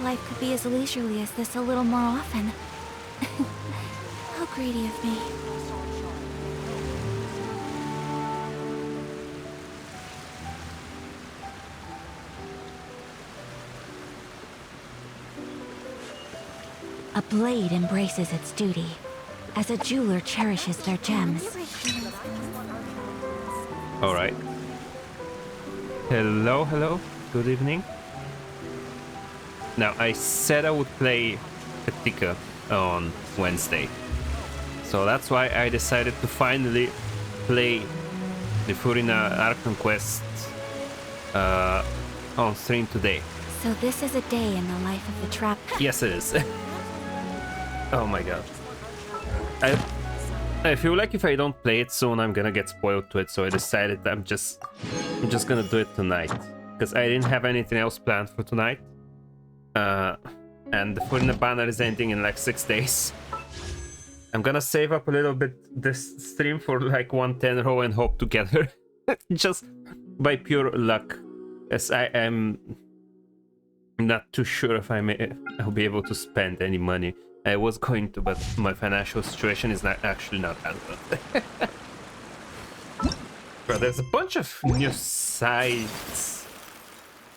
life could be as leisurely as this a little more often. How greedy of me. A blade embraces its duty, as a jeweler cherishes their gems. Alright. Hello, hello. Good evening. Now, I said I would play Katika on Wednesday. So that's why I decided to finally play the Furina Archon quest on stream today. So this is a day in the life of the trap. Yes, it is. Oh my god. I feel like if I don't play it soon, I'm gonna get spoiled to it, so I decided I'm just gonna do it tonight. Because I didn't have anything else planned for tonight. And the Furina banner is ending in like 6 days. I'm gonna save up a little bit this stream for like 110 row and hope together. Just by pure luck. As I am not too sure if I'll be able to spend any money. I was going to, but my financial situation is not that good. But there's a bunch of new sides,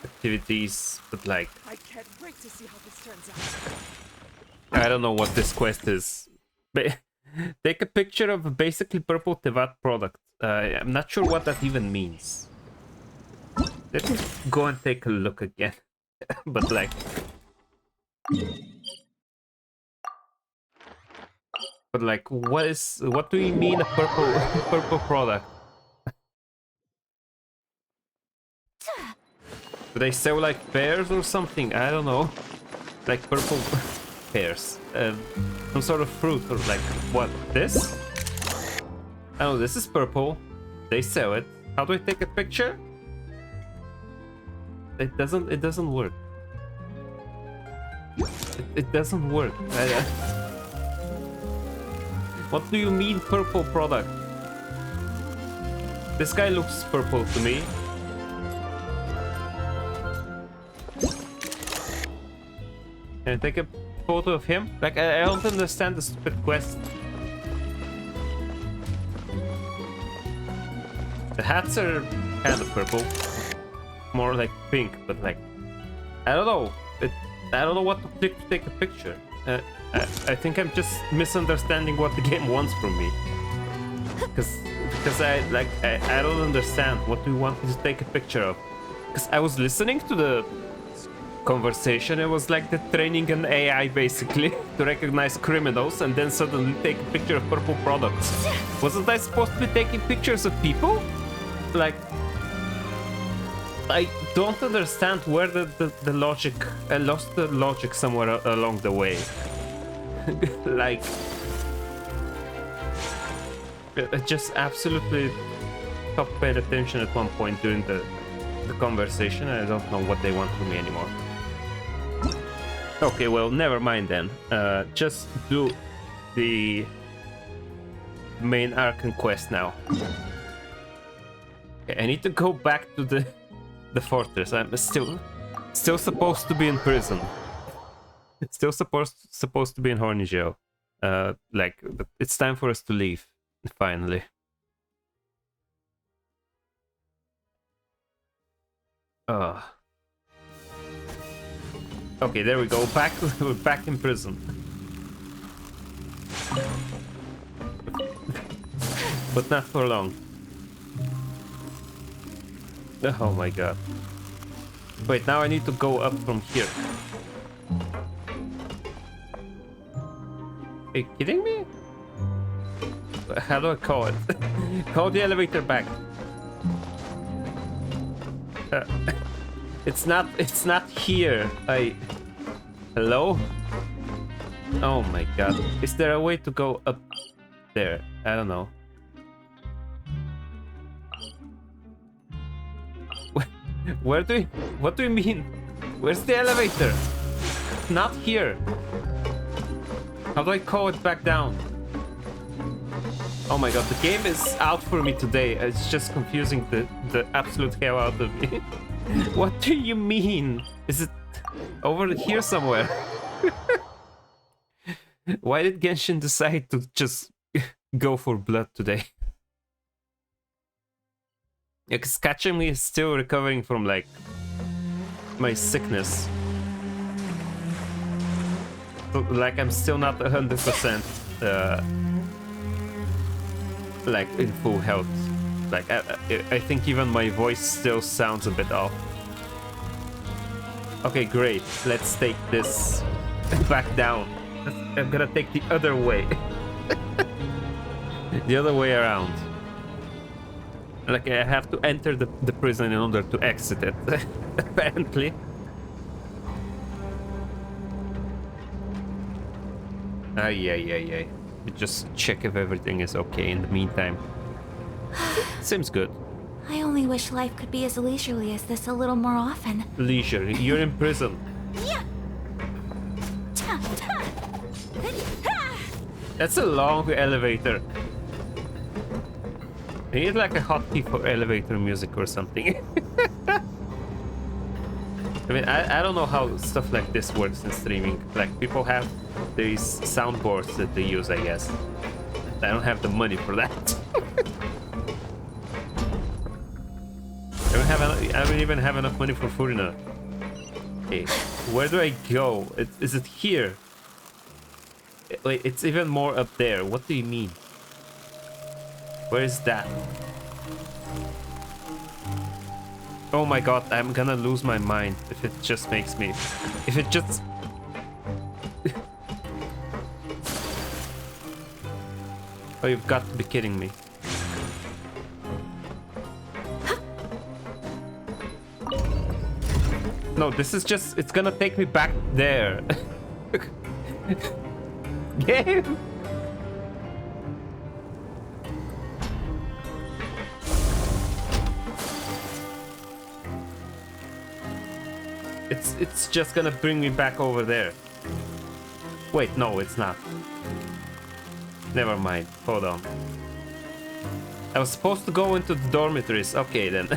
activities, but like I can't wait to see how this turns out. I don't know what this quest is. Take a picture of a basically purple Tevat product. I'm not sure what that even means. Let me go and take a look again. But like. But like, what do you mean a purple product? Do they sell like pears or something? I don't know. Like purple pears. Some sort of fruit or like what? This? Oh, this is purple. They sell it. How do I take a picture? It doesn't work. It doesn't work. What do you mean purple product? This guy looks purple to me. Can I take a photo of him? Like, I don't understand the stupid quest. The hats are kind of purple. More like pink, but like... I don't know. I don't know what to click to take a picture. I think I'm just misunderstanding what the game wants from me. Because I don't understand what do you want me to take a picture of. Because I was listening to the conversation. It was like the training an AI basically to recognize criminals and then suddenly take a picture of purple products. Wasn't I supposed to be taking pictures of people? Like, I don't understand where the logic... I lost the logic somewhere along the way. Like... I just absolutely stopped paying attention at one point during the conversation. I don't know what they want from me anymore. Okay, well, never mind then. Just do the main Archon quest now. Okay, I need to go back to the fortress. I'm still supposed to be in prison. Still supposed to be in Horny jail. Like, it's time for us to leave. Finally. Okay, there we go. We're back in prison. But not for long. Oh my god. Wait, now I need to go up from here. Are you kidding me? How do I call it? Call the elevator back. It's not here. Hello? Oh my god. Is there a way to go up there? I don't know. What do you mean? Where's the elevator? Not here. How do I call it back down? Oh my god, the game is out for me today. It's just confusing the absolute hell out of me. What do you mean? Is it... Over here somewhere. Why did Genshin decide to just go for blood today? Yeah, cause Kachemi is still recovering from like my sickness. So, like I'm still not 100% like in full health. Like I think even my voice still sounds a bit off. Okay, great. Let's take this back down. I'm gonna take the other way. The other way around. Like I have to enter the prison in order to exit it, apparently. Ay. Just check if everything is okay in the meantime. Seems good. I only wish life could be as leisurely as this a little more often. Leisure, you're in prison. Yeah. That's a long elevator. I need like a hotkey for elevator music or something. I mean, I don't know how stuff like this works in streaming. Like, people have these soundboards that they use, I guess. I don't have the money for that. I don't even have enough money for Furina. Okay, where do I go? Is it here? Wait, it's even more up there. What do you mean? Where is that? Oh my god, I'm gonna lose my mind if it just makes me... If it just... Oh, you've got to be kidding me. No, this is just... It's gonna take me back there. Game! It's just gonna bring me back over there. Wait, no, it's not. Never mind. Hold on. I was supposed to go into the dormitories. Okay, then.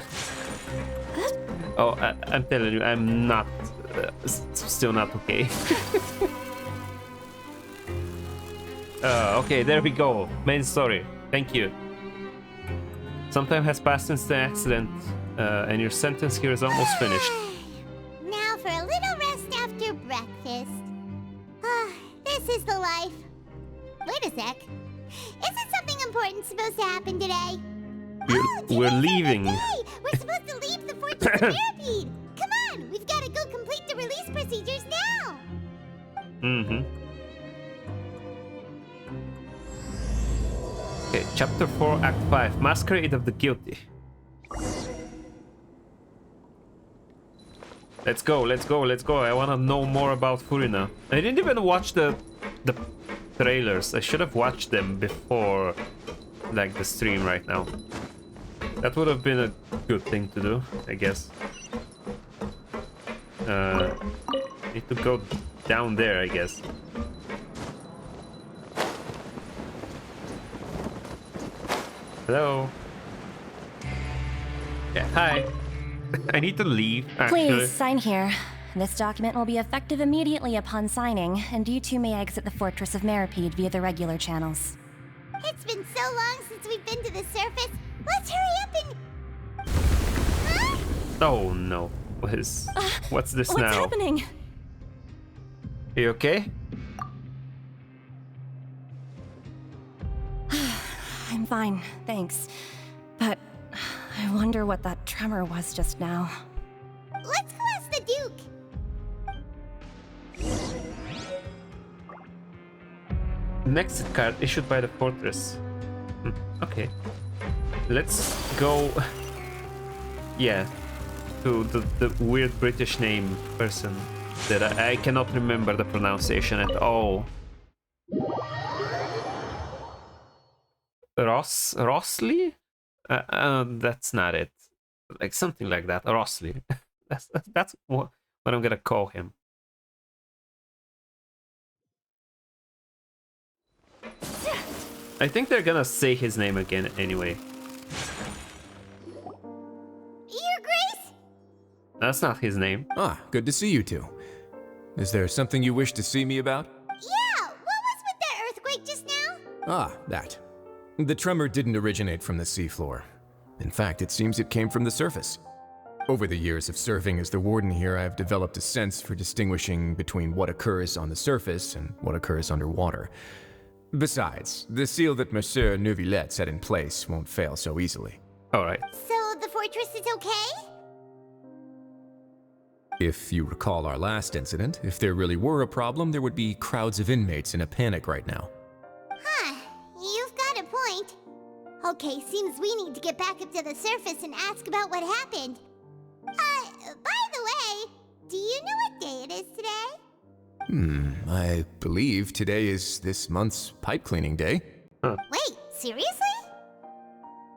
Oh, I'm telling you, I'm not... still not okay. Okay, there we go. Main story. Thank you. Some time has passed since the accident, and your sentence here is almost finished. Now for a little rest after breakfast. This is the life. Wait a sec. Isn't something important supposed to happen today? We're leaving. We're supposed to leave the Fortress of Mirapede. Come on, we've got to go complete the release procedures now. Mm-hmm. Okay, Chapter 4, Act 5, Masquerade of the Guilty. Let's go, let's go, let's go. I want to know more about Furina. I didn't even watch the trailers. I should have watched them before, like, the stream right now. That would have been a good thing to do, I guess. Need to go down there, I guess. Hello. Yeah, hi. I need to leave, actually. Please, sign here. This document will be effective immediately upon signing, and you two may exit the Fortress of Mirapede via the regular channels. It's been so long since we've been to the surface. Let's hurry up and... Oh no. What's this What's now? happening? Are you okay? I'm fine, thanks. But I wonder what that tremor was just now. Let's go ask the Duke. Next card issued by the Fortress. Okay. Let's go... Yeah. To the weird British name person that I cannot remember the pronunciation at all. Rossley? That's not it. Like something like that. Rossley. that's what I'm gonna call him. I think they're gonna say his name again anyway. Your Grace? That's not his name. Ah, good to see you two. Is there something you wish to see me about? Yeah, what was with that earthquake just now? Ah, that. The tremor didn't originate from the seafloor. In fact, it seems it came from the surface. Over the years of serving as the warden here, I have developed a sense for distinguishing between what occurs on the surface and what occurs underwater. Besides, the seal that Monsieur Neuvillette set in place won't fail so easily. Alright. So the fortress is okay? If you recall our last incident, if there really were a problem, there would be crowds of inmates in a panic right now. Huh, you've got a point. Okay, seems we need to get back up to the surface and ask about what happened. By the way, do you know what day it is today? I believe today is this month's pipe cleaning day. Wait, seriously?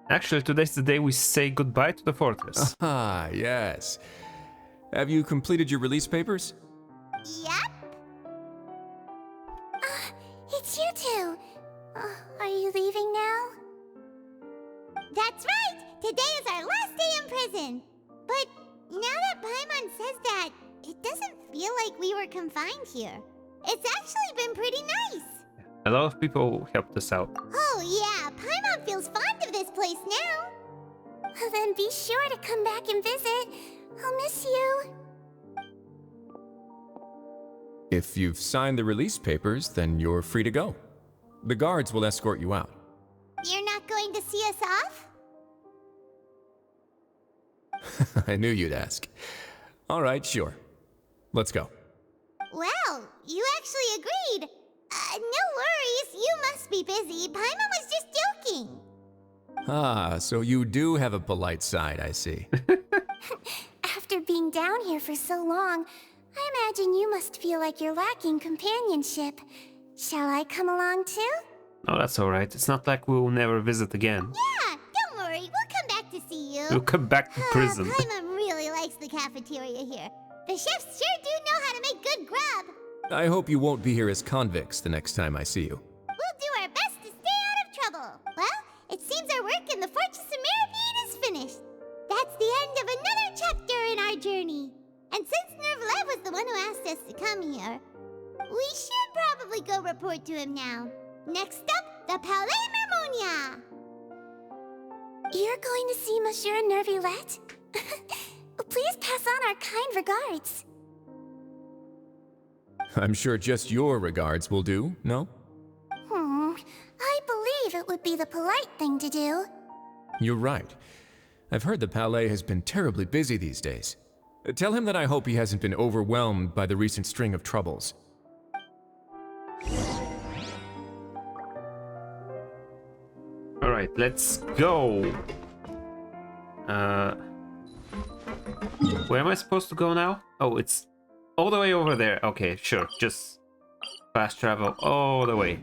Actually, today's the day we say goodbye to the fortress. Ah, yes. Have you completed your release papers? Yep. It's you two. Are you leaving now? That's right! Today is our last day in prison. But now that Paimon says that, it doesn't feel like we were confined here. It's actually been pretty nice. A lot of people helped us out. Oh yeah, Paimon feels fond of this place now. Then be sure to come back and visit. I'll miss you. If you've signed the release papers, then you're free to go. The guards will escort you out. You're not going to see us off? I knew you'd ask. All right, sure. Let's go. Well, you actually agreed. No worries, you must be busy. Paimon was just joking. Ah, so you do have a polite side, I see. After being down here for so long, I imagine you must feel like you're lacking companionship. Shall I come along too? No, that's alright. It's not like we'll never visit again. Yeah, don't worry, we'll come back to see you. We'll come back to prison. Paimon really likes the cafeteria here. The chefs sure do know how to make good grub. I hope you won't be here as convicts the next time I see you. We'll do our best to stay out of trouble. Well, it seems our work in the Fortress of Meripede is finished. That's the end of another chapter in our journey. And since Neuvillette was the one who asked us to come here, we should probably go report to him now. Next up, the Palais Mermonia. You're going to see Monsieur Neuvillette? Please pass on our kind regards. I'm sure just your regards will do, no? I believe it would be the polite thing to do. You're right. I've heard the Palais has been terribly busy these days. Tell him that I hope he hasn't been overwhelmed by the recent string of troubles. Alright, let's go. Where am I supposed to go now? Oh, it's all the way over there. Okay, sure. Just fast travel all the way.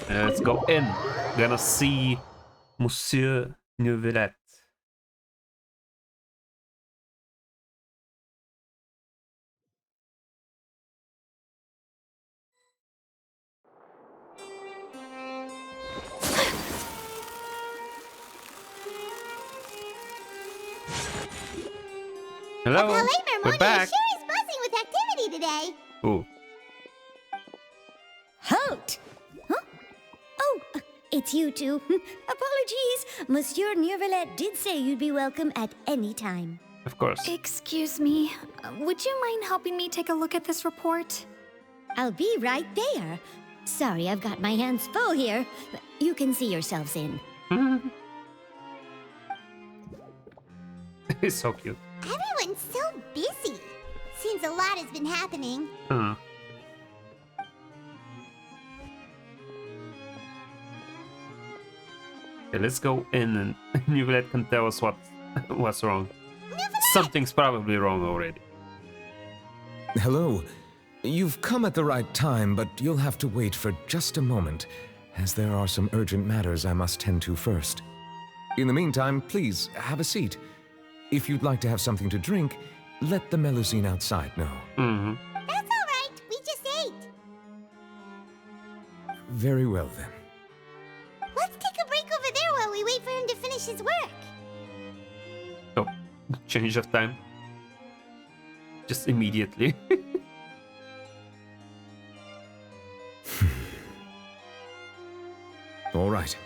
Let's go in. Gonna see Monsieur Neuvillette. Hello, Palais we're Mermonia back. sure is buzzing with activity today. Ooh. Halt! Huh? Oh, it's you two. Apologies. Monsieur Neuvillette did say you'd be welcome at any time. Of course. Excuse me, would you mind helping me take a look at this report? I'll be right there. Sorry, I've got my hands full here. You can see yourselves in. He's so cute. Everyone's so busy. Seems a lot has been happening. Huh. Okay, let's go in and Neuvillette can tell us what's wrong. Something's probably wrong already. Hello. You've come at the right time, but you'll have to wait for just a moment, as there are some urgent matters I must tend to first. In the meantime, please have a seat. If you'd like to have something to drink, let the Melusine outside know. Mm-hmm. That's all right. We just ate. Very well then. Let's take a break over there while we wait for him to finish his work. Oh, change of time. Just immediately. All right.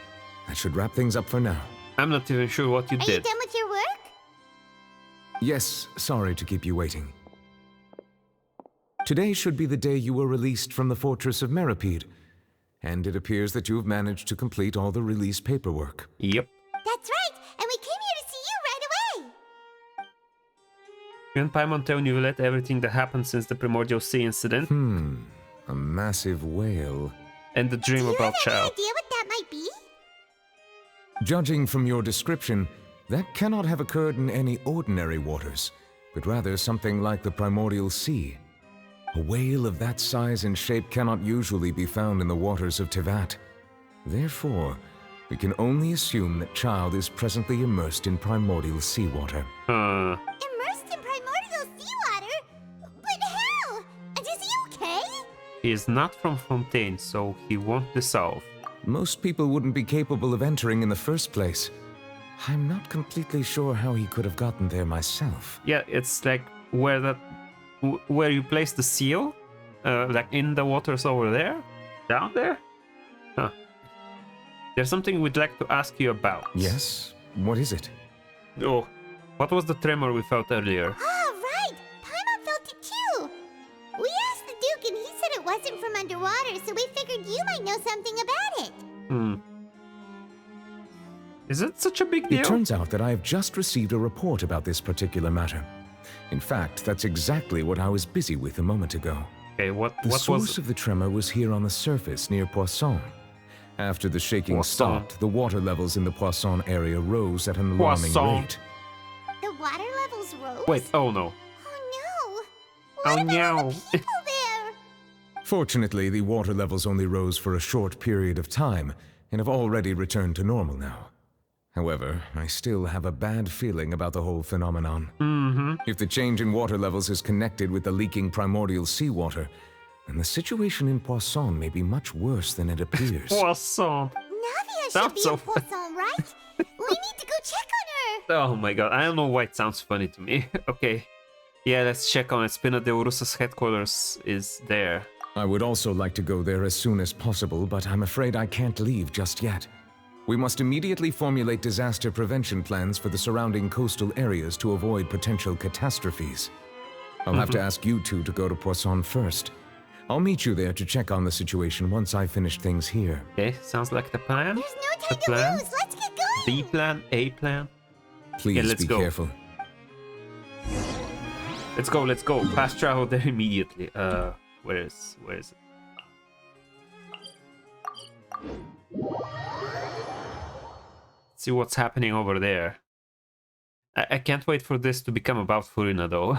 That should wrap things up for now. I'm not even sure what you Are you did. done with your work? Yes, sorry to keep you waiting. Today should be the day you were released from the Fortress of Meripede, and it appears that you have managed to complete all the release paperwork. Yep. That's right, and we came here to see you right away. You and Paimon tell Neuvillette everything that happened since the Primordial Sea incident A massive whale. and the dream Do you about have any Chao. idea what that might be? Judging from your description, that cannot have occurred in any ordinary waters, but rather something like the Primordial Sea. A whale of that size and shape cannot usually be found in the waters of Tevat. Therefore, we can only assume that Child is presently immersed in primordial seawater. Immersed in primordial seawater? But how? And is he okay? He is not from Fontaine, so he won't dissolve. Most people wouldn't be capable of entering in the first place. I'm not completely sure how he could have gotten there myself. Yeah, it's like where you place the seal, like in the waters over there, down there. Huh. There's something we'd like to ask you about. Yes? What is it? Oh, what was the tremor we felt earlier? Oh, right! Paimon felt it too! We asked the Duke and he said it wasn't from underwater, so we figured you might know something about it. Is it such a big deal? It turns out that I have just received a report about this particular matter. In fact, that's exactly what I was busy with a moment ago. Okay, what The was source of the tremor was here on the surface near Poisson. After the shaking Poisson. stopped, the water levels in the Poisson area rose at an alarming Poisson. rate. The water levels rose? Wait, oh no. Oh no! Oh What about all no. the people there? Fortunately, the water levels only rose for a short period of time and have already returned to normal now. However, I still have a bad feeling about the whole phenomenon. If the change in water levels is connected with the leaking primordial seawater, then the situation in Poisson may be much worse than it appears. Poisson. Navia should Sounds be so in Poisson, right? We need to go check on her! Oh my god, I don't know why it sounds funny to me. Okay. Yeah, let's check on it. Spina de Urus's headquarters is there. I would also like to go there as soon as possible, but I'm afraid I can't leave just yet. We must immediately formulate disaster prevention plans for the surrounding coastal areas to avoid potential catastrophes. I'll have to ask you two to go to Poisson first. I'll meet you there to check on the situation once I finish things here. Okay, sounds like the plan. There's no The time to plan? lose! Let's get going! B plan, A plan. Please let's be go. careful. Let's go. Fast travel there immediately. Where is it? See what's happening over there. I can't wait for this to become about Furina though.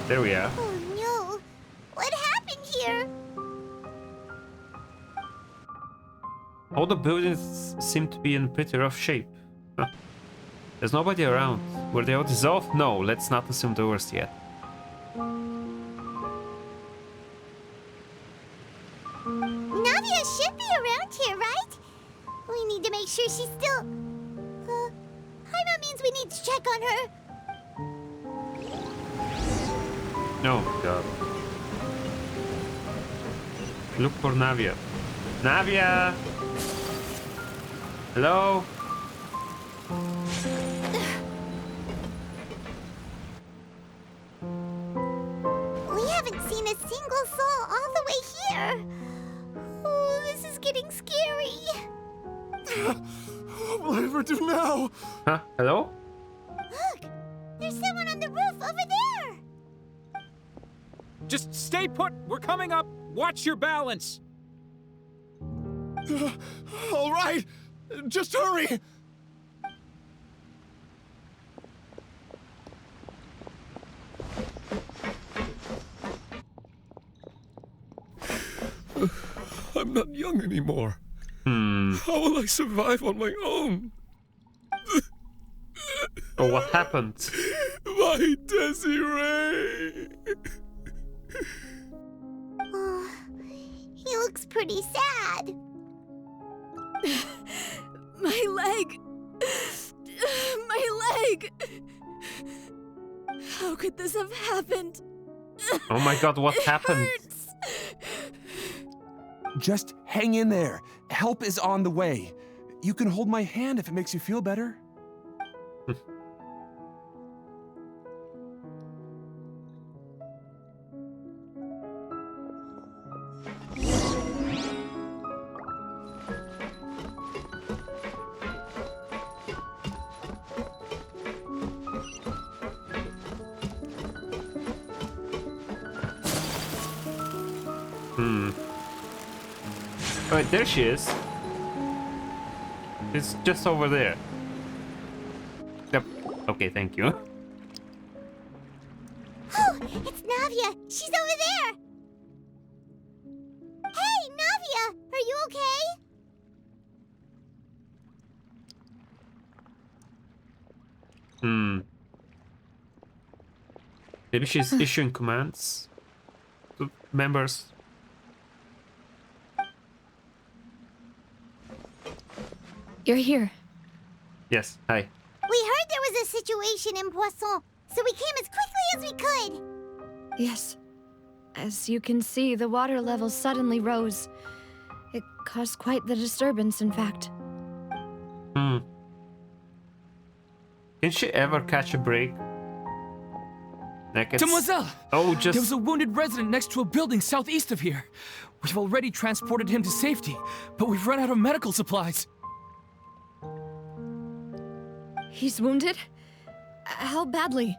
There we are. Oh no! What happened here? All the buildings seem to be in pretty rough shape. Huh. There's nobody around. Were they all dissolved? No, let's not assume the worst yet. Navia should be around here, right? We need to make sure she's still... Paimon means we need to check on her. Oh my god. Look for Navia. Navia! Hello? We haven't seen a single soul all the way here. Oh, this is getting scary. What will I ever do now? Huh? Hello? Look, there's someone on the roof over there. Just stay put. We're coming up. Watch your balance. All right. Just hurry! I'm not young anymore. How will I survive on my own? Oh, what happened? My Desiree! Oh, he looks pretty sad. My leg! My leg! How could this have happened? Oh my god, what happened? Hurts. Just hang in there. Help is on the way. You can hold my hand if it makes you feel better. Oh, wait, there she is. It's just over there. Yep. Okay, thank you. Oh, it's Navia. She's over there. Hey, Navia, are you okay? Maybe she's issuing commands to members. You're here. Yes, hi. We heard there was a situation in Poisson, so we came as quickly as we could. Yes. As you can see, the water level suddenly rose. It caused quite the disturbance, in fact. Can she ever catch a break? Like it's... Demoiselle! Oh, just... There was a wounded resident next to a building southeast of here. We've already transported him to safety, but we've run out of medical supplies. He's wounded? How badly?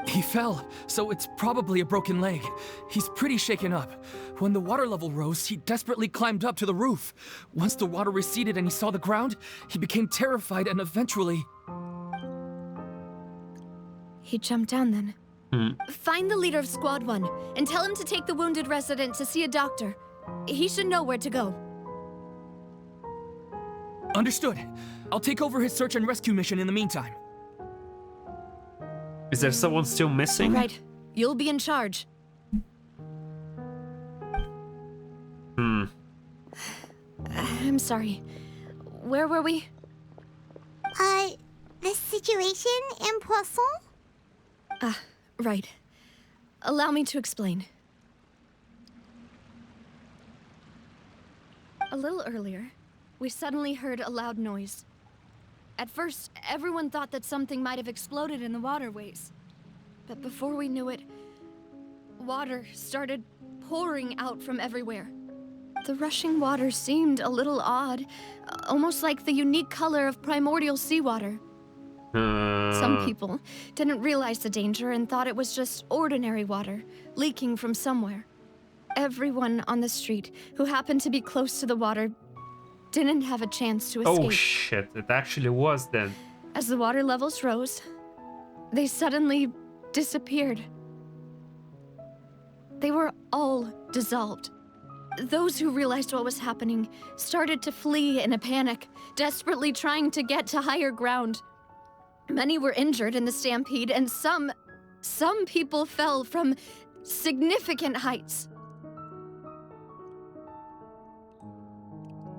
He fell, so it's probably a broken leg. He's pretty shaken up. When the water level rose, he desperately climbed up to the roof. Once the water receded and he saw the ground, he became terrified and eventually... He jumped down then. Find the leader of Squad 1 and tell him to take the wounded resident to see a doctor. He should know where to go. Understood. I'll take over his search and rescue mission in the meantime. Is there someone still missing? Right. You'll be in charge. I'm sorry. Where were we? The situation in Poisson? Right. Allow me to explain. A little earlier, we suddenly heard a loud noise. At first, everyone thought that something might have exploded in the waterways. But before we knew it, water started pouring out from everywhere. The rushing water seemed a little odd, almost like the unique color of primordial seawater. Some people didn't realize the danger and thought it was just ordinary water, leaking from somewhere. Everyone on the street who happened to be close to the water didn't have a chance to escape. Oh shit, it actually was then. As the water levels rose, they suddenly disappeared. They were all dissolved. Those who realized what was happening started to flee in a panic, desperately trying to get to higher ground. Many were injured in the stampede, and some people fell from significant heights.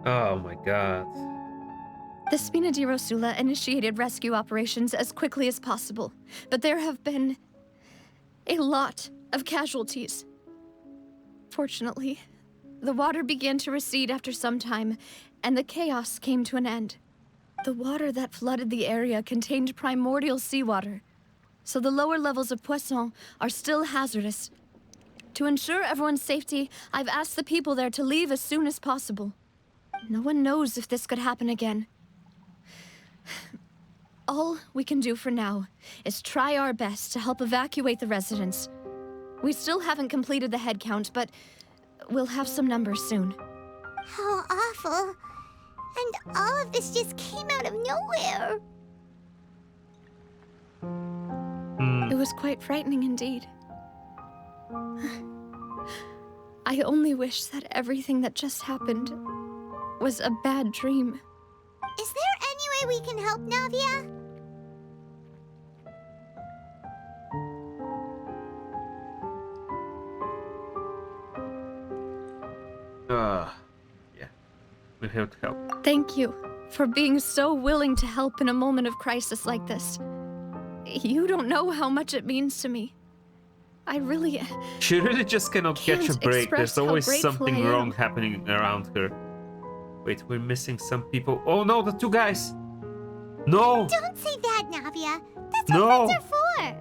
Oh my god. The Spina di Rosula initiated rescue operations as quickly as possible, but there have been a lot of casualties. Fortunately, the water began to recede after some time, and the chaos came to an end. The water that flooded the area contained primordial seawater, so the lower levels of Poisson are still hazardous. To ensure everyone's safety, I've asked the people there to leave as soon as possible. No one knows if this could happen again. All we can do for now is try our best to help evacuate the residents. We still haven't completed the head count, but we'll have some numbers soon. How awful. And all of this just came out of nowhere. It was quite frightening indeed. I only wish that everything that just happened was a bad dream. Is there any way we can help, Navia? Yeah. We have to help. Thank you for being so willing to help in a moment of crisis like this. You don't know how much it means to me. I really... She really just cannot catch a Can't break. express There's how always grateful something I am. wrong happening around her. Wait, we're missing some people. Oh no, the two guys! No! Don't say that, Navia. That's No. what friends are for.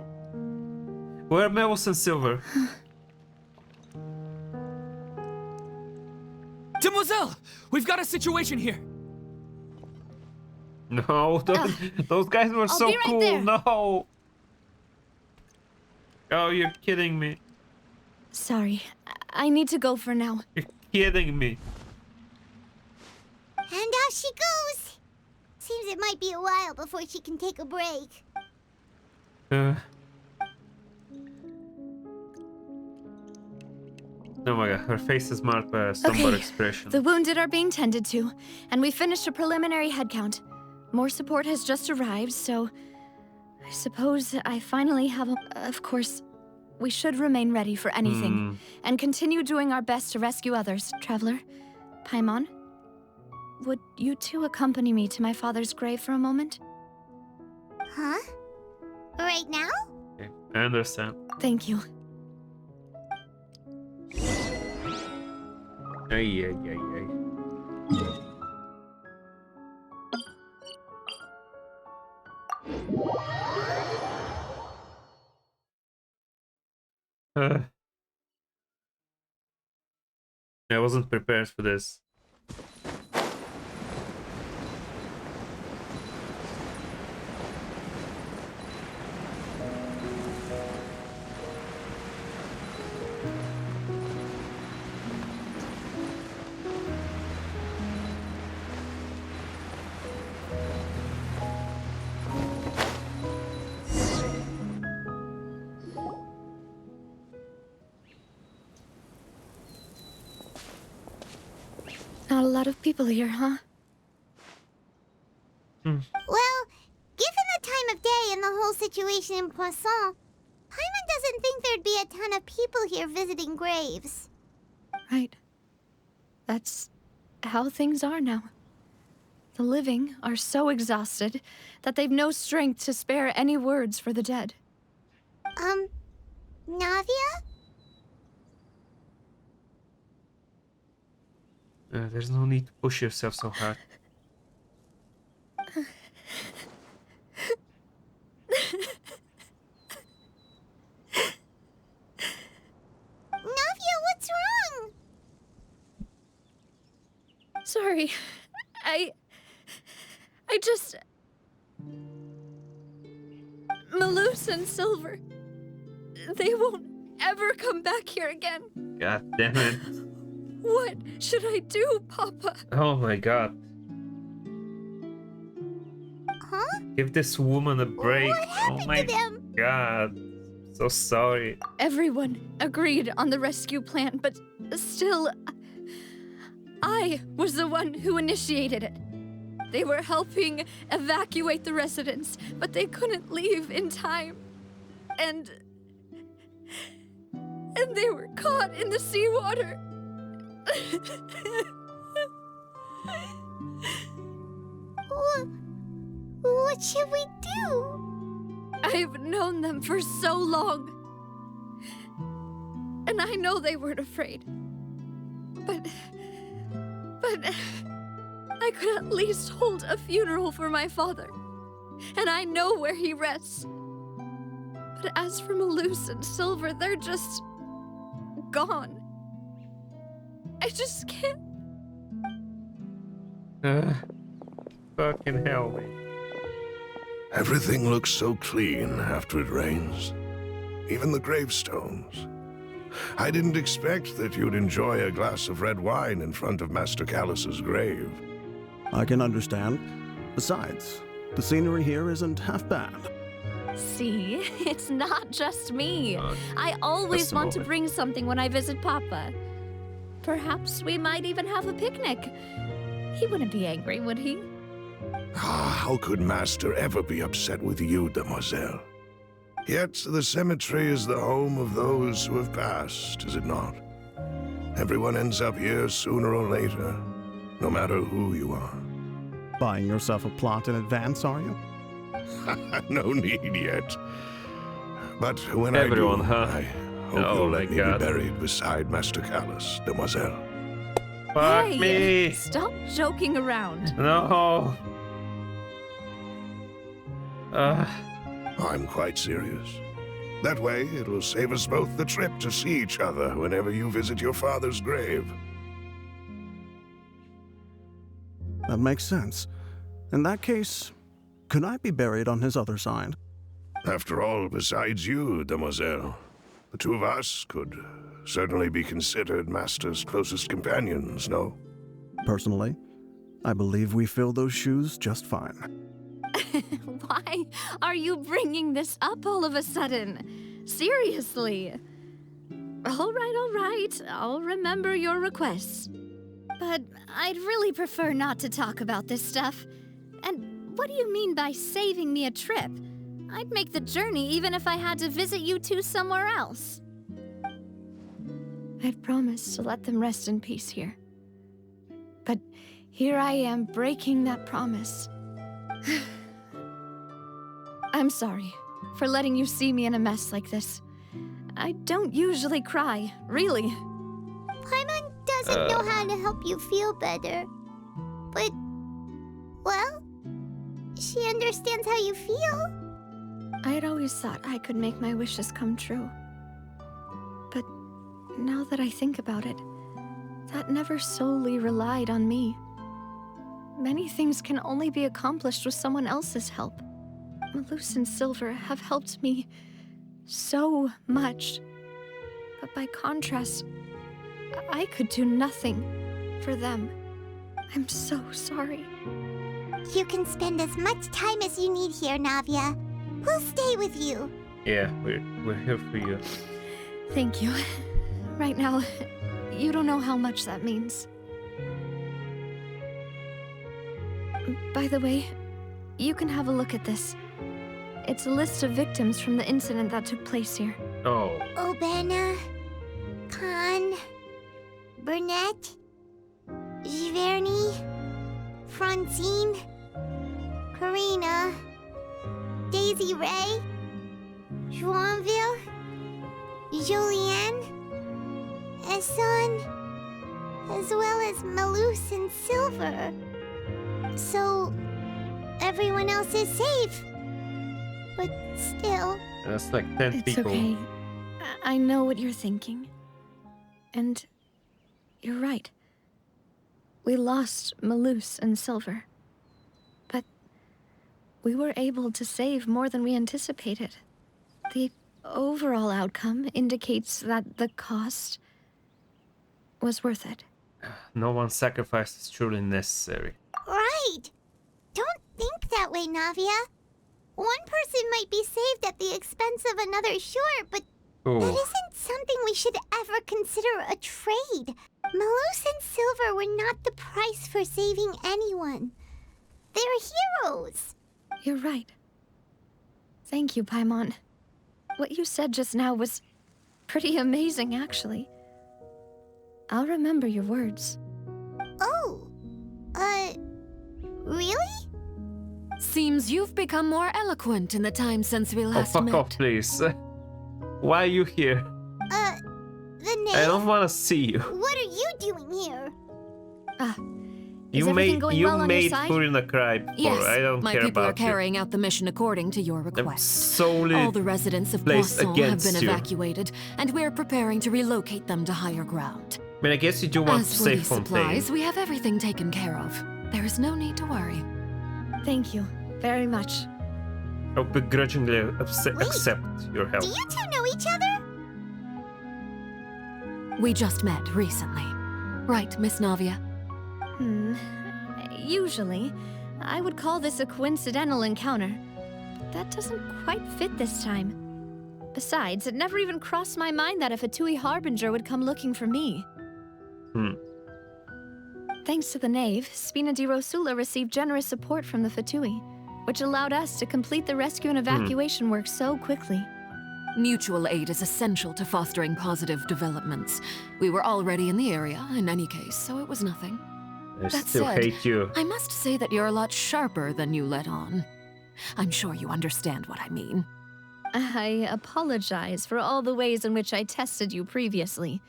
Where are Mevos and Silver? Demoiselle! We've got a situation here! No, those guys were so be right cool. there. No! Oh, you're kidding me. Sorry, I need to go for now. You're kidding me. And off she goes. Seems it might be a while before she can take a break. Oh my god, her face is marked by a somber Okay, expression. the wounded are being tended to, and we finished a preliminary head count. More support has just arrived, so I suppose I finally have a... Of course, we should remain ready for anything, and continue doing our best to rescue others. Traveler, Paimon, would you two accompany me to my father's grave for a moment? Huh? Right now? Okay, I understand. Thank you. Ay, ay, ay, ay. I wasn't prepared for this. Not a lot of people here, huh? Well, given the time of day and the whole situation in Poisson, Paimon doesn't think there'd be a ton of people here visiting graves. Right. That's how things are now. The living are so exhausted that they've no strength to spare any words for the dead. Navia? There's no need to push yourself so hard. Navia, what's wrong? Sorry. I just... Malus and Silver. They won't ever come back here again. God damn it. What should I do, Papa? Oh my god. Huh? Give this woman a break. What happened Oh my to them? god. So sorry. Everyone agreed on the rescue plan, but still, I was the one who initiated it. They were helping evacuate the residents, but they couldn't leave in time. And they were caught in the seawater. What should we do? I've known them for so long. And I know they weren't afraid. But I could at least hold a funeral for my father. And I know where he rests. But as for Malus and Silver, they're just gone. I just can't. Fucking hell, man. Everything looks so clean after it rains. Even the gravestones. I didn't expect that you'd enjoy a glass of red wine in front of Master Callus's grave. I can understand. Besides, the scenery here isn't half bad. See, it's not just me. I always want to bring something when I visit Papa. Perhaps we might even have a picnic. He wouldn't be angry, would he? How could Master ever be upset with you, Demoiselle? Yet the cemetery is the home of those who have passed, is it not? Everyone ends up here sooner or later, no matter who you are. Buying yourself a plot in advance, are you? No need yet. But when Everyone, I do, huh? I hope Oh you'll my let me God. be buried beside Master Callus, Demoiselle. Fuck Hey, me! stop joking around. No! I'm quite serious. That way, it will save us both the trip to see each other whenever you visit your father's grave. That makes sense. In that case, could I be buried on his other side? After all, besides you, Demoiselle, the two of us could certainly be considered Master's closest companions, no? Personally, I believe we fill those shoes just fine. Why are you bringing this up all of a sudden? Seriously. All right. I'll remember your requests. But I'd really prefer not to talk about this stuff. And what do you mean by saving me a trip? I'd make the journey even if I had to visit you two somewhere else. I'd promised to let them rest in peace here. But here I am breaking that promise. I'm sorry for letting you see me in a mess like this. I don't usually cry, really. Paimon doesn't know how to help you feel better. But, well, she understands how you feel. I had always thought I could make my wishes come true. But now that I think about it, that never solely relied on me. Many things can only be accomplished with someone else's help. Malus and Silver have helped me so much. But by contrast, I could do nothing for them. I'm so sorry. You can spend as much time as you need here, Navia. We'll stay with you. Yeah, we're here for you. Thank you. Right now, you don't know how much that means. By the way, you can have a look at this. It's a list of victims from the incident that took place here. Oh. Obena, Khan, Burnett, Giverny, Francine, Karina, Daisy Ray, Joinville, Julianne, Esson, as well as Malus and Silver. So, everyone else is safe. But still... That's like 10 It's people. okay. I know what you're thinking. And you're right. We lost Malus and Silver. But we were able to save more than we anticipated. The overall outcome indicates that the cost was worth it. No one's sacrifice is truly necessary. Right! Don't think that way, Navia. One person might be saved at the expense of another, sure, but Ooh. that isn't something we should ever consider a trade. Malus and Silver were not the price for saving anyone. They're heroes. You're right. Thank you, Paimon. What you said just now was pretty amazing, actually. I'll remember your words. Oh, really? Seems you've become more eloquent in the time since we last fuck met. off, please. Why are you here? The name? I don't want to see you. What are you doing here? You made Furina cry before. Yes, I don't my care people are about you. carrying out the mission according to your I'm request. solely All the residents of placed Poisson have against been you. evacuated, and we're preparing to relocate them to higher ground. I mean, I guess you do want As to for save the Fontaine. supplies, we have everything taken care of. There is no need to worry. Thank you very much. I'll begrudgingly accept your help. Do you two know each other? We just met recently. Right, Miss Navia? Usually, I would call this a coincidental encounter. But that doesn't quite fit this time. Besides, it never even crossed my mind that a Fatui Harbinger would come looking for me. Thanks to the Knave, Spina di Rosula received generous support from the Fatui, which allowed us to complete the rescue and evacuation work so quickly. Mutual aid is essential to fostering positive developments. We were already in the area, in any case, so it was nothing. I That still said, hate you. I must say that you're a lot sharper than you let on. I'm sure you understand what I mean. I apologize for all the ways in which I tested you previously.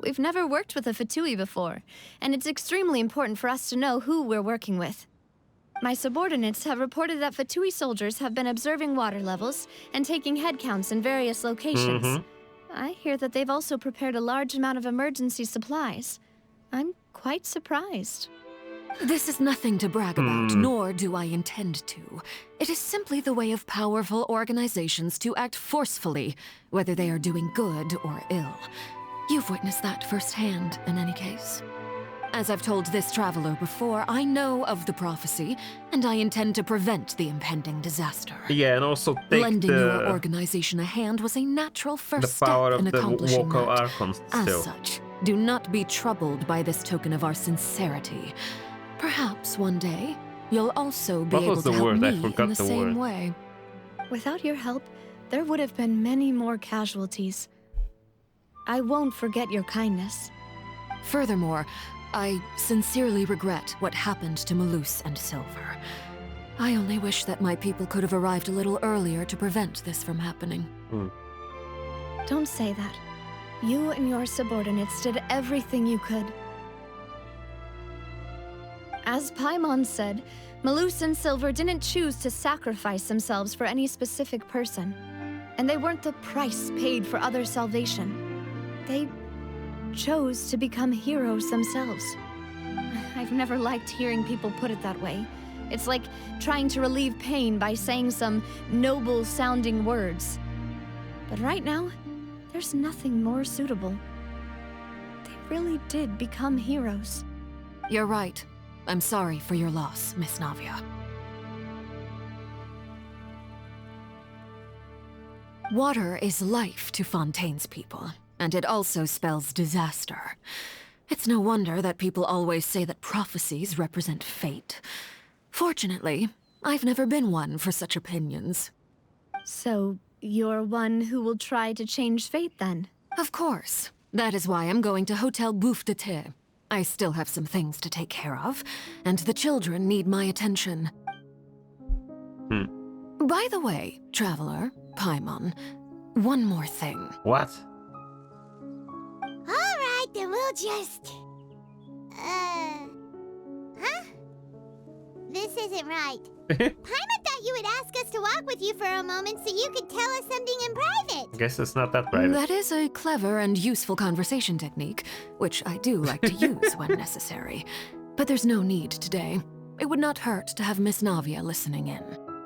We've never worked with a Fatui before, and it's extremely important for us to know who we're working with. My subordinates have reported that Fatui soldiers have been observing water levels and taking head counts in various locations. I hear that they've also prepared a large amount of emergency supplies. I'm quite surprised. This is nothing to brag about, nor do I intend to. It is simply the way of powerful organizations to act forcefully, whether they are doing good or ill. You've witnessed that firsthand, in any case. As I've told this traveler before, I know of the prophecy, and I intend to prevent the impending disaster. Yeah, and also take Lending your organization a hand was a natural first step power in of the accomplishing vocal that. Archon As still. such, do not be troubled by this token of our sincerity. Perhaps one day, you'll also be What able was to the help word? I me forgot in the the same word. way. Without your help, there would have been many more casualties. I won't forget your kindness. Furthermore, I sincerely regret what happened to Malus and Silver. I only wish that my people could have arrived a little earlier to prevent this from happening. Don't say that. You and your subordinates did everything you could. As Paimon said, Malus and Silver didn't choose to sacrifice themselves for any specific person. And they weren't the price paid for other salvation. They chose to become heroes themselves. I've never liked hearing people put it that way. It's like trying to relieve pain by saying some noble-sounding words. But right now, there's nothing more suitable. They really did become heroes. You're right. I'm sorry for your loss, Miss Navia. Water is life to Fontaine's people, and it also spells disaster. It's no wonder that people always say that prophecies represent fate. Fortunately, I've never been one for such opinions. So, you're one who will try to change fate, then? Of course. That is why I'm going to Hotel Bouffe de Thé. I still have some things to take care of, and the children need my attention. By the way, Traveler, Paimon, one more thing. What? Alright, then we'll just... Huh? This isn't right. Paimon thought you would ask us to walk with you for a moment so you could tell us something in private. Guess it's not that private. That is a clever and useful conversation technique, which I do like to use when necessary. But there's no need today. It would not hurt to have Miss Navia listening in.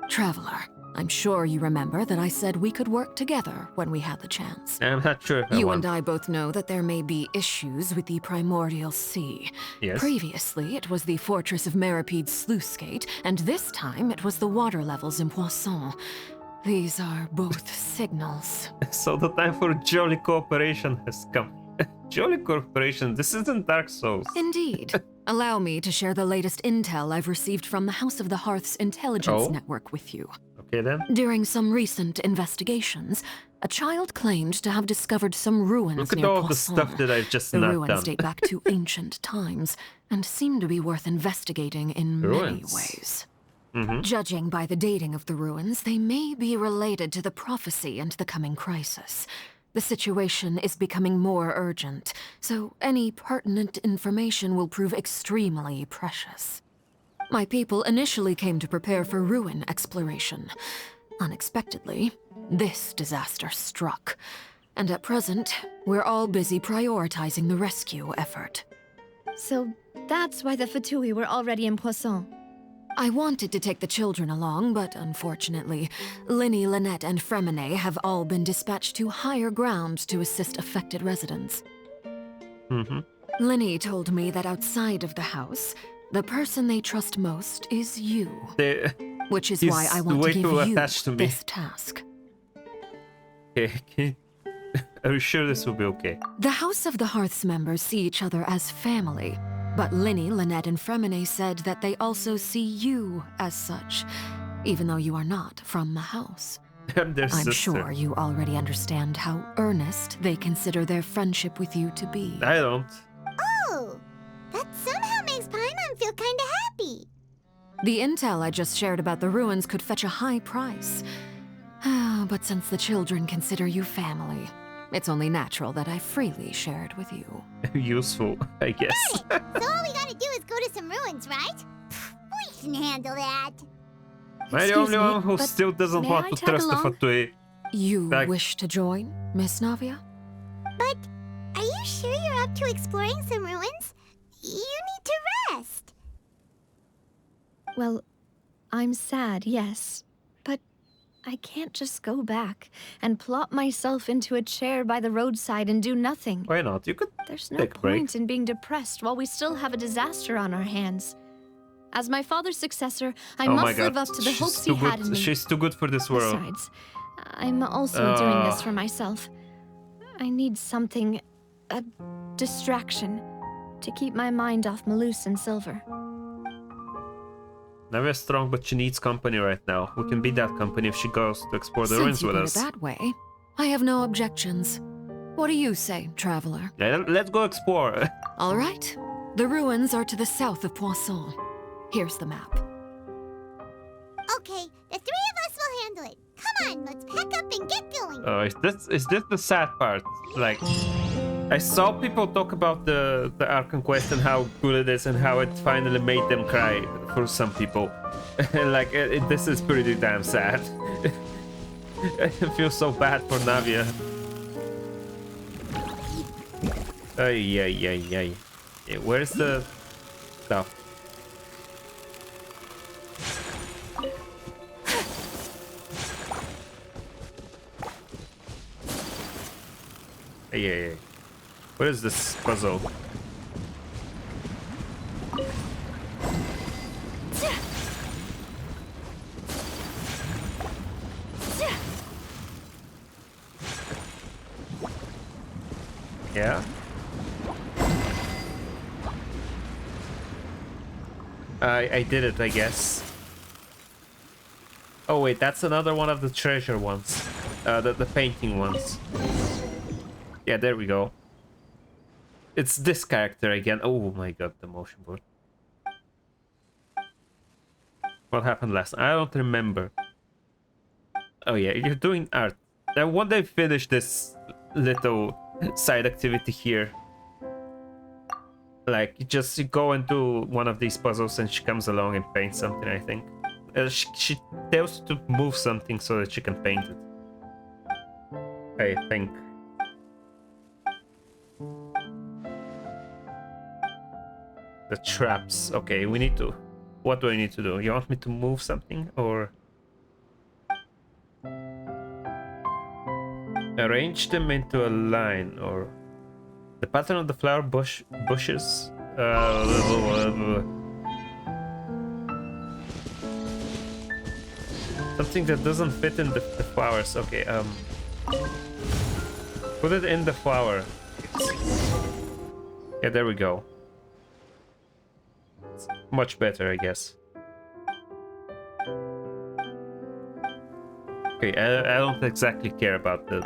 Traveler, I'm sure you remember that I said we could work together when we had the chance. I'm not sure if I You want. and I both know that there may be issues with the Primordial Sea. Yes. Previously, it was the fortress of Maripede's sluice gate, and this time it was the water levels in Poisson. These are both signals. So the time for jolly cooperation has come. Jolly cooperation? This isn't Dark Souls. Indeed. Allow me to share the latest intel I've received from the House of the Hearth's intelligence network with you. Okay then. During some recent investigations, a child claimed to have discovered some ruins Look at near all the Poisson. stuff that I've just The not ruins done. date back to ancient times and seem to be worth investigating in many Ruins. ways. Judging by the dating of the ruins, they may be related to the prophecy and the coming crisis. The situation is becoming more urgent, so any pertinent information will prove extremely precious. My people initially came to prepare for ruin exploration. Unexpectedly, this disaster struck, and at present, we're all busy prioritizing the rescue effort. So that's why the Fatui were already in Poisson. I wanted to take the children along, but unfortunately, Linny, Lynette, and Fremine have all been dispatched to higher ground to assist affected residents. Linny told me that outside of the house, The person they trust most is you. Which is He's why I want to way give too you attached to me. this task. Okay. Are you sure this will be okay? The House of the Hearth's members see each other as family, but Linny, Lynette, and Fremine said that they also see you as such, even though you are not from the house. I'm their sister. I'm sure you already understand how earnest they consider their friendship with you to be. I don't. Oh, that somehow makes Paimon feel kinda happy. The intel I just shared about the ruins could fetch a high price. But since the children consider you family, it's only natural that I freely share it with you. Useful, I guess. Got it. So all we gotta do is go to some ruins, right? We can handle that. Am I the only one who still doesn't want to trust the Fatui? You wish to join, Miss Navia? But are you sure you're up to exploring some ruins? You need to rest. Well, I'm sad, yes. But I can't just go back and plop myself into a chair by the roadside and do nothing. Why not? You could There's no take a break. point in being depressed while we still have a disaster on our hands. As my father's successor, I Oh my must live God. up to the She's hopes too he had good. in me. She's too good for this world. Besides, I'm also doing this for myself. I need something, a distraction, to keep my mind off Malus and Silver. Navia's strong, but she needs company right now. We can be that company if she goes to explore the ruins Since you with put us. it that way, I have no objections. What do you say, traveler? Yeah, let's go explore. All right. The ruins are to the south of Poisson. Here's the map. Okay, the three of us will handle it. Come on, let's pack up and get going. Oh, is this the sad part? Like, I saw people talk about the Archon quest and how good it is and how it finally made them cry for some people. Like, this is pretty damn sad. I feel so bad for Navia. Ay, ay, ay, ay. Yeah, where's the stuff? Yeah. What is this puzzle? Yeah. I did it, I guess. Oh wait, that's another one of the treasure ones. The painting ones. Yeah, there we go. It's this character again. Oh my god, the motion board. What happened last? I don't remember. Oh yeah, you're doing art. Then one day finish this little side activity here. Like, you just go and do one of these puzzles and she comes along and paints something, I think. She tells you to move something so that she can paint it. I think. The traps. Okay, we need to... What do I need to do? You want me to move something or... Arrange them into a line or... The pattern of the flower bushes. Something that doesn't fit in the flowers. Okay, put it in the flower. Yeah, there we go. It's much better, I guess. Okay, I don't exactly care about the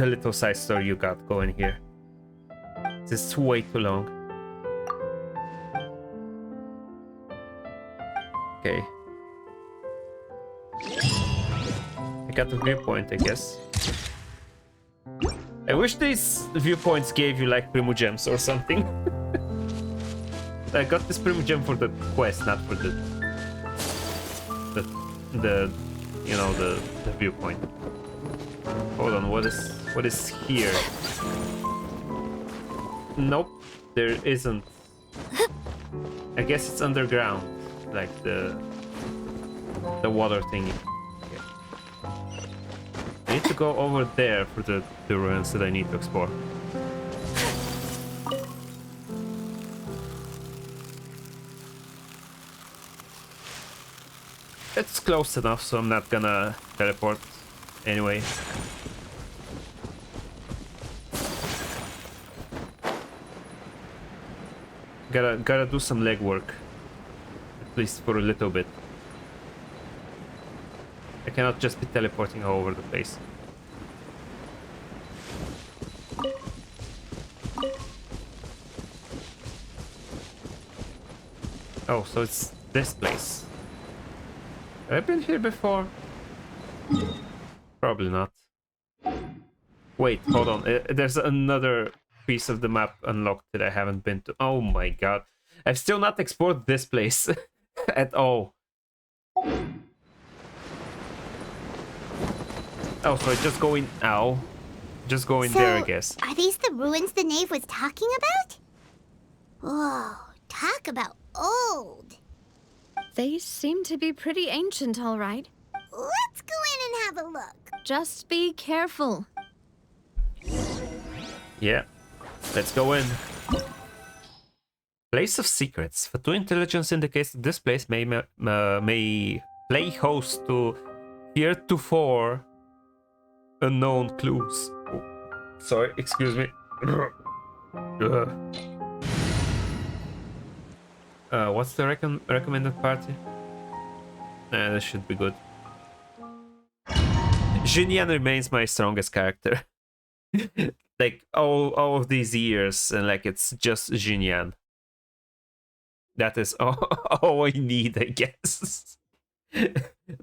little side story you got going here. This is way too long. Okay. I got the viewpoint, I guess. I wish these viewpoints gave you like primogems or something. I got this primogem for the quest, not for the you know, the viewpoint. Hold on, what is here? Nope, there isn't. I guess it's underground, like the water thingy. Okay. I need to go over there for the ruins that I need to explore. It's close enough, so I'm not gonna teleport anyway. Gotta do some legwork, at least for a little bit. I cannot just be teleporting all over the place. Oh, so it's this place. Have I been here before? Probably not. Wait, hold on. There's another piece of the map unlocked that I haven't been to. Oh my god. I've still not explored this place at all. Oh, so I just go in. Ow. Just go in there, I guess. Are these the ruins the knave was talking about? Whoa, talk about old. They seem to be pretty ancient, all right. Let's go in and have a look. Just be careful. Yeah. Let's go in. Place of Secrets. Fatu intelligence indicates that this place may play host to heretofore unknown clues. Oh, sorry, excuse me. What's the recommended party? Nah, this should be good. Jinian remains my strongest character. Like all of these years, and like it's just Jinian. That is all I need, I guess.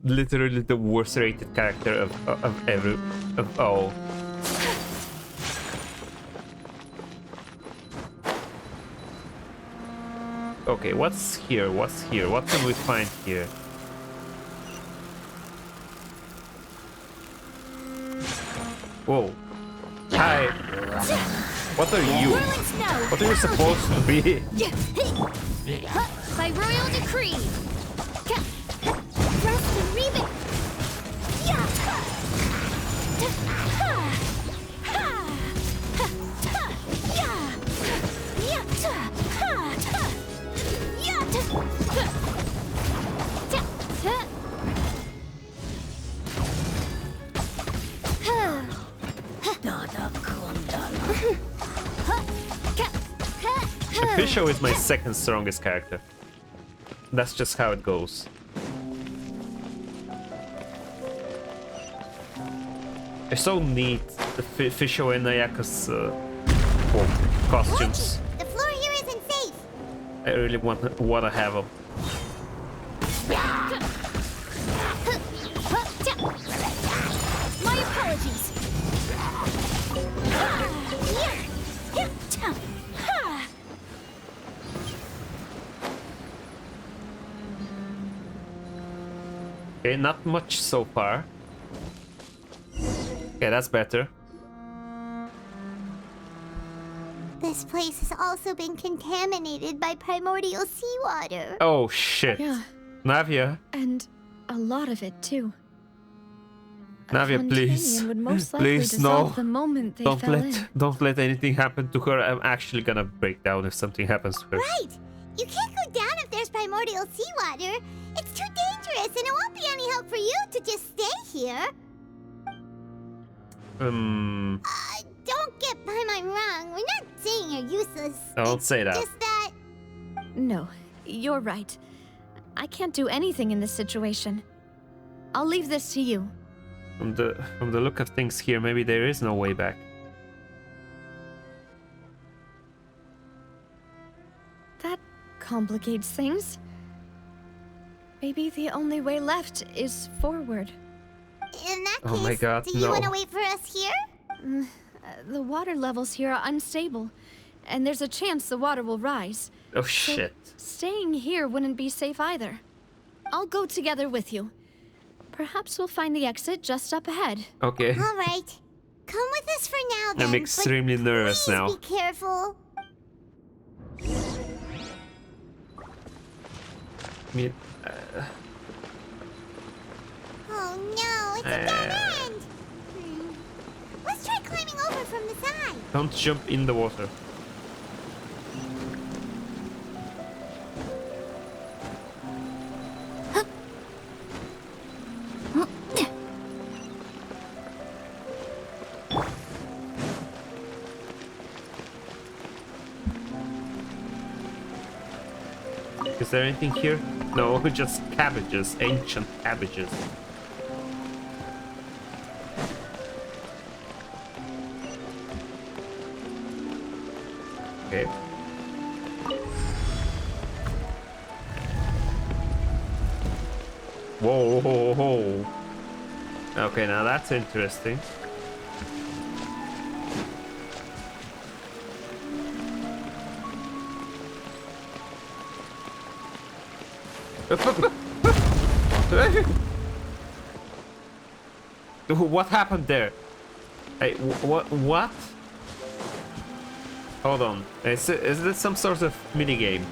Literally the worst rated character of all. Okay, what's here? What's here? What can we find here? Whoa. Hi. What are you? What are you supposed to be? By royal decree. Rest and remit. Fisho is my second strongest character. That's just how it goes. I so need the Fisho and Nayaka's costumes. The floor here isn't safe. I really want to have them. My apologies. Okay, not much so far. Okay, that's better. This place has also been contaminated by primordial seawater. Oh shit. Yeah. Navia. And a lot of it, too. Navia, please. Would most likely Please, dissolve no. the moment they fell in. Don't let anything happen to her. I'm actually gonna break down if something happens to her. Right! You can't go down if there's primordial seawater. It's too dangerous, and it won't be any help for you to just stay here. Don't get by my wrong. We're not saying you're useless. Don't say that. Just that... No, you're right. I can't do anything in this situation. I'll leave this to you. From the look of things here, maybe there is no way back. That complicates things. Maybe the only way left is forward. In that case, Oh my god, do you want to wait for us here? The water levels here are unstable, and there's a chance the water will rise. Oh shit. So staying here wouldn't be safe either. I'll go together with you. Perhaps we'll find the exit just up ahead. Okay. All right. Come with us for now, then. I'm extremely nervous now. Be careful. Oh no, it's a dead end. Let's try climbing over from the side. Don't jump in the water. Is there anything here? No, just cabbages, ancient cabbages. Okay. Whoa, whoa, whoa. Okay, now that's interesting. What happened there? Hey, what? Hold on. Is this some sort of mini game?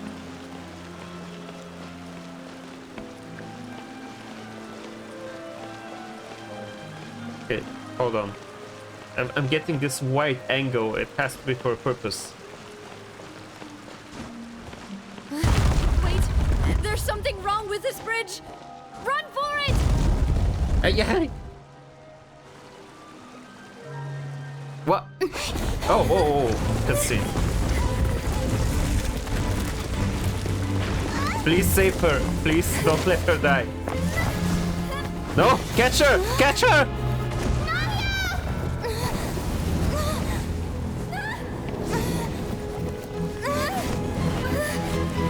Okay, hold on. I'm getting this white angle. It has to be for a purpose. Wait, there's something wrong with this bridge. Run for it! Yeah. What? Oh, let's see. Please save her. Please don't let her die. No, catch her! Catch her!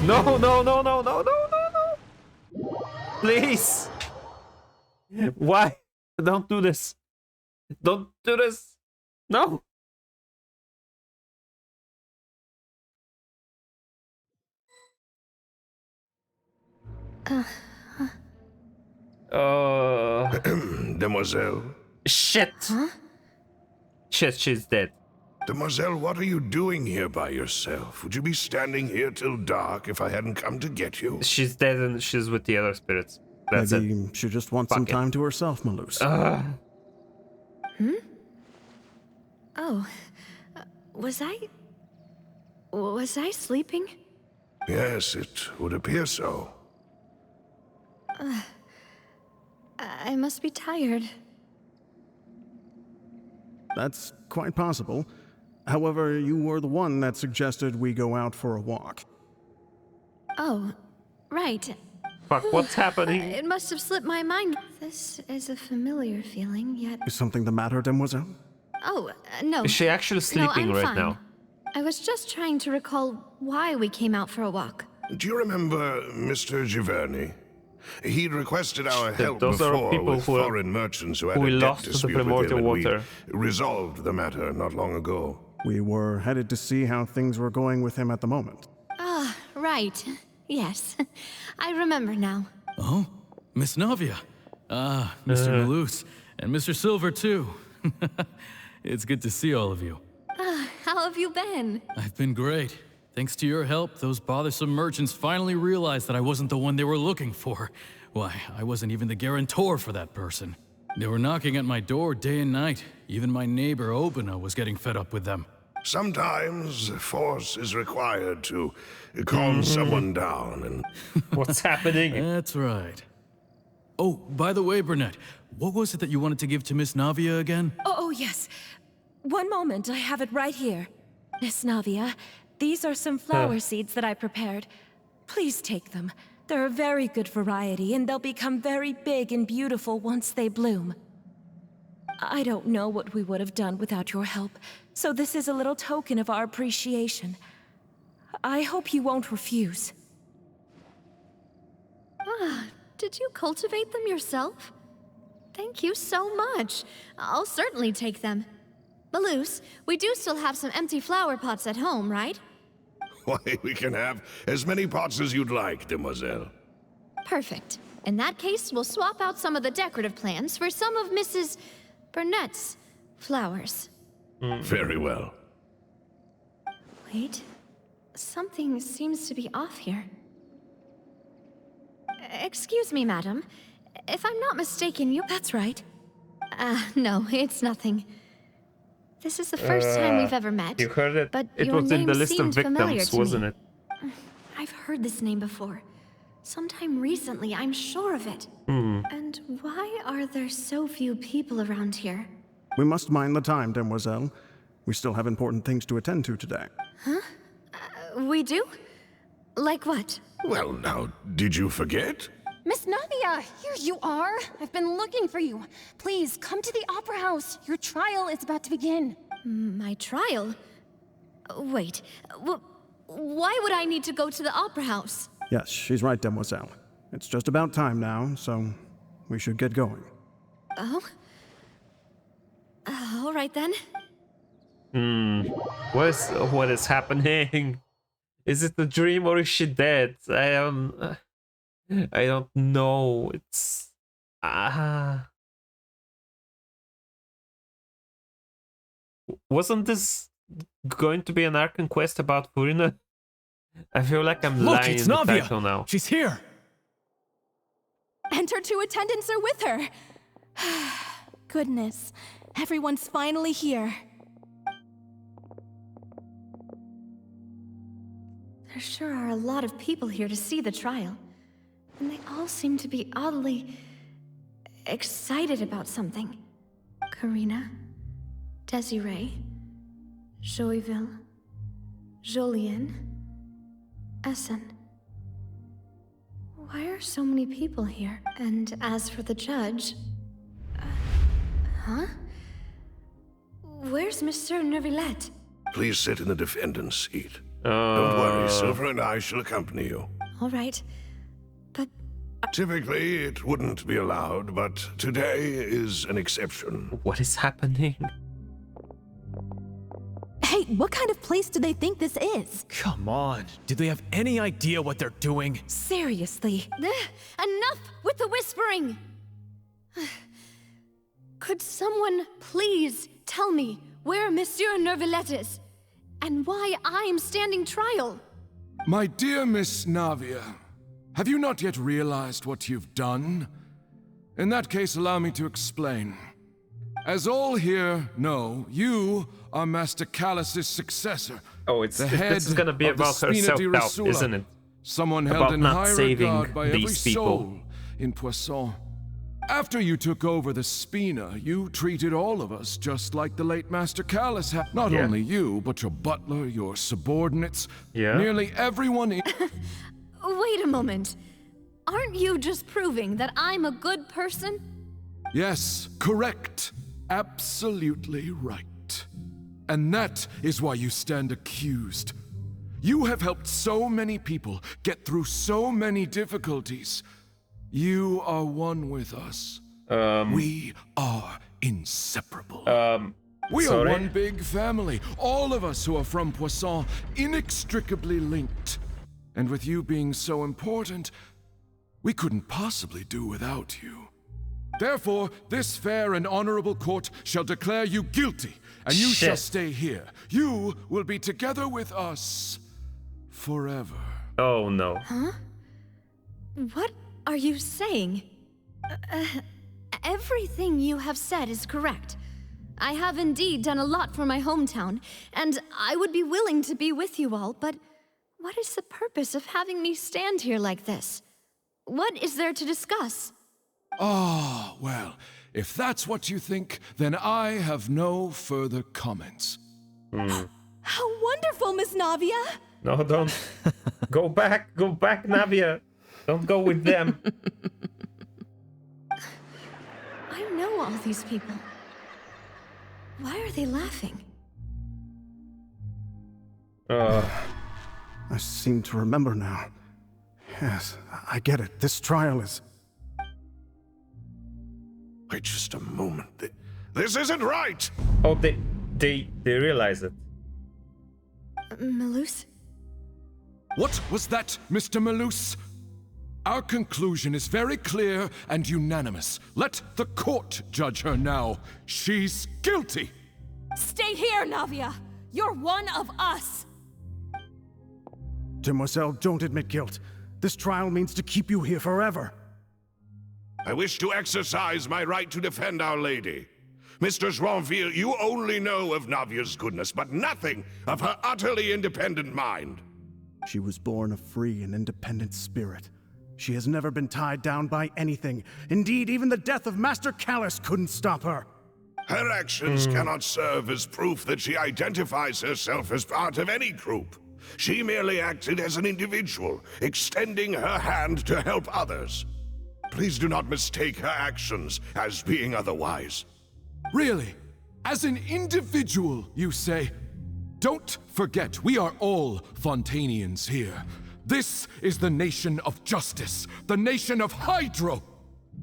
No, no, no, no, no, no, no, no. Please. Why? Don't do this. Don't do this. No. Demoiselle. Shit. Huh? Shit, she's dead. Demoiselle, what are you doing here by yourself? Would you be standing here till dark if I hadn't come to get you? She's dead and she's with the other spirits. That's Maybe it. she just wants some time to herself, Malus. Oh, was I sleeping? Yes, it would appear so. I must be tired. That's quite possible. However, you were the one that suggested we go out for a walk. Oh, right. Fuck, what's happening? It must have slipped my mind. This is a familiar feeling, yet... Is something the matter, Demoiselle? Oh, no. Is she actually sleeping no, I'm right fine. now? I was just trying to recall why we came out for a walk. Do you remember Mr. Giverny? He'd requested our help those are before people with who foreign merchants who had we a debt lost to the dispute with him, primordial and water. we resolved the matter not long ago. We were headed to see how things were going with him at the moment. Ah, right. Yes. I remember now. Oh, Miss Navia. Ah, Mr. Malus. And Mr. Silver, too. It's good to see all of you. How have you been? I've been great. Thanks to your help, those bothersome merchants finally realized that I wasn't the one they were looking for. Why, I wasn't even the guarantor for that person. They were knocking at my door day and night. Even my neighbor, Obina, was getting fed up with them. Sometimes force is required to calm someone down and... What's happening? That's right. Oh, by the way, Burnett, what was it that you wanted to give to Miss Navia again? Oh, yes. One moment, I have it right here. Miss Navia, these are some flower seeds that I prepared. Please take them. They're a very good variety, and they'll become very big and beautiful once they bloom. I don't know what we would have done without your help, so this is a little token of our appreciation. I hope you won't refuse. Ah, did you cultivate them yourself? Thank you so much. I'll certainly take them. Malus, we do still have some empty flower pots at home, right? Why, we can have as many pots as you'd like, Demoiselle. Perfect. In that case, we'll swap out some of the decorative plants for some of Mrs. Burnett's flowers. Very well. Wait. Something seems to be off here. Excuse me, madam. If I'm not mistaken, you... That's right. No, it's nothing. This is the first time we've ever met. You heard it? But It your was in name the list of seemed familiar victims, to wasn't me. it? I've heard this name before. Sometime recently, I'm sure of it. And why are there so few people around here? We must mind the time, Demoiselle. We still have important things to attend to today. Huh? We do? Like what? Well, now, did you forget? Miss Navia, here you are. I've been looking for you. Please, come to the Opera House. Your trial is about to begin. My trial? Wait, why would I need to go to the Opera House? Yes, she's right, Demoiselle. It's just about time now, so we should get going. Oh? All right then. What is happening? Is it a dream or is she dead? I don't know. It's wasn't this going to be an Archon quest about Furina? I feel like I'm lying in the title now. She's here. And her two attendants are with her. Goodness, everyone's finally here. There sure are a lot of people here to see the trial. And they all seem to be oddly excited about something. Karina, Desiree, Joyville, Jolien, Essen. Why are so many people here? And as for the judge... huh? Where's Monsieur Neuvillette? Please sit in the defendant's seat. Don't worry, Silver and I shall accompany you. All right. But... Typically, it wouldn't be allowed, but today is an exception. What is happening? Hey, what kind of place do they think this is? Come on. Do they have any idea what they're doing? Seriously. Enough with the whispering! Could someone please tell me where Monsieur Neuvillette is? And why I'm standing trial? My dear Miss Navia, have you not yet realized what you've done? In that case, allow me to explain. As all here know, you are Master Callus's successor. Oh, this is gonna be about her self-help, isn't it? Someone about held in not high saving regard by every these people. soul in Poisson. After you took over the Spina, you treated all of us just like the late Master Callus had. Not only you, but your butler, your subordinates, nearly everyone in... Wait a moment. Aren't you just proving that I'm a good person? Yes, correct. Absolutely right. And that is why you stand accused. You have helped so many people get through so many difficulties. You are one with us. We are inseparable. We are one big family. All of us who are from Poisson, inextricably linked. And with you being so important, we couldn't possibly do without you. Therefore, this fair and honorable court shall declare you guilty, and you shall stay here. You will be together with us forever. Oh no. Huh? What are you saying? Everything you have said is correct. I have indeed done a lot for my hometown, and I would be willing to be with you all, but what is the purpose of having me stand here like this? What is there to discuss? Ah, well, if that's what you think, then I have no further comments. How wonderful, Miss Navia! No, don't. Go back, Navia. Don't go with them. I know all these people. Why are they laughing? I seem to remember now. Yes, I get it. This trial is... Wait just a moment. This isn't right! Oh, they realize it. Malus? What was that, Mr. Malus? Our conclusion is very clear and unanimous. Let the court judge her now. She's guilty! Stay here, Navia! You're one of us! Demoiselle, don't admit guilt. This trial means to keep you here forever. I wish to exercise my right to defend Our Lady. Mr. Joinville, you only know of Navia's goodness, but nothing of her utterly independent mind. She was born a free and independent spirit. She has never been tied down by anything. Indeed, even the death of Master Callus couldn't stop her. Her actions cannot serve as proof that she identifies herself as part of any group. She merely acted as an individual, extending her hand to help others. Please do not mistake her actions as being otherwise. Really? As an individual, you say? Don't forget, we are all Fontanians here. This is the nation of justice, the nation of Hydro.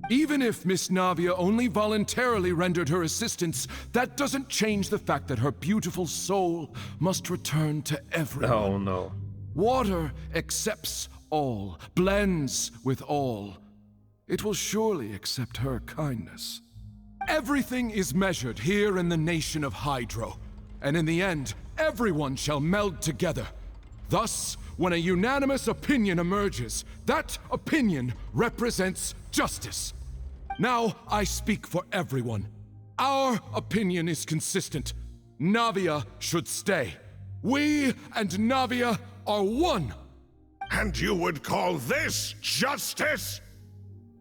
Even if Miss Navia only voluntarily rendered her assistance, that doesn't change the fact that her beautiful soul must return to everyone. Oh no. Water accepts all, blends with all. It will surely accept her kindness. Everything is measured here in the nation of Hydro, and in the end, everyone shall meld together. Thus, when a unanimous opinion emerges, that opinion represents justice. Now I speak for everyone. Our opinion is consistent. Navia should stay. We and Navia are one. And you would call this justice?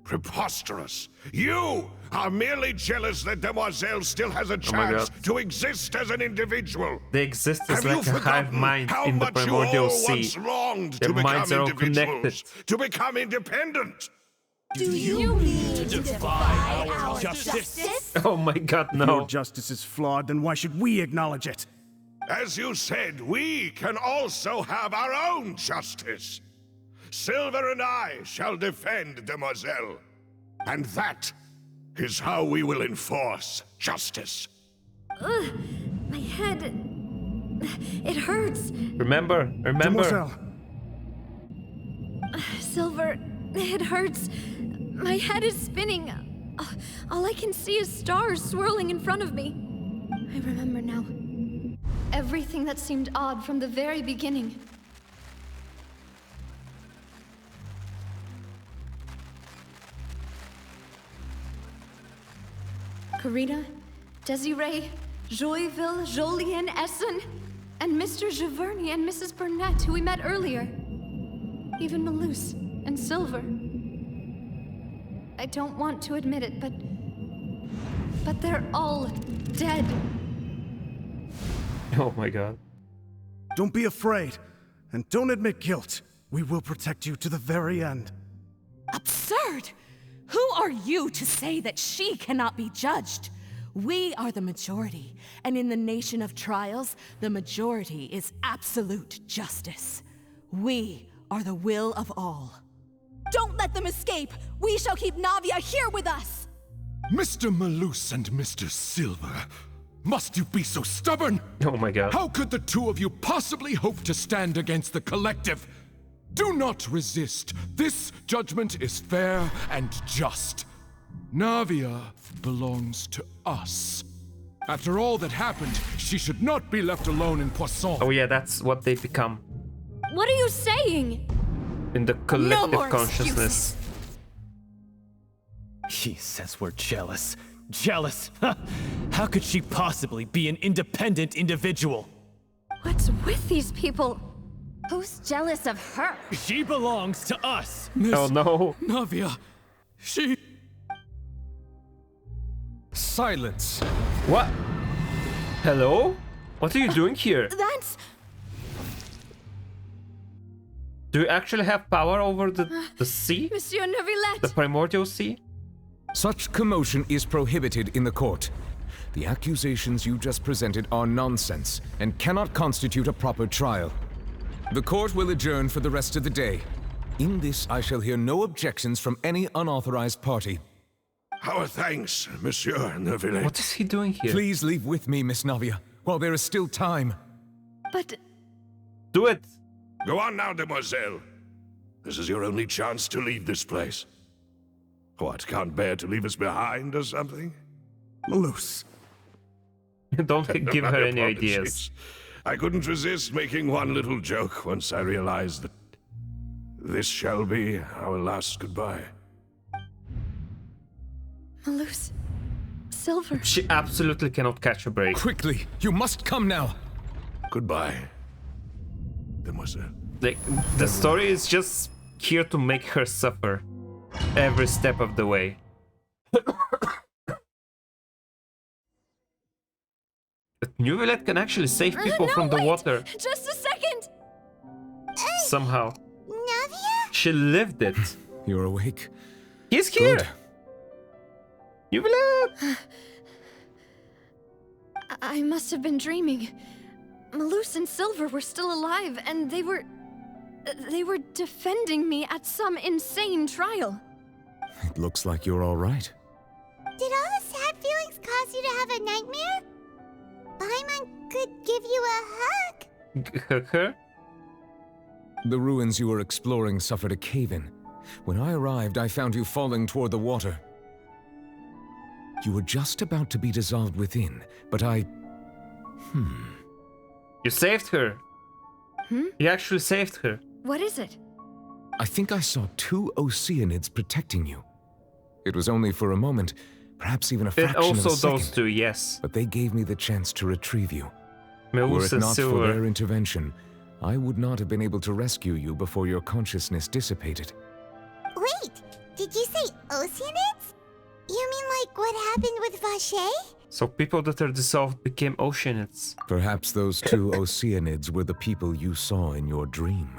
Preposterous. You are merely jealous that Demoiselle still has a chance to exist as an individual. They exist as Have like you a hive mind how in the much primordial you all sea. once longed Their to become minds are all individuals, connected. to become independent? Do you mean to defy our justice? Oh my god, If no. your justice is flawed, then why should we acknowledge it? As you said, we can also have our own justice. Silver and I shall defend Demoiselle. And that is how we will enforce justice. Ugh, my head. It hurts. Remember. Demoiselle. Silver, it hurts. My head is spinning. All I can see is stars swirling in front of me. I remember now. Everything that seemed odd from the very beginning. Karina, Desiree, Joyville, Jolien, Essen, and Mr. Giverny and Mrs. Burnett, who we met earlier. Even Malus and Silver. I don't want to admit it, but they're all dead. Oh my god. Don't be afraid, and don't admit guilt. We will protect you to the very end. Absurd! Who are you to say that she cannot be judged? We are the majority, and in the nation of trials, the majority is absolute justice. We are the will of all. Don't let them escape! We shall keep Navia here with us! Mr. Malus and Mr. Silver, must you be so stubborn? Oh my god. How could the two of you possibly hope to stand against the collective? Do not resist. This judgment is fair and just. Navia belongs to us. After all that happened, she should not be left alone in Poisson. Oh yeah, that's what they become What are you saying? in the collective more consciousness. She says we're jealous. Jealous? How could she possibly be an independent individual? What's with these people? Who's jealous of her? She belongs to us. Oh no. Navia, she... Silence. What? Hello? What are you doing here? That's... Do you actually have power over the sea? Monsieur Neuvillette! The primordial sea? Such commotion is prohibited in the court. The accusations you just presented are nonsense and cannot constitute a proper trial. The court will adjourn for the rest of the day. In this, I shall hear no objections from any unauthorized party. Our thanks, Monsieur Neuvillette. What is he doing here? Please leave with me, Miss Navia, while there is still time. But... Do it! Go on now, Demoiselle. This is your only chance to leave this place. What, can't bear to leave us behind or something? Malus. Don't give My her any apologies. ideas. I couldn't resist making one little joke once I realized that this shall be our last goodbye. Malus... Silver... She absolutely cannot catch a break. Quickly, you must come now. Goodbye, Demoiselle. Like, the story is just here to make her suffer every step of the way. But Neuvillette can actually save people from the water. Just a second! somehow. Navia? She lived it. You're awake. He's here! Good. You will. I must have been dreaming. Malus and Silver were still alive, and they were defending me at some insane trial. It looks like you're all right. Did all the sad feelings cause you to have a nightmare? Paimon could give you a hug. Hug her? The ruins you were exploring suffered a cave-in. When I arrived, I found you falling toward the water. You were just about to be dissolved within, but I... You saved her. You actually saved her. What is it? I think I saw 2 Oceanids protecting you. It was only for a moment, perhaps even a fraction of a second. Also those 2, yes. But they gave me the chance to retrieve you. Malus Were it and not for Silver. their intervention, I would not have been able to rescue you before your consciousness dissipated. Wait, did you say Oceanids? You mean like what happened with Vache? So people that are dissolved became Oceanids. Perhaps those 2 Oceanids were the people you saw in your dream.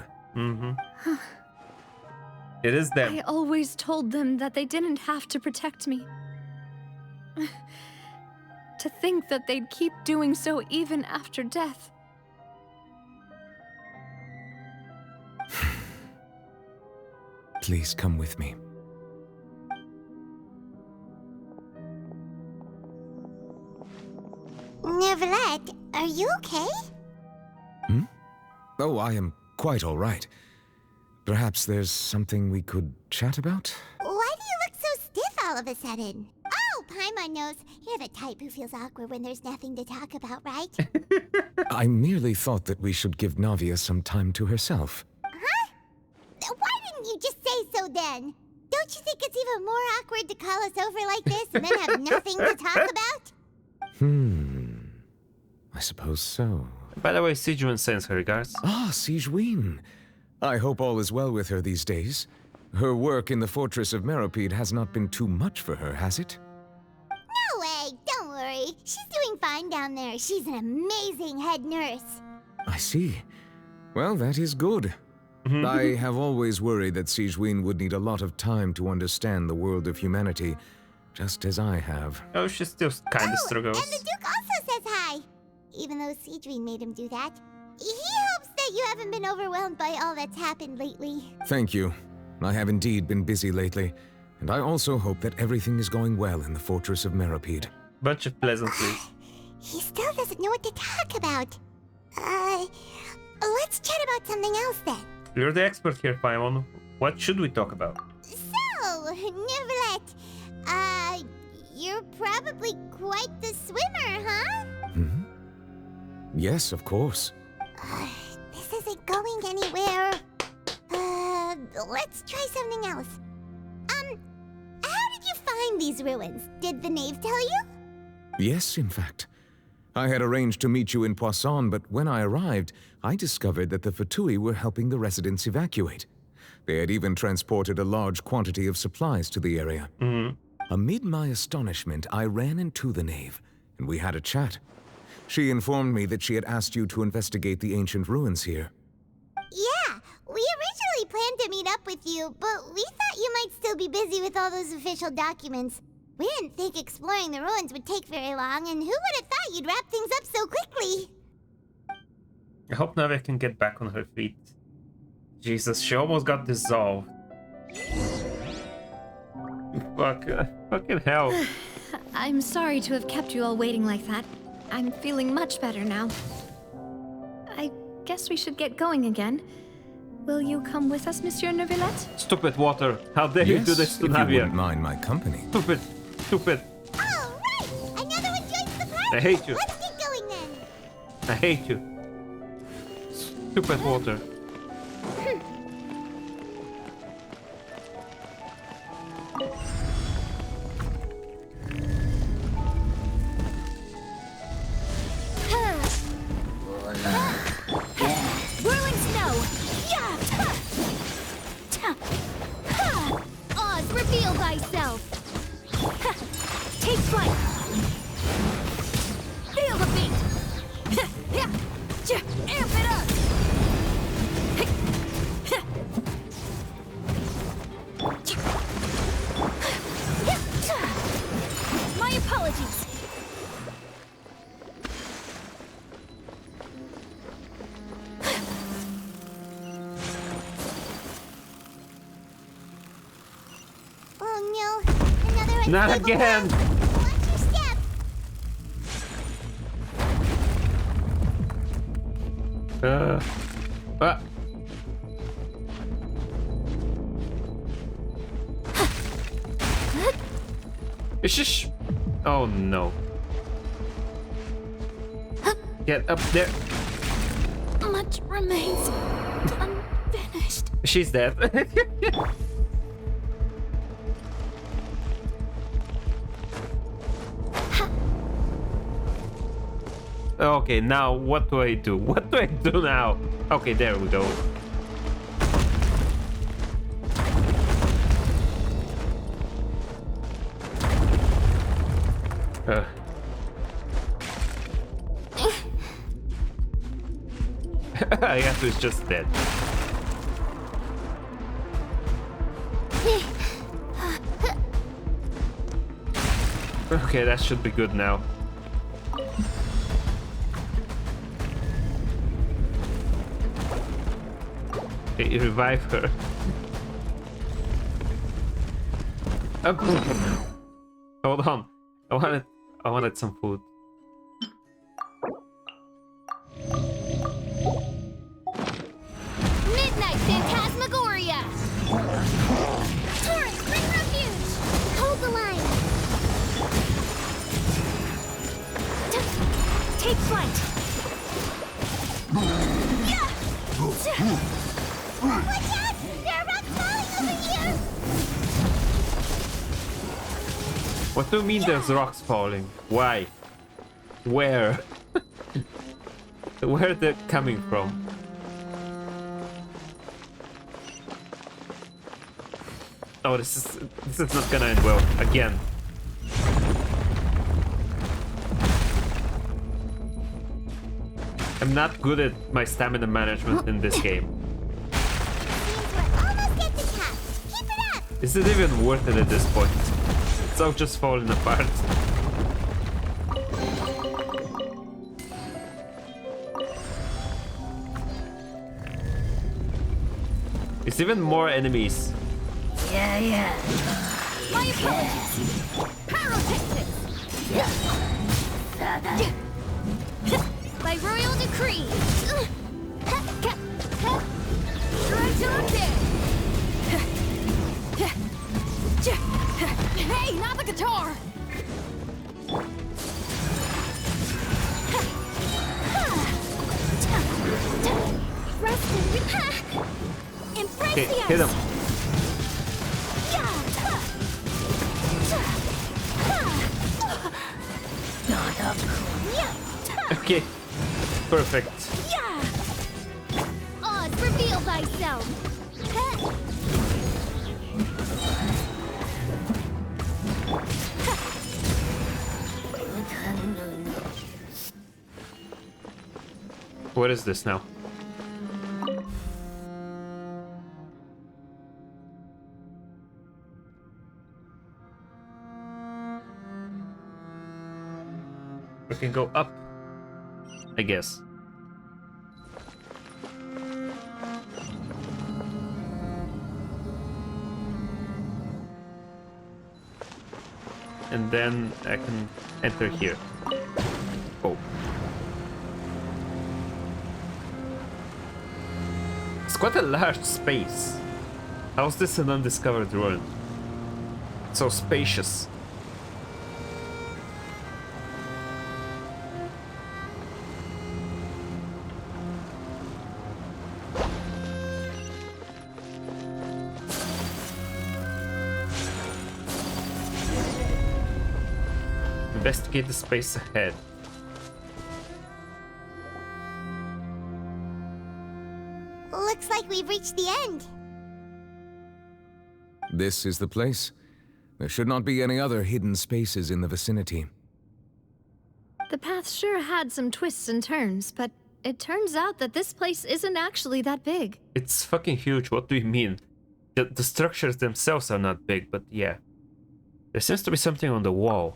It is them. I always told them that they didn't have to protect me. To think that they'd keep doing so even after death. Please come with me. Neverlet, are you okay? Oh, I am quite all right. Perhaps there's something we could chat about? Why do you look so stiff all of a sudden? Oh, Paimon knows. You're the type who feels awkward when there's nothing to talk about, right? I merely thought that we should give Navia some time to herself. Huh? Why didn't you just say so then? Don't you think it's even more awkward to call us over like this and then have nothing to talk about? I suppose so. By the way, Sijuan sends her regards. Ah, Sijuan. I hope all is well with her these days. Her work in the Fortress of Meropide has not been too much for her, has it? No way, don't worry. She's doing fine down there. She's an amazing head nurse. I see. Well, that is good. I have always worried that Sijuan would need a lot of time to understand the world of humanity, just as I have. Oh, she still kind of struggles. And the Duke also says hi. Even though Sijuan made him do that. He hopes that you haven't been overwhelmed by all that's happened lately. Thank you. I have indeed been busy lately, and I also hope that everything is going well in the Fortress of Meropide. Bunch of pleasantries. He still doesn't know what to talk about. Let's chat about something else then. You're the expert here, Paimon. What should we talk about? So, Neverlet, you're probably quite the swimmer, huh? Yes, of course. This isn't going anywhere. Let's try something else. How did you find these ruins? Did the knave tell you? Yes, in fact. I had arranged to meet you in Poisson, but when I arrived, I discovered that the Fatui were helping the residents evacuate. They had even transported a large quantity of supplies to the area. Amid my astonishment, I ran into the knave, and we had a chat. She informed me that she had asked you to investigate the ancient ruins here. Yeah, we originally planned to meet up with you, but we thought you might still be busy with all those official documents. We didn't think exploring the ruins would take very long, and who would have thought you'd wrap things up so quickly? I hope Navia can get back on her feet. Jesus, she almost got dissolved. Fucking hell. I'm sorry to have kept you all waiting like that. I'm feeling much better now. I guess we should get going again. Will you come with us, Monsieur Neuvillette? Stupid water. How dare you do this to if Navia? you wouldn't mind my company. Stupid. All right, another one joins the party. I hate you. Let's get going then. I hate you. Stupid water. Whirling snow! Yeah! Oz, reveal thyself! Take flight! Feel the beat! Amp it up! Not again! Watch your step. Shish! Oh no. Get up there. Much remains unfinished. She's dead. Okay, now what do I do? What do I do now? Okay, there we go. I guess it's just dead. Okay, that should be good now. Okay, revive her. Hold on. I wanted some food. Midnight Phantasmagoria. Taurus, bring refuge. Hold the line. Take flight. Yeah. Watch out! There are rocks falling over here. What do you mean there's rocks falling? Why? Where? Where are they coming from? Oh, this is not gonna end well. Again. I'm not good at my stamina management in this game. Is it even worth it at this point? It's all just falling apart. It's even more enemies. Yeah. My apologies. Pyrotechnics. By royal decree. Hey, not the guitar! Okay, hit him. Okay, perfect. Oz, reveal thyself. What is this now? We can go up, I guess. And then I can enter here. Oh. It's quite a large space. How's this an undiscovered ruin? It's so spacious. Investigate the space ahead. Looks like we've reached the end. This is the place. There should not be any other hidden spaces in the vicinity. The path sure had some twists and turns, but it turns out that this place isn't actually that big. It's fucking huge, what do you mean? The structures themselves are not big, but yeah. There seems to be something on the wall.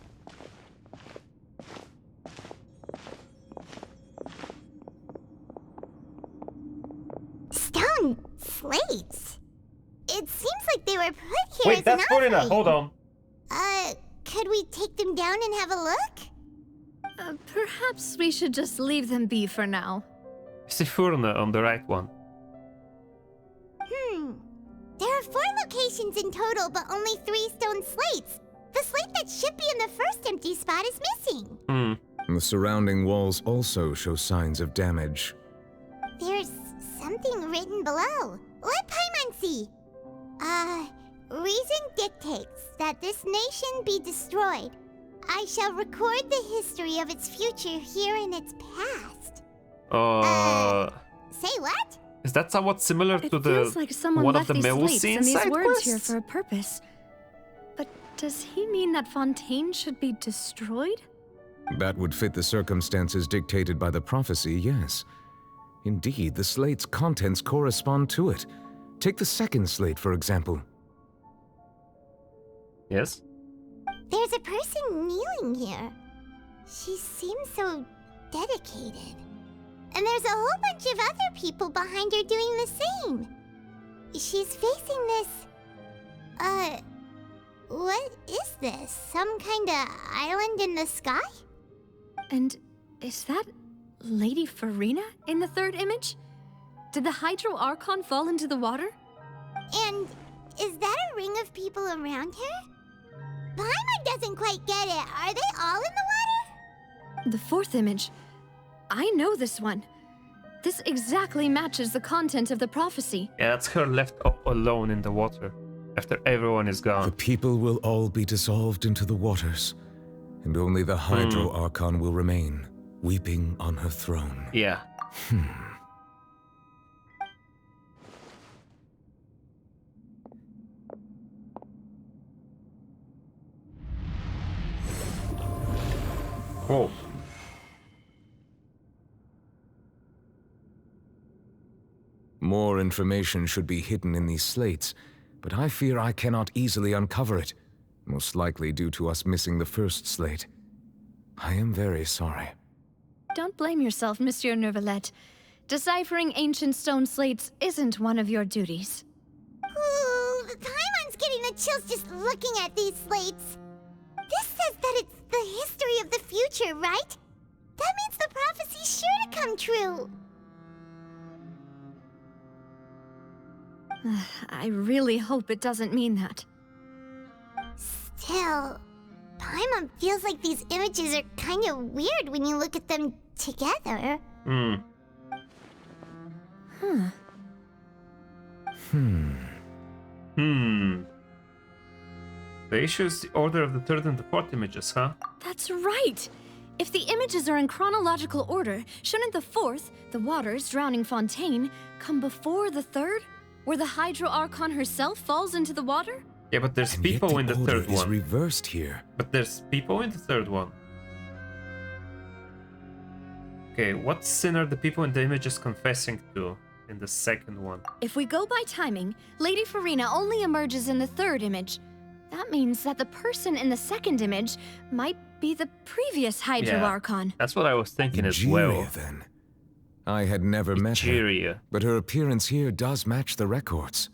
Stone slates. It seems like they were put here Wait, as that's an Furina, offering. hold on. Should we take them down and have a look? Perhaps we should just leave them be for now. Is the Furina on the right one? There are 4 locations in total, but only 3 stone slates. The slate that should be in the first empty spot is missing. The surrounding walls also show signs of damage. There's something written below. Let Paimon see. Reason dictates that this nation be destroyed. I shall record the history of its future here in its past. Say what? Is that somewhat similar to It feels like someone one of left the these Mewu slates scene and these side words here quests? for a purpose. But does he mean that Fontaine should be destroyed? That would fit the circumstances dictated by the prophecy, yes. Indeed, the slate's contents correspond to it. Take the second slate, for example. Yes? There's a person kneeling here. She seems so dedicated. And there's a whole bunch of other people behind her doing the same. She's facing this... what is this? Some kind of island in the sky? And is that Lady Furina in the third image? Did the Hydro Archon fall into the water? And is that a ring of people around her? Paimon doesn't quite get it. Are they all in the water? The fourth image. I know this one. This exactly matches the content of the prophecy. Yeah, that's her left up alone in the water after everyone is gone. The people will all be dissolved into the waters, and only the Hydro Archon will remain, weeping on her throne. Yeah. Whoa. More information should be hidden in these slates, but I fear I cannot easily uncover it, most likely due to us missing the first slate. I am very sorry. Don't blame yourself, Monsieur Neuvillette. Deciphering ancient stone slates isn't one of your duties. Ooh, Paimon's getting the chills just looking at these slates. This says that it's the history of the future, right? That means the prophecy's sure to come true. I really hope it doesn't mean that. Still, Paimon feels like these images are kind of weird when you look at them together. The issue is the order of the third and the fourth images, huh? That's right! If the images are in chronological order, shouldn't the fourth, the waters drowning Fontaine, come before the third? Where the Hydro Archon herself falls into the water? Yeah, but there's And people yet in the order third is one. reversed here. But there's people in the third one. Okay, what sin are the people in the images confessing to in the second one? If we go by timing, Lady Furina only emerges in the third image. That means that the person in the second image might be the previous Hydro Archon. That's what I was thinking as Egeria, well. then. I had never met her, but her appearance here does match the records.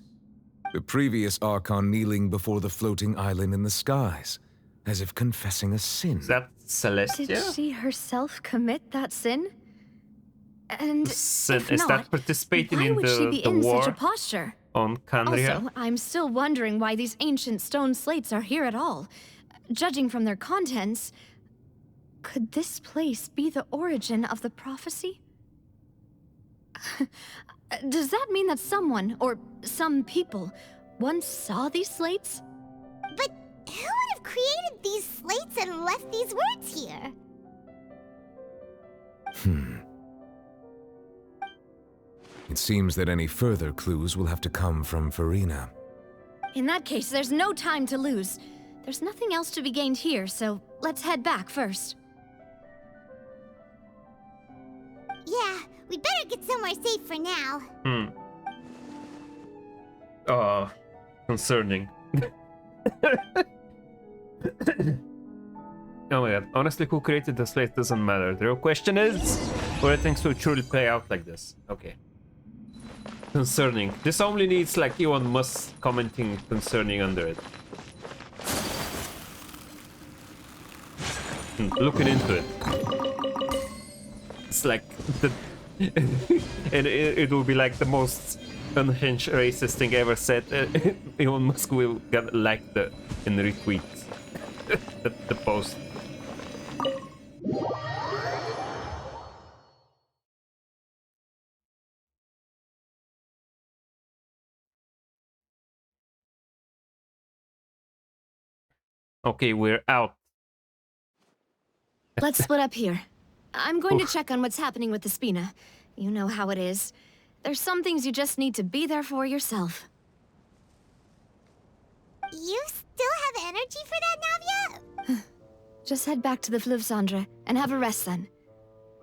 The previous Archon kneeling before the floating island in the skies, as if confessing a sin. Is that Celestia? Did she herself commit that sin? And Sin, if is not, that participating why in would she be the in war such a posture? on Canria? Also, I'm still wondering why these ancient stone slates are here at all. Judging from their contents, could this place be the origin of the prophecy? Does that mean that someone, or some people, once saw these slates? But who would have created these slates and left these words here? It seems that any further clues will have to come from Furina. In that case, there's no time to lose. There's nothing else to be gained here, so let's head back first. Yeah, we better get somewhere safe for now. Concerning. Oh my god, honestly, who created the slate doesn't matter. The real question is whether things will truly play out like this. Okay. Concerning. This only needs like Elon Musk commenting concerning under it. important looking into it. It's like the and it will be like the most unhinged racist thing ever said. Elon Musk will get like the and retweet the post. Okay, we're out. Let's split up here. I'm going to check on what's happening with the Spina. You know how it is. There's some things you just need to be there for yourself. You still have energy for that, Navia? Just head back to the Fluvsandra and have a rest then.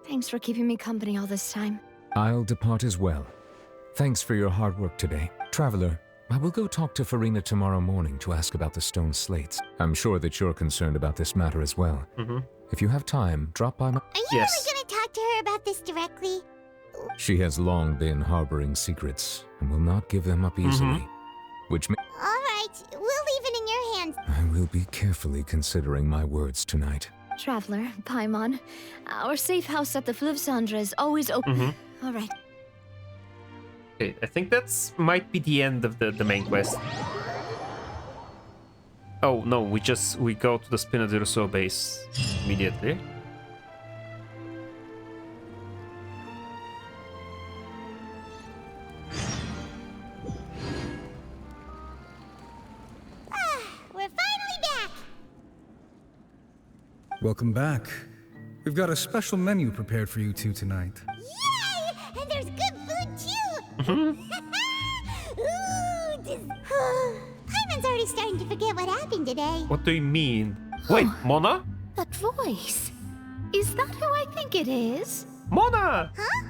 Thanks for keeping me company all this time. I'll depart as well. Thanks for your hard work today. Traveler, I will go talk to Furina tomorrow morning to ask about the stone slates. I'm sure that you're concerned about this matter as well. If you have time, drop by my... Are you really gonna talk to her about this directly? She has long been harboring secrets and will not give them up easily. Which may... Alright, we'll leave it in your hands. I will be carefully considering my words tonight. Traveler, Paimon, our safe house at the Fluvsandra is always open. All right. Okay, I think that's might be the end of the main quest. Oh no, we go to the Spina d'Urso base immediately. We're finally back! Welcome back. We've got a special menu prepared for you two tonight. Yay! And there's good food too! Ooh, Paimon's already starting to forget what happened today. What do you mean? Wait, Mona? That voice. Is that who I think it is? Mona! Huh?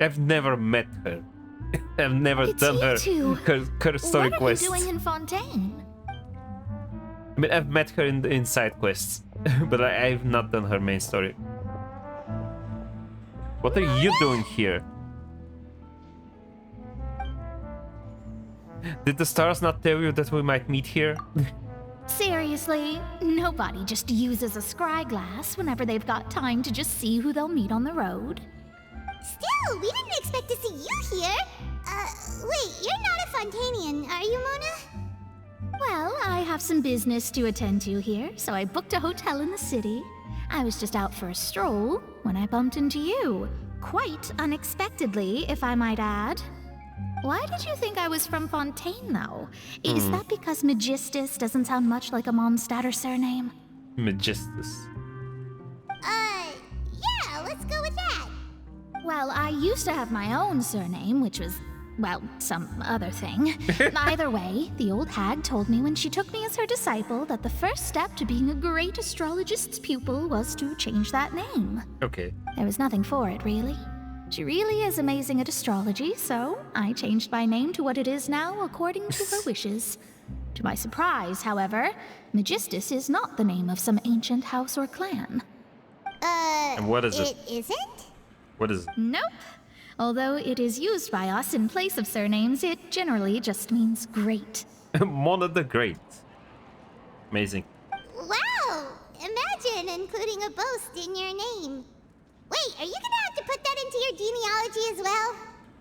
I've never met her. I've never done her story What quests. are you doing in Fontaine? I mean, I've met her in side quests, but I've not done her main story. What are you doing here? Did the stars not tell you that we might meet here? Seriously, nobody just uses a scry glass whenever they've got time to just see who they'll meet on the road. Still, we didn't expect to see you here. Wait, you're not a Fontanian, are you, Mona? Well, I have some business to attend to here, so I booked a hotel in the city. I was just out for a stroll when I bumped into you. Quite unexpectedly, if I might add. Why did you think I was from Fontaine, though? Is that because Magistus doesn't sound much like a Mondstatter surname? Magistus. Yeah, let's go with that. Well, I used to have my own surname, which was, well, some other thing. Either way, the old hag told me when she took me as her disciple that the first step to being a great astrologist's pupil was to change that name. Okay. There was nothing for it, really. She really is amazing at astrology, so I changed my name to what it is now according to her wishes. To my surprise, however, Magistus is not the name of some ancient house or clan. And what is it? It isn't? What is it? Nope. Although it is used by us in place of surnames, it generally just means great. Mona the Great. Amazing. Wow! Imagine including a boast in your name. Wait, are you gonna have to put that into your genealogy as well?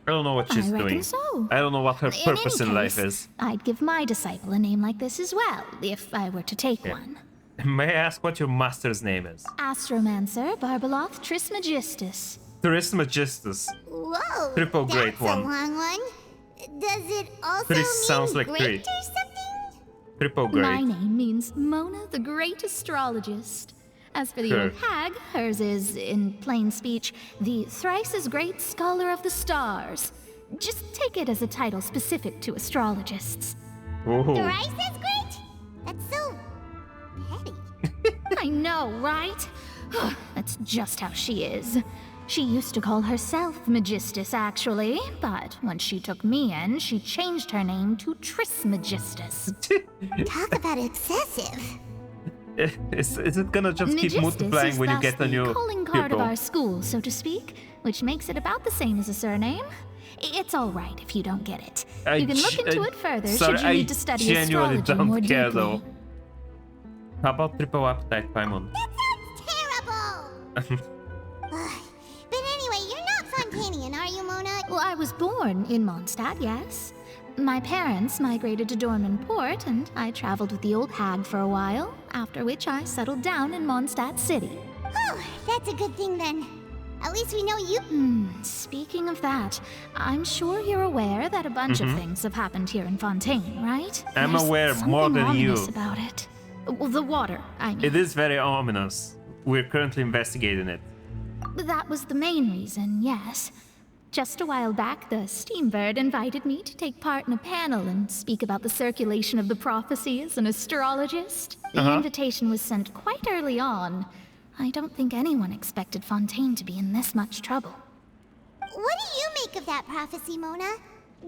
I don't know what she's I reckon doing. so. I don't know what her In purpose any in life case, is. I'd give my disciple a name like this as well, if I were to take one. May I ask what your master's name is? Astromancer Barbaloth Trismegistus. Trismegistus. Whoa! Triple that's great one. a long one. Does it also Tris mean sounds like great three. or something? Triple great. My name means Mona the Great Astrologist. As for the old hag, hers is, in plain speech, the thrice as great scholar of the stars. Just take it as a title specific to astrologists. Thrice as great? That's so petty. I know, right? That's just how she is. She used to call herself Magistus, actually, but when she took me in, she changed her name to Trismegistus. Talk about excessive. Is it gonna just keep Magistus multiplying is when you thus get a the new calling card pupil? of our school, so to speak, which makes it about the same as a surname. It's all right if you don't get it. You can look into it further should you need to study genuinely astrology don't more care deeply. though. How about triple appetite, Paimon? That sounds But anyway, you're not Fontanian, are you, Mona? Well, I was born in Mondstadt, yes. My parents migrated to Dorman Port, and I traveled with the old hag for a while, after which I settled down in Mondstadt City. Oh, that's a good thing then. At least we know you. Speaking of that, I'm sure you're aware that a bunch of things have happened here in Fontaine, right? I'm There's aware more than something you. ominous about it. Well, the water, I mean. It is very ominous. We're currently investigating it. That was the main reason, yes. Just a while back, the Steambird invited me to take part in a panel and speak about the circulation of the prophecy as an astrologist. The invitation was sent quite early on. I don't think anyone expected Fontaine to be in this much trouble. What do you make of that prophecy, Mona?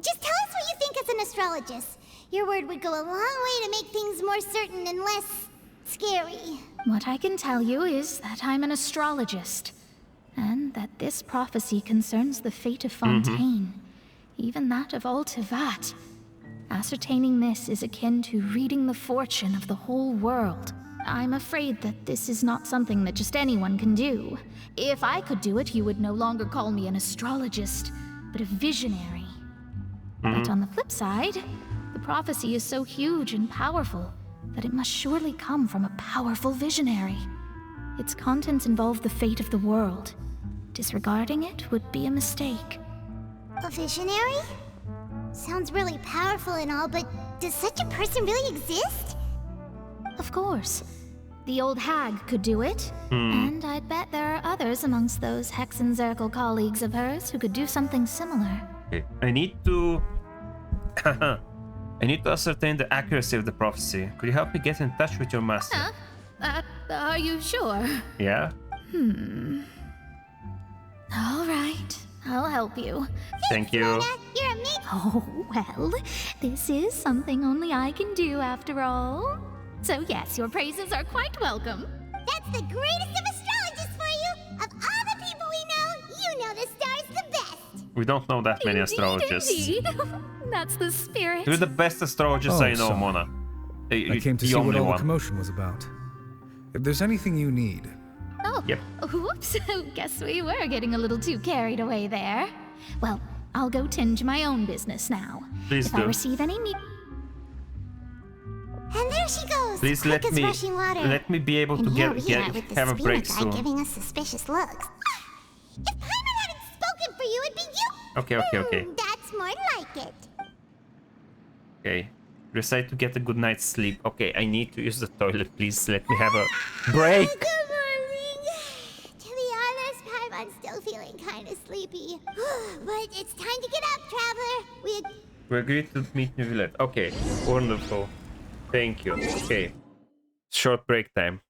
Just tell us what you think as an astrologist. Your word would go a long way to make things more certain and less scary. What I can tell you is that I'm an astrologist, and that this prophecy concerns the fate of Fontaine, even that of all Tevat. Ascertaining this is akin to reading the fortune of the whole world. I'm afraid that this is not something that just anyone can do. If I could do it, you would no longer call me an astrologist, but a visionary. But on the flip side, the prophecy is so huge and powerful that it must surely come from a powerful visionary. Its contents involve the fate of the world. Disregarding it would be a mistake. A visionary? Sounds really powerful and all, but does such a person really exist? Of course. The old hag could do it, and I'd bet there are others amongst those Hexenzirkel colleagues of hers who could do something similar. Okay. I need to ascertain the accuracy of the prophecy. Could you help me get in touch with your master? Are you sure? Yeah? All right, I'll help you. Thank you. Mona, you're amazing. Oh, well, this is something only I can do after all. So yes, your praises are quite welcome. That's the greatest of astrologists for you! Of all the people we know, you know the star's the best! We don't know that many astrologists. Indeed. That's the spirit. You're the best astrologist I know, sorry. Mona. I came to see what all the commotion was about. If there's anything you need... Oh, yep. Whoops. Guess we were getting a little too carried away there. Well, I'll go tend to my own business now. Please if do. I receive any need... And there she goes. Please quick let as rushing water. me be able to And here we are with the have a break Spina guy soon. giving us suspicious looks. If Paimon hadn't spoken for you, it'd be you. Okay. That's more like it. Okay. Recite to get a good night's sleep. Okay, I need to use the toilet. Please let me have a break. Good morning. To be honest, Paimon's still feeling kind of sleepy. But it's time to get up, traveler. We agreed to meet New Villette. Okay, wonderful. Thank you. Okay. Short break time.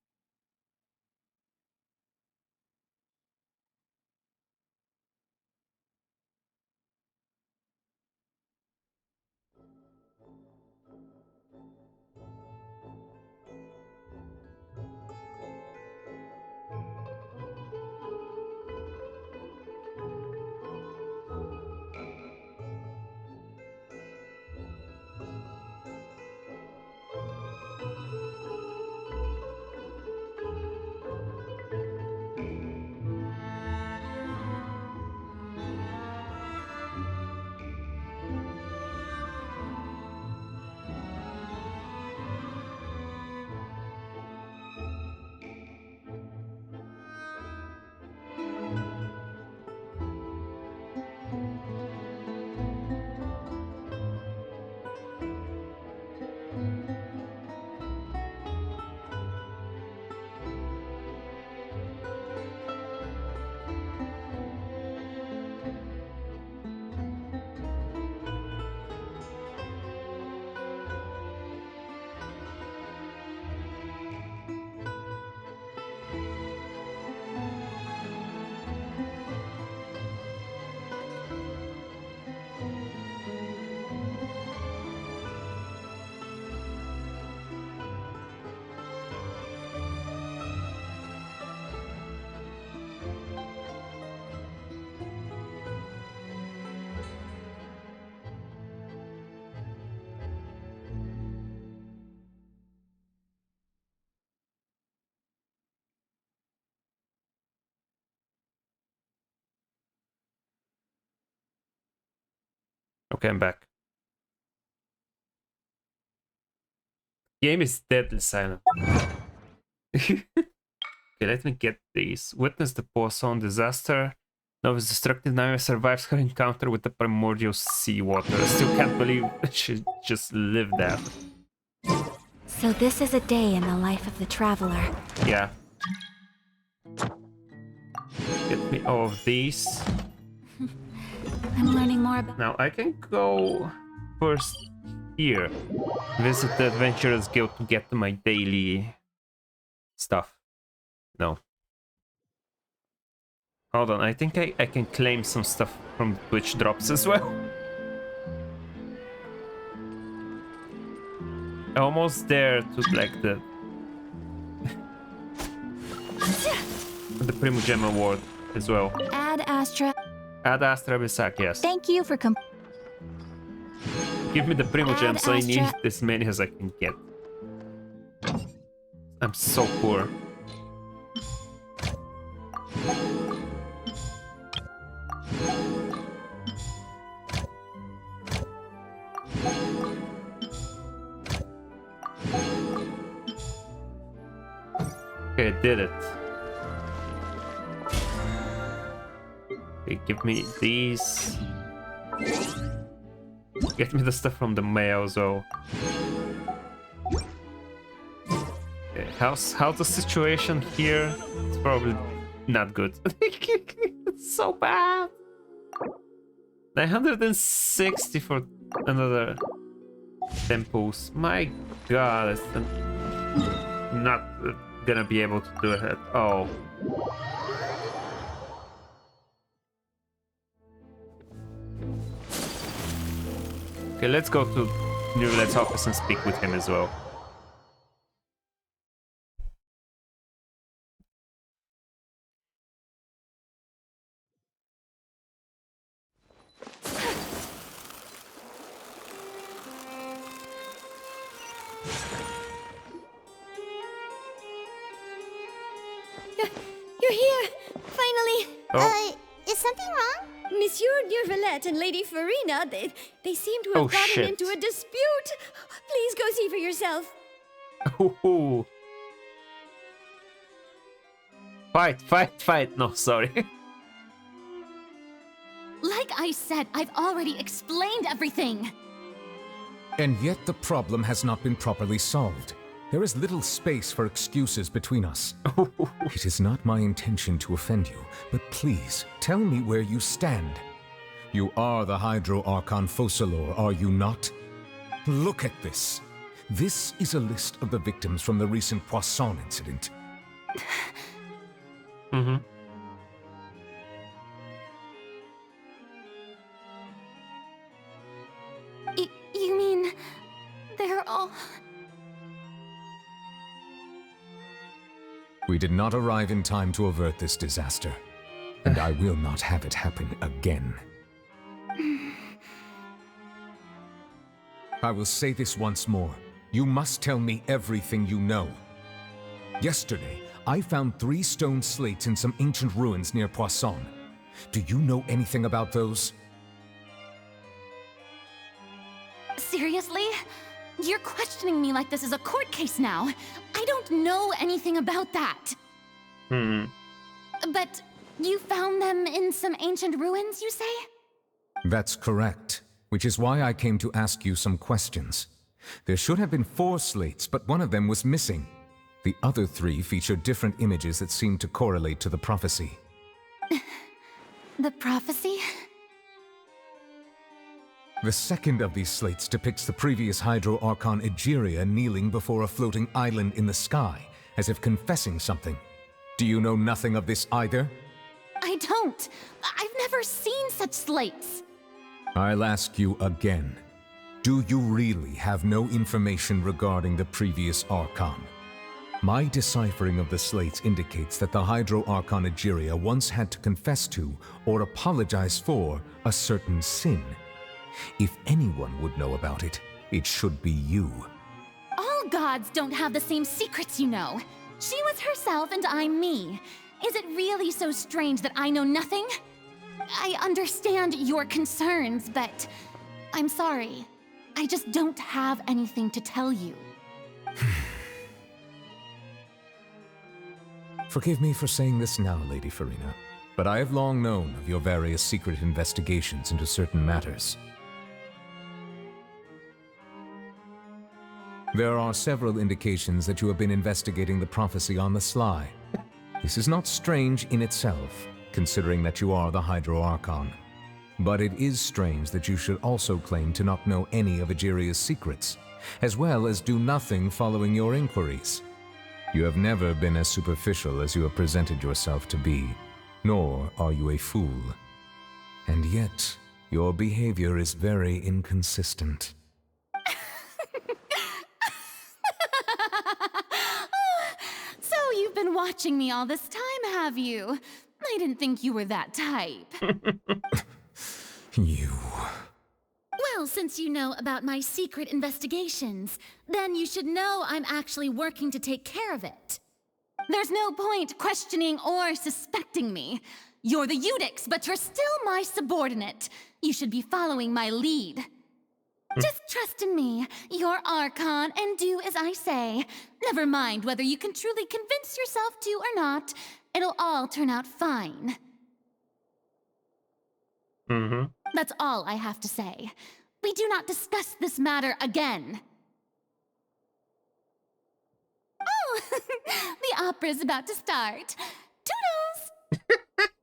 Okay, I'm back. Game is deadly silent. Okay, let me get these. Witness the Poisson disaster. Novice destructive Naima survives her encounter with the primordial seawater. I still can't believe she just lived that. So this is a day in the life of the traveler. Yeah. Get me all of these. I'm learning more about... Now I can go first here. Visit the Adventurers Guild to get my daily stuff. No. Hold on, I think I can claim some stuff from the Twitch drops as well. Almost there to like the Primogem award as well. Ad Astra. Ad Astra Bisak, yes. Thank you for Give me the Primogem, Ad so I need Astra. as many as I can get. I'm so poor. Okay, I did it. Okay, give me these. Get me the stuff from the mail as well. Okay, how's the situation here? It's probably not good. It's so bad. 960 for another temples. My god, it's not gonna be able to do it at all. Okay, let's go to Neulet's office and speak with him as well. You're here! Finally! Oh. Is something wrong? Monsieur Neurvalette and Lady Furina, they seem to have Oh, gotten shit. into a dispute. Please go see for yourself. Ooh. Fight. No, sorry. Like I said, I've already explained everything. And yet the problem has not been properly solved. There is little space for excuses between us. It is not my intention to offend you, but please, tell me where you stand. You are the Hydro Archon Focalor, are you not? Look at this. This is a list of the victims from the recent Poisson incident. Mm-hmm. You mean they're all... We did not arrive in time to avert this disaster, and I will not have it happen again. I will say this once more. You must tell me everything you know. Yesterday, I found 3 stone slates in some ancient ruins near Poisson. Do you know anything about those? Seriously? You're questioning me like this is a court case now. I don't know anything about that. But you found them in some ancient ruins, you say? That's correct, which is why I came to ask you some questions. There should have been 4 slates, but one of them was missing. The other 3 featured different images that seemed to correlate to the prophecy. The prophecy? The second of these slates depicts the previous Hydro Archon Egeria kneeling before a floating island in the sky, as if confessing something. Do you know nothing of this either? I don't. I've never seen such slates. I'll ask you again. Do you really have no information regarding the previous Archon? My deciphering of the slates indicates that the Hydro Archon Egeria once had to confess to, or apologize for, a certain sin. If anyone would know about it, it should be you. All gods don't have the same secrets, you know. She was herself and I'm me. Is it really so strange that I know nothing? I understand your concerns, but I'm sorry. I just don't have anything to tell you. Forgive me for saying this now, Lady Furina, but I have long known of your various secret investigations into certain matters. There are several indications that you have been investigating the prophecy on the sly. This is not strange in itself, considering that you are the Hydro Archon. But it is strange that you should also claim to not know any of Egeria's secrets, as well as do nothing following your inquiries. You have never been as superficial as you have presented yourself to be, nor are you a fool. And yet, your behavior is very inconsistent. So you've been watching me all this time, have you? I didn't think you were that type. You... Well, since you know about my secret investigations, then you should know I'm actually working to take care of it. There's no point questioning or suspecting me. You're the Eudix, but you're still my subordinate. You should be following my lead. Just trust in me, your Archon, and do as I say. Never mind whether you can truly convince yourself to or not. It'll all turn out fine. That's all I have to say. We do not discuss this matter again. Oh, the opera's about to start.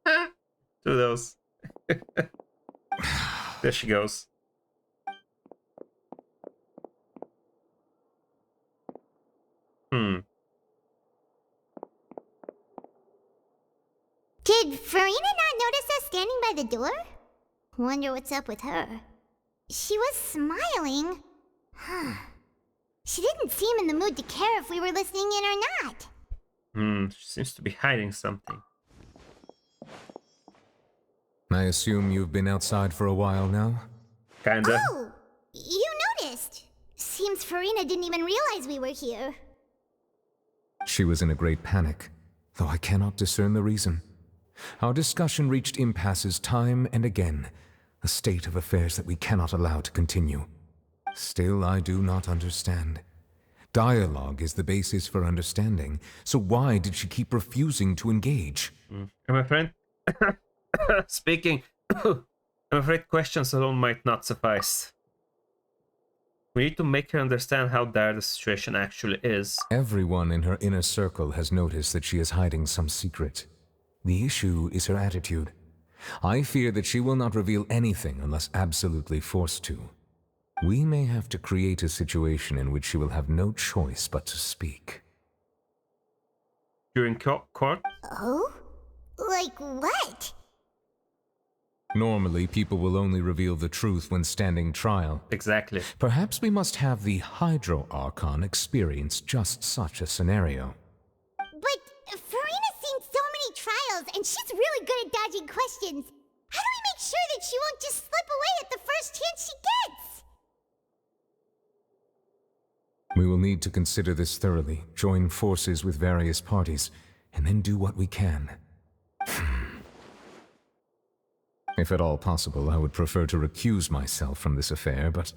Toodles! Toodles. There she goes. Did Furina not notice us standing by the door? Wonder what's up with her. She was smiling. She didn't seem in the mood to care if we were listening in or not. She seems to be hiding something. I assume you've been outside for a while now? Kinda. Oh, you noticed. Seems Furina didn't even realize we were here. She was in a great panic, though I cannot discern the reason. Our discussion reached impasses time and again, a state of affairs that we cannot allow to continue. Still, I do not understand. Dialogue is the basis for understanding, so why did she keep refusing to engage? I'm afraid... Speaking... I'm afraid questions alone might not suffice. We need to make her understand how dire the situation actually is. Everyone in her inner circle has noticed that she is hiding some secret. The issue is her attitude. I fear that she will not reveal anything unless absolutely forced to. We may have to create a situation in which she will have no choice but to speak. During court? Oh? Like what? Normally, people will only reveal the truth when standing trial. Exactly. Perhaps we must have the Hydro Archon experience just such a scenario. But Furina's seen so many trials, and she's really good at dodging questions. How do we make sure that she won't just slip away at the first chance she gets? We will need to consider this thoroughly, join forces with various parties, and then do what we can. If at all possible, I would prefer to recuse myself from this affair, but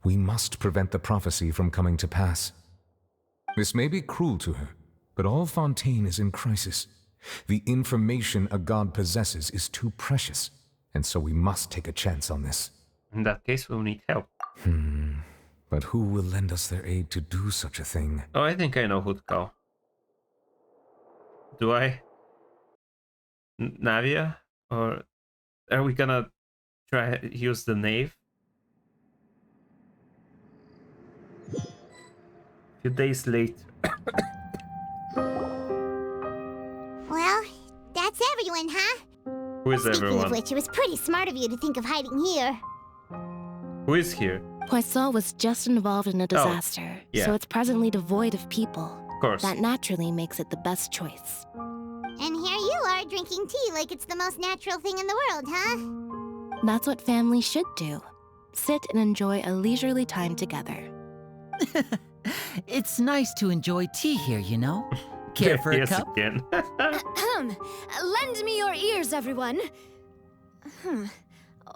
we must prevent the prophecy from coming to pass. This may be cruel to her, but all Fontaine is in crisis. The information a god possesses is too precious, and so we must take a chance on this. In that case, we'll need help. But who will lend us their aid to do such a thing? Oh, I think I know who to call. Do I? Navia? Or are we gonna try use the knave? A few days later. Well, that's everyone, huh? Who is Speaking everyone? of which, it was pretty smart of you to think of hiding here. Who is here? Poisson was just involved in a disaster, yeah. so it's presently devoid of people. Of course. That naturally makes it the best choice. And here you are drinking tea like it's the most natural thing in the world, huh? That's what families should do. Sit and enjoy a leisurely time together. It's nice to enjoy tea here, you know? Care for a Yes, cup? again. Lend me your ears, everyone.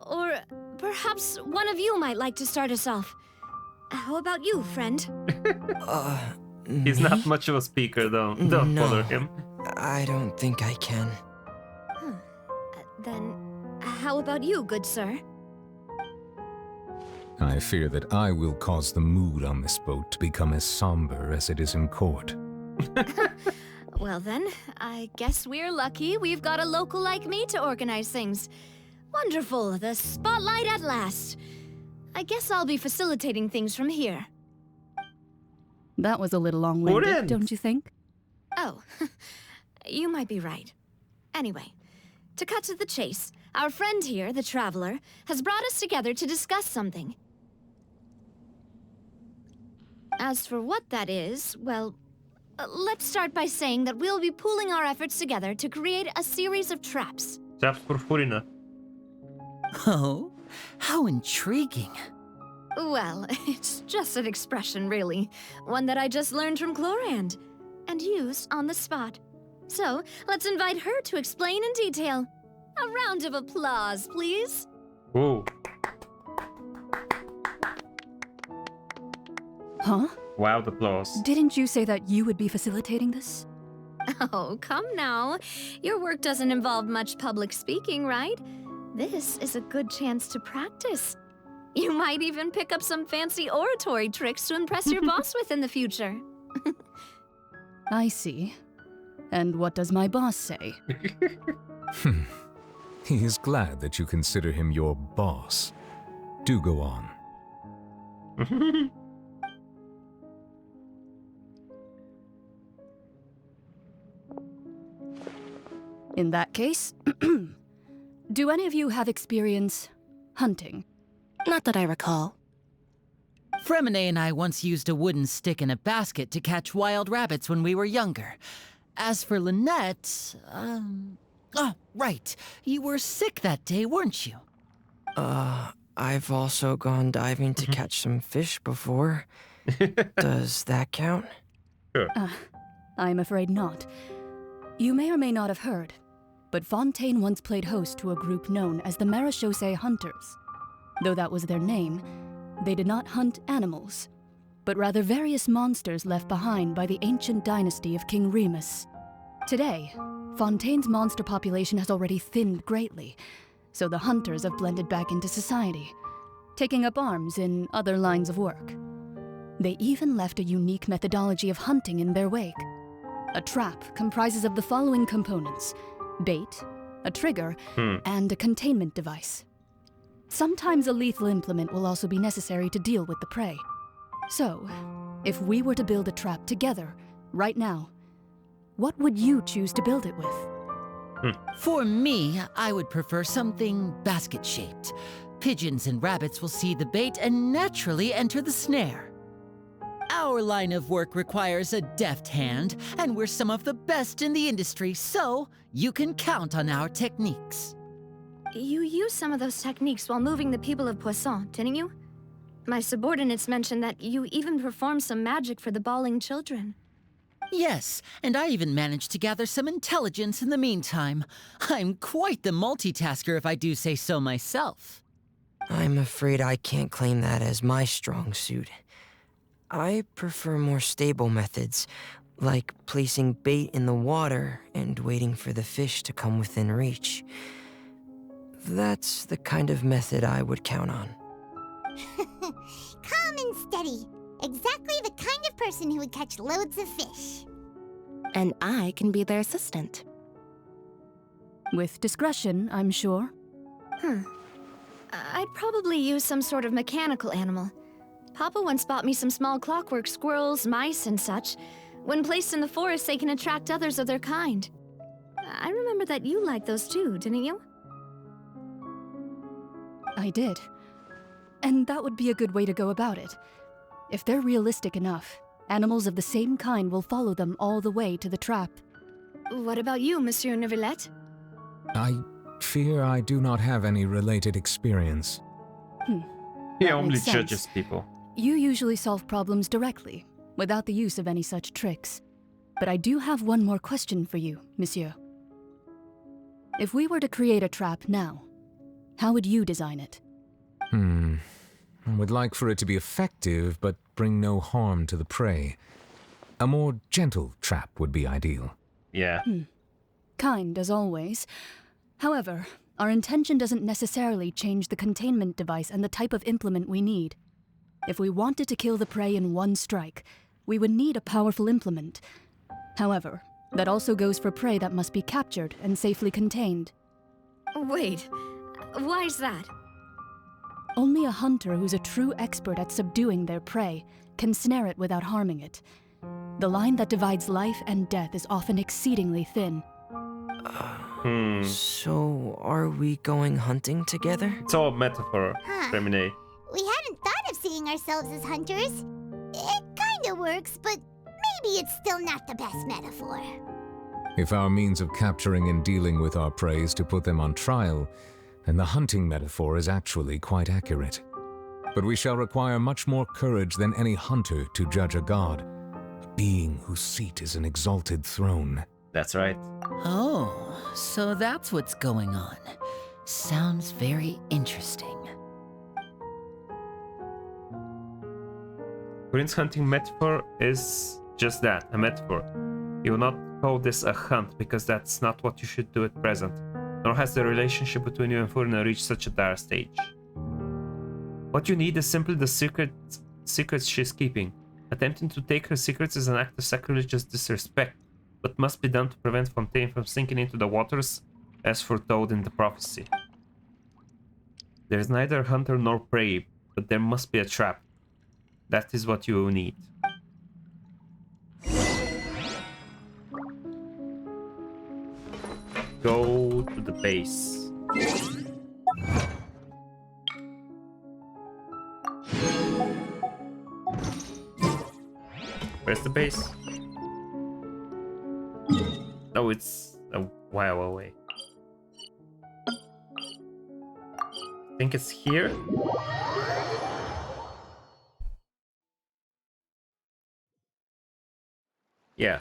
Or perhaps one of you might like to start us off. How about you, friend? He's not much of a speaker, though. Don't bother him. I don't think I can. Then, how about you, good sir? I fear that I will cause the mood on this boat to become as somber as it is in court. Well then, I guess we're lucky we've got a local like me to organize things. Wonderful, the spotlight at last. I guess I'll be facilitating things from here. That was a little long-winded, don't you think? Oh, you might be right. Anyway, to cut to the chase, our friend here, the Traveler, has brought us together to discuss something. As for what that is, well, let's start by saying that we'll be pooling our efforts together to create a series of traps. Traps for Furina. Oh, how intriguing. Well, it's just an expression, really. One that I just learned from Chlorand, and used on the spot. So, let's invite her to explain in detail. A round of applause, please. Whoa. Huh? Wild applause. Didn't you say that you would be facilitating this? Oh, come now. Your work doesn't involve much public speaking, right? This is a good chance to practice. You might even pick up some fancy oratory tricks to impress your boss with in the future. I see. And what does my boss say? He is glad that you consider him your boss. Do go on. In that case, do any of you have experience hunting? Not that I recall. Fremine and I once used a wooden stick in a basket to catch wild rabbits when we were younger. As for Lynette, oh, right. You were sick that day, weren't you? I've also gone diving to catch some fish before. Does that count? Sure. I'm afraid not. You may or may not have heard, but Fontaine once played host to a group known as the Marechaussee Hunters. Though that was their name, they did not hunt animals, but rather various monsters left behind by the ancient dynasty of King Remus. Today, Fontaine's monster population has already thinned greatly, so the hunters have blended back into society, taking up arms in other lines of work. They even left a unique methodology of hunting in their wake. A trap comprises of the following components: bait, a trigger, and a containment device. Sometimes a lethal implement will also be necessary to deal with the prey. So, if we were to build a trap together, right now, what would you choose to build it with? For me, I would prefer something basket-shaped. Pigeons and rabbits will see the bait and naturally enter the snare. Our line of work requires a deft hand, and we're some of the best in the industry, so you can count on our techniques. You used some of those techniques while moving the people of Poisson, didn't you? My subordinates mentioned that you even performed some magic for the bawling children. Yes, and I even managed to gather some intelligence in the meantime. I'm quite the multitasker if I do say so myself. I'm afraid I can't claim that as my strong suit. I prefer more stable methods, like placing bait in the water and waiting for the fish to come within reach. That's the kind of method I would count on. Calm and steady. Exactly the kind of person who would catch loads of fish. And I can be their assistant. With discretion, I'm sure. I'd probably use some sort of mechanical animal. Papa once bought me some small clockwork squirrels, mice, and such. When placed in the forest, they can attract others of their kind. I remember that you liked those too, didn't you? I did. And that would be a good way to go about it. If they're realistic enough, animals of the same kind will follow them all the way to the trap. What about you, Monsieur Neuvillette? I fear I do not have any related experience. He That only makes sense. judges people. You usually solve problems directly, without the use of any such tricks. But I do have one more question for you, monsieur. If we were to create a trap now, How would you design it? I would like for it to be effective, but bring no harm to the prey. A more gentle trap would be ideal. Yeah. Kind, as always. However, our intention doesn't necessarily change the containment device and the type of implement we need. If we wanted to kill the prey in one strike, we would need a powerful implement. However, that also goes for prey that must be captured and safely contained. Wait, why's that? Only a hunter who's a true expert at subduing their prey can snare it without harming it. The line that divides life and death is often exceedingly thin. So, are we going hunting together? It's all a metaphor, Remine. We hadn't thought of seeing ourselves as hunters. It kinda works, but maybe it's still not the best metaphor. If our means of capturing and dealing with our prey is to put them on trial, then the hunting metaphor is actually quite accurate. But we shall require much more courage than any hunter to judge a god, a being whose seat is an exalted throne. That's right. Oh, so that's what's going on. Sounds very interesting. Prince hunting metaphor is just that, a metaphor. You will not call this a hunt because that's not what you should do at present, nor has the relationship between you and Furina reached such a dire stage. What you need is simply the secrets she's keeping. Attempting to take her secrets is an act of sacrilegious disrespect, but must be done to prevent Fontaine from sinking into the waters as foretold in the prophecy. There is neither hunter nor prey, but there must be a trap. That is what you will need. Go to the base. Where's the base? Oh, it's a while away. I think it's here. Yeah.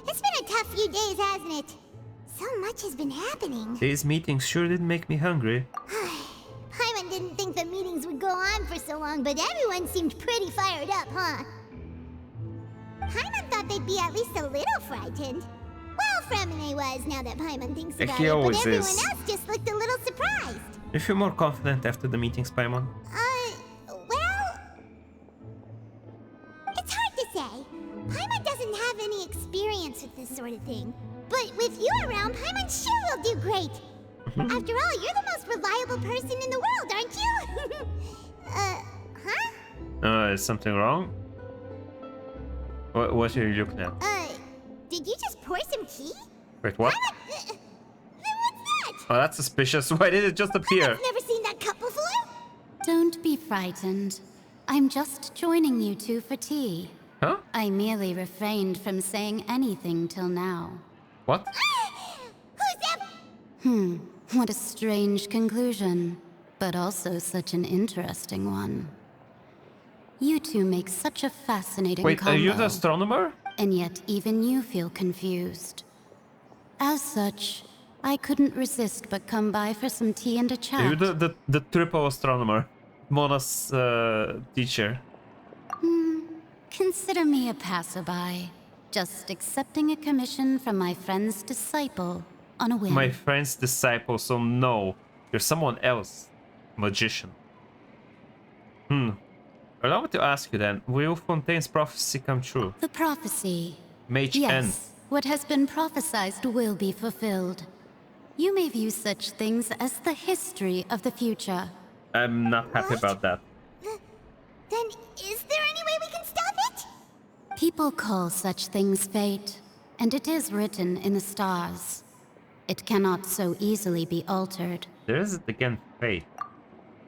It's been a tough few days, hasn't it? So much has been happening. These meetings sure did make me hungry. Paimon didn't think the meetings would go on for so long, but everyone seemed pretty fired up, huh? Paimon thought they'd be at least a little frightened. Well, Fremine was, now that Paimon thinks about He it, but always everyone is. else just looked a little surprised. You feel more confident after the meetings, Paimon? Well... It's hard to say. Paimon doesn't have any experience with this sort of thing. But with you around, Paimon sure will do great. After all, you're the most reliable person in the world, aren't you? Huh? Is something wrong? What are you looking at? Did you just pour some tea? Wait, what? What's that? Oh, that's suspicious. Why did it just appear? I've never seen that cup before. Don't be frightened. I'm just joining you two for tea. Huh? I merely refrained from saying anything till now. What? Who's that? What a strange conclusion, but also such an interesting one. You two make such a fascinating Wait, combo. are you the astronomer? And yet even you feel confused. As such, I couldn't resist but come by for some tea and a chat. Are you the triple astronomer? Mona's teacher. Consider me a passerby, just accepting a commission from my friend's disciple on a whim. My friend's disciple, so no. You're someone else. Magician. Allow me to ask you then, will Fontaine's prophecy come true? The prophecy. Mage yes, N. what has been prophesied will be fulfilled. You may view such things as the history of the future. I'm not happy about that. Then is there any way we can stop it? People call such things fate, and it is written in the stars. It cannot so easily be altered. There is it again, fate.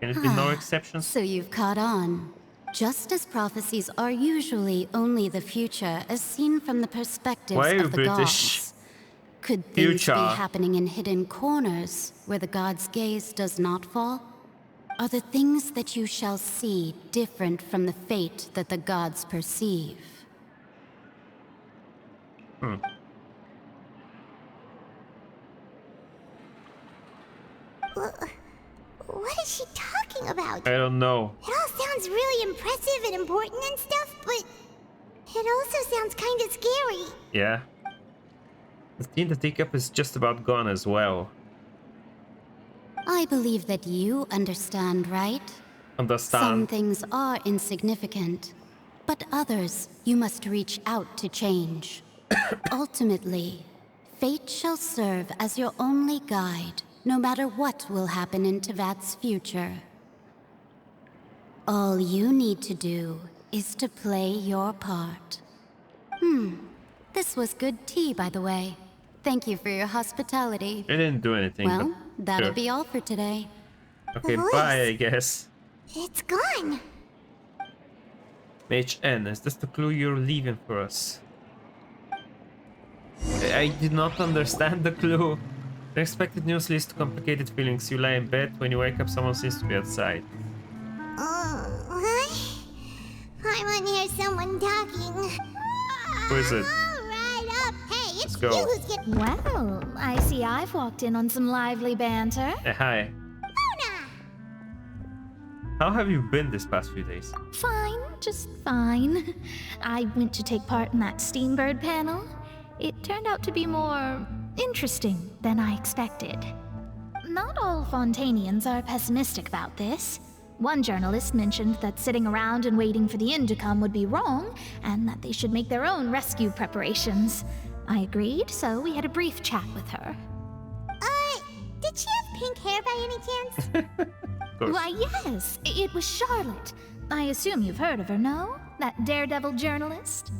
Can it be no exceptions? So you've caught on. Just as prophecies are usually only the future as seen from the perspectives Why are you of the British? gods, Could things Future. be happening in hidden corners where the god's gaze does not fall? Are the things that you shall see different from the fate that the gods perceive? What is she talking about? I don't know. It all sounds really impressive and important and stuff, but it also sounds kind of scary. Yeah. The tea in the teacup is just about gone as well. I believe that you understand, right? Some Understand? things are insignificant, but others you must reach out to change. Ultimately, fate shall serve as your only guide, no matter what will happen in Tevat's future. All you need to do is to play your part. This was good tea, by the way. Thank you for your hospitality. I didn't do anything. Well, but that'll sure. be all for today. Okay, Voice. bye, I guess. It's gone. Mage N, is this the clue you're leaving for us? I did not understand the clue. Unexpected news leads to complicated feelings. You lie in bed, when you wake up someone seems to be outside. What? I want to hear someone talking. Who is it? Right up. Hey, it's go. you who's getting... Well, I see I've walked in on some lively banter. Hi. How have you been this past few days? Fine, just fine. I went to take part in that Steambird panel. It turned out to be more interesting than I expected. Not all Fontainians are pessimistic about this. One journalist mentioned that sitting around and waiting for the end to come would be wrong, and that they should make their own rescue preparations. I agreed, so we had a brief chat with her. Did she have pink hair by any chance? Why, yes, it was Charlotte. I assume you've heard of her, no? That daredevil journalist?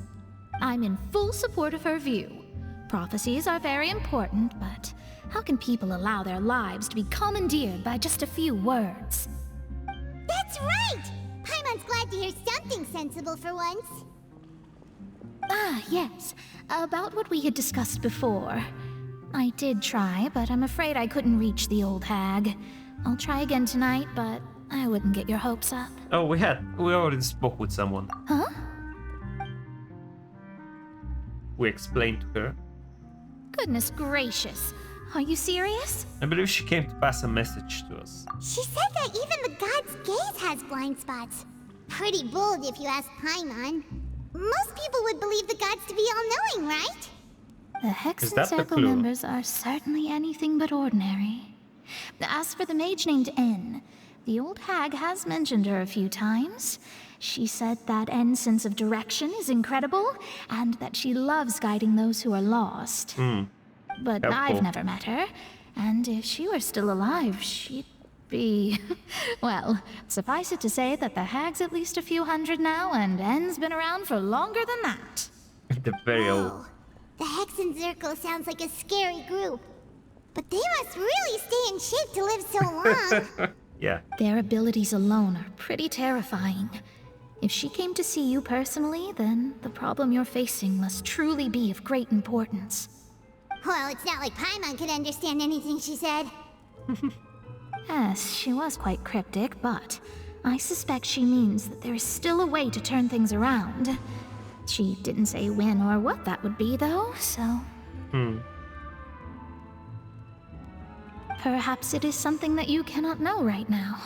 I'm in full support of her view. Prophecies are very important, but how can people allow their lives to be commandeered by just a few words? That's right! Paimon's glad to hear something sensible for once. Ah, yes. About what we had discussed before. I did try, but I'm afraid I couldn't reach the old hag. I'll try again tonight, but I wouldn't get your hopes up. Oh, we already spoke with someone. Huh? We explained to her. Goodness gracious. Are you serious? I believe she came to pass a message to us. She said that even the god's gaze has blind spots. Pretty bold if you ask Paimon. Most people would believe the gods to be all-knowing, right? The Hex Is and that the Circle clue? members are certainly anything but ordinary. As for the mage named N, the old hag has mentioned her a few times. She said that N's sense of direction is incredible, and that she loves guiding those who are lost. But Helpful. I've never met her, and if she were still alive, she'd be... Well, suffice it to say that the hag's at least a few hundred now, and N's been around for longer than that. The very old. Whoa. The Hex and Circle sounds like a scary group. But they must really stay in shape to live so long. Yeah. Their abilities alone are pretty terrifying. If she came to see you personally, then the problem you're facing must truly be of great importance. Well, it's not like Paimon could understand anything she said. Yes, she was quite cryptic, but I suspect she means that there is still a way to turn things around. She didn't say when or what that would be, though, so... Perhaps it is something that you cannot know right now.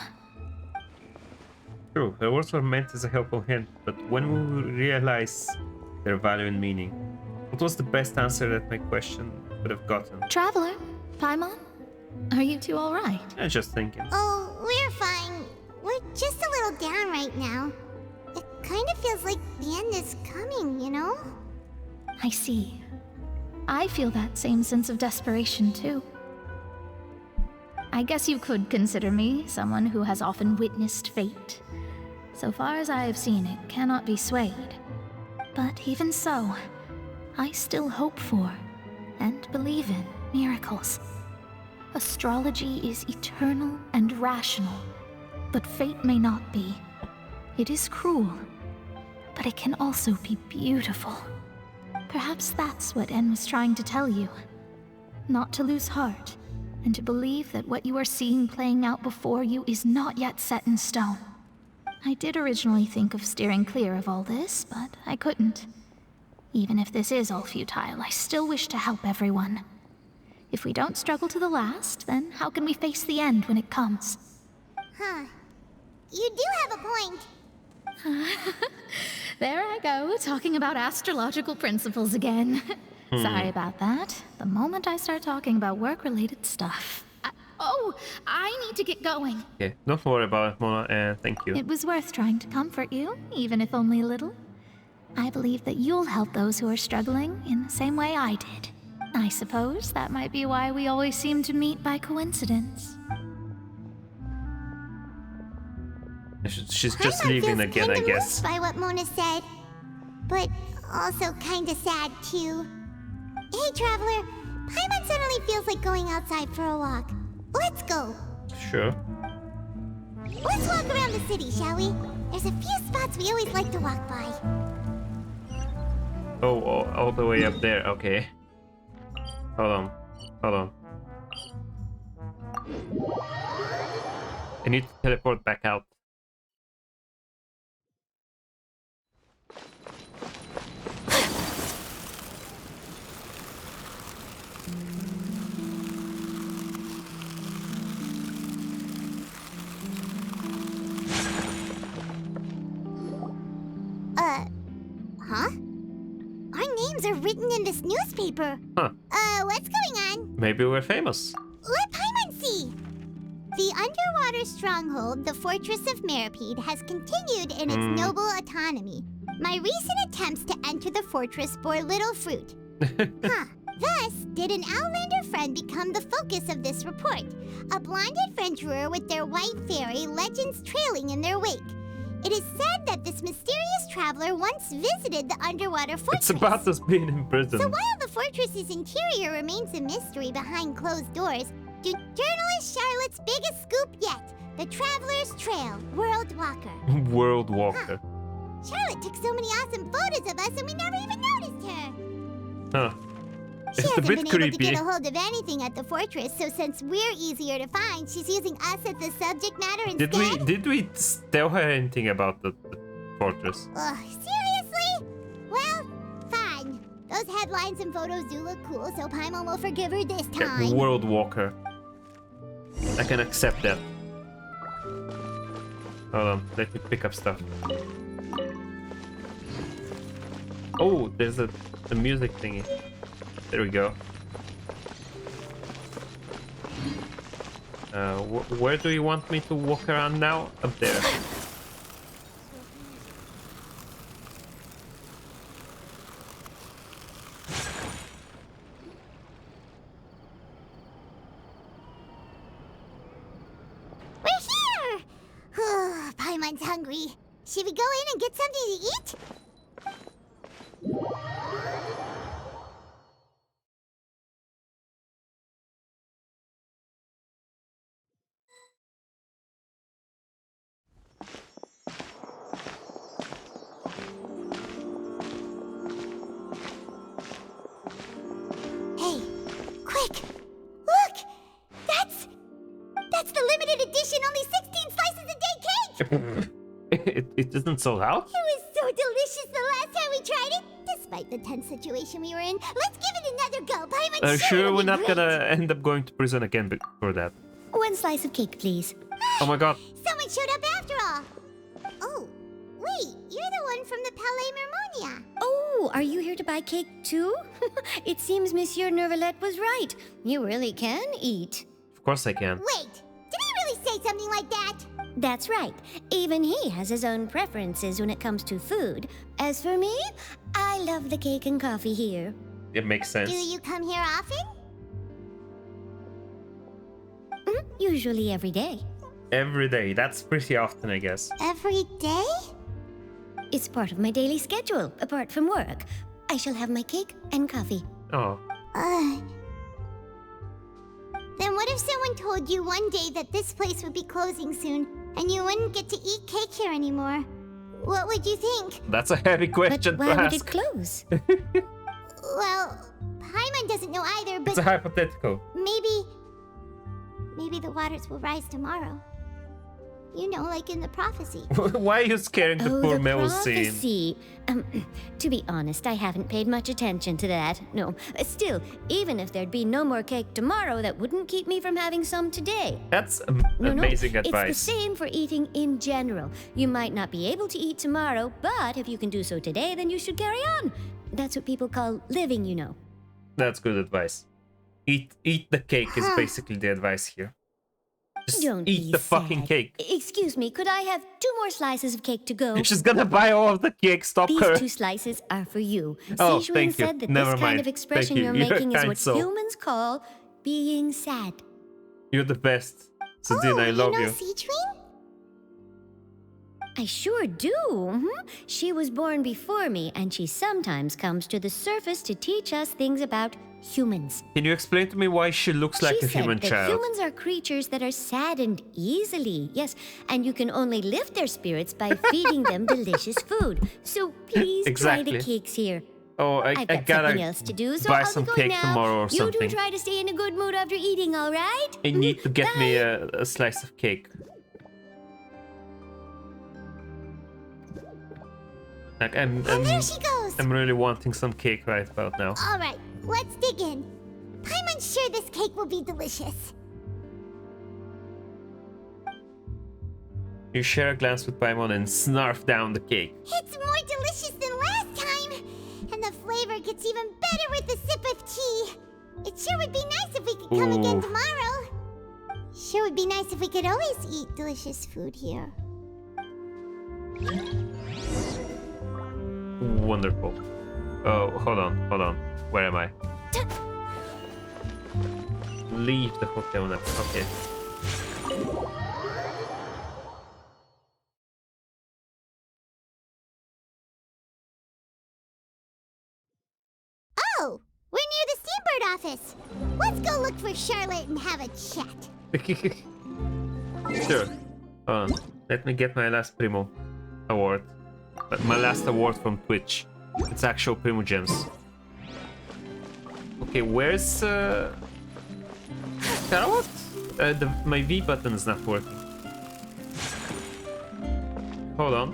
True, the words were meant as a helpful hint, but when will we realize their value and meaning? What was the best answer that my question could have gotten? Traveler, Paimon, are you two all right? I was just thinking. Oh, we're fine. We're just a little down right now. It kind of feels like the end is coming, you know? I see. I feel that same sense of desperation, too. I guess you could consider me someone who has often witnessed fate. So far as I have seen, it cannot be swayed. But even so, I still hope for and believe in miracles. Astrology is eternal and rational, but fate may not be. It is cruel, but it can also be beautiful. Perhaps that's what N was trying to tell you. not to lose heart, and to believe that what you are seeing playing out before you is not yet set in stone. I did originally think of steering clear of all this, but I couldn't. Even if this is all futile, I still wish to help everyone. If we don't struggle to the last, then how can we face the end when it comes? Huh. You do have a point. There I go, talking about astrological principles again. Sorry about that. The moment I start talking about work-related stuff. I need to get going. Okay, don't worry about it, Mona, and thank you. It was worth trying to comfort you, even if only a little. I believe that you'll help those who are struggling in the same way I did. I suppose that might be why we always seem to meet by coincidence. She's just leaving again, I guess. By what Mona said, but also kinda sad too. Hey, traveler, Paimon suddenly feels like going outside for a walk. Let's go. Sure. Let's walk around the city, shall we? There's a few spots we always like to walk by. Oh, all the way up there. Okay. Hold on. I need to teleport back out. Huh? Our names are written in this newspaper. Huh. What's going on? Maybe we're famous. Let Paimon see! The underwater stronghold, the Fortress of Meripede, has continued in its noble autonomy. My recent attempts to enter the fortress bore little fruit. Thus, did an Outlander friend become the focus of this report? A blonde adventurer with their white fairy legends trailing in their wake. It is said that this mysterious traveler once visited the underwater fortress. It's about us being in prison. So while the fortress's interior remains a mystery behind closed doors, to journalist Charlotte's biggest scoop yet, the Traveler's Trail, World Walker. World Walker. Charlotte took so many awesome photos of us and we never even noticed her. Huh. She It's a hasn't bit been able to creepy. get a hold of anything at the fortress, so since we're easier to find, she's using us as the subject matter instead. Did we tell her anything about the fortress? Ugh, seriously? Well, fine. Those headlines and photos do look cool, so Paimon will forgive her this Okay, time. World Walker. I can accept that. Hold on, let me pick up stuff. Oh, there's a music thingy. There we go. Where do you want me to walk around now? Up there. We're here! Paimon's hungry. Should we go in and get something to eat? Hey, quick! Look! That's the limited edition, only 16 slices a day cake! it isn't sold out? It was so delicious the last time we tried it. Despite the tense situation we were in, let's give it another go. Paimon Sure, we're will be not great. gonna end up going to prison again for that. One slice of cake, please. Oh my god. Someone showed up after all. Oh, wait, you're the one from the Palais Mermonia. Oh, are you here to buy cake too? It seems Monsieur Nervalette was right. You really can eat. Of course I can. Wait, did he really say something like that? That's right. Even he has his own preferences when it comes to food. As for me, I love the cake and coffee here. It makes sense. Do you come here often? Usually every day. Every day. That's pretty often, I guess. Every day? It's part of my daily schedule, apart from work. I shall have my cake and coffee. Oh. Then what if someone told you one day that this place would be closing soon, and you wouldn't get to eat cake here anymore? What would you think? That's a heavy question But why to would ask. it close? Well, Paimon doesn't know either, but It's a hypothetical. maybe the waters will rise tomorrow. You know, like in the prophecy. Why are you scaring the poor Melusine? Prophecy. To be honest, I haven't paid much attention to that. No. Still, even if there'd be no more cake tomorrow, that wouldn't keep me from having some today. That's No, amazing advice. It's the same for eating in general. You might not be able to eat tomorrow, but if you can do so today, then you should carry on. That's what people call living, you know. That's good advice. Eat the cake is basically the advice here. Just Don't eat be the fucking sad. cake. Excuse me, could I have 2 more slices of cake to go? She's gonna buy all of the cake. Stop These her. 2 slices are for you. Oh, Sijuin thank you. said that Never this kind mind. of expression Thank you. you're You're making is kind what soul. humans call being sad. You're the best. Sadina, I love you. Sijuin? I sure do. She was born before me, and she sometimes comes to the surface to teach us things about humans. Can you explain to me why she looks like She a said human that child? humans are creatures that are saddened easily. Yes, and you can only lift their spirits by feeding them delicious food. So please try the Exactly. cakes here. Oh, I I've got gotta something else to do, so buy I'll some be going cake now. tomorrow or You something. do try to stay in a good mood after eating, all right? I need to get me a slice of cake. Like there she goes. I'm really wanting some cake right about now. All right, let's dig in. Paimon's sure this cake will be delicious. You share a glance with Paimon and snarf down the cake. It's more delicious than last time, and the flavor gets even better with a sip of tea. It sure would be nice if we could come again Ooh. tomorrow. Sure would be nice if we could always eat delicious food here. Wonderful. Oh, hold on. Where am I? Leave the hotel now. Okay. Oh, we're near the Steambird office. Let's go look for Charlotte and have a chat. Sure. Hold on. Let me get my last Primo award. But my last award from Twitch. It's actual Primo Gems. Okay, where's Charlotte? My V button is not working. Hold on.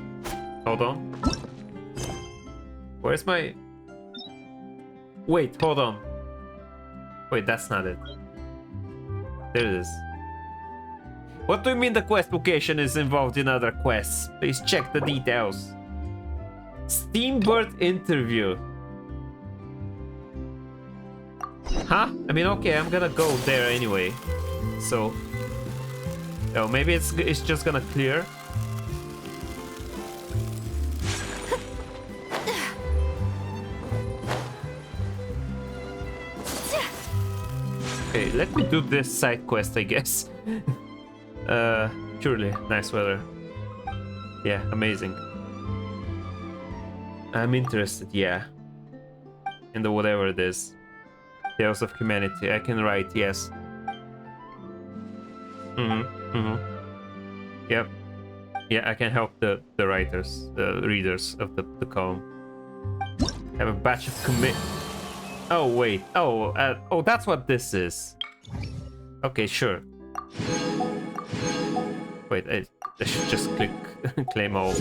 Where's my... Wait, hold on. Wait, that's not it. There it is. What do you mean the quest location is involved in other quests? Please check the details. Steambird interview. Huh? I mean, okay, I'm gonna go there anyway. So... Oh, maybe it's just gonna clear. Okay, let me do this side quest, I guess. Truly, nice weather. Yeah, amazing. I'm interested, yeah. In the whatever it is. Tales of Humanity, I can write, yes. Yep. Yeah, I can help the writers, the readers of the column. Have a batch of commit... Oh, wait. Oh, that's what this is. Okay, sure. Wait, I should just click claim all.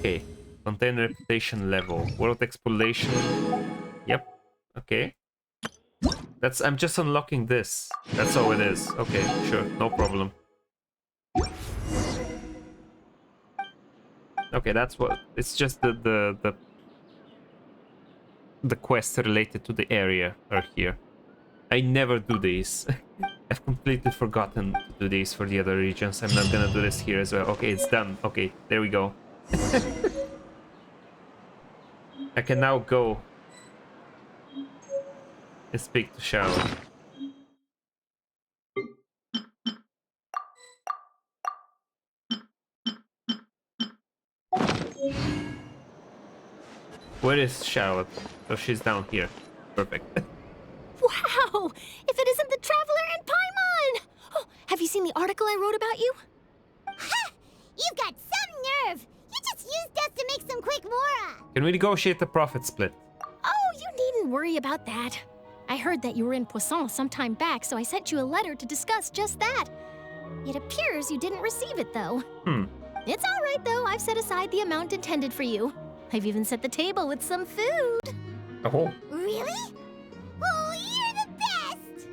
Okay. Contain reputation level. World exploration. Yep. Okay. I'm just unlocking this. That's all it is. Okay, sure. No problem. Okay, that's what... It's just the quests related to the area are here. I never do these. I've completely forgotten to do these for the other regions. I'm not gonna do this here as well. Okay, it's done. Okay, there we go. I can now go and speak to Charlotte. Where is Charlotte? Oh, she's down here. Perfect. Wow! If it isn't the Traveler and Paimon! Oh, have you seen the article I wrote about you? Ha! You've got some nerve! You just used us to make some quick mora! Can we negotiate the profit split? Oh, you needn't worry about that. heard that you were in Poisson some time back, so I sent you a letter to discuss just that. It appears you didn't receive it, though. It's all right, though. I've set aside the amount intended for you. I've even set the table with some food. Oh. Really? Oh, you're the best!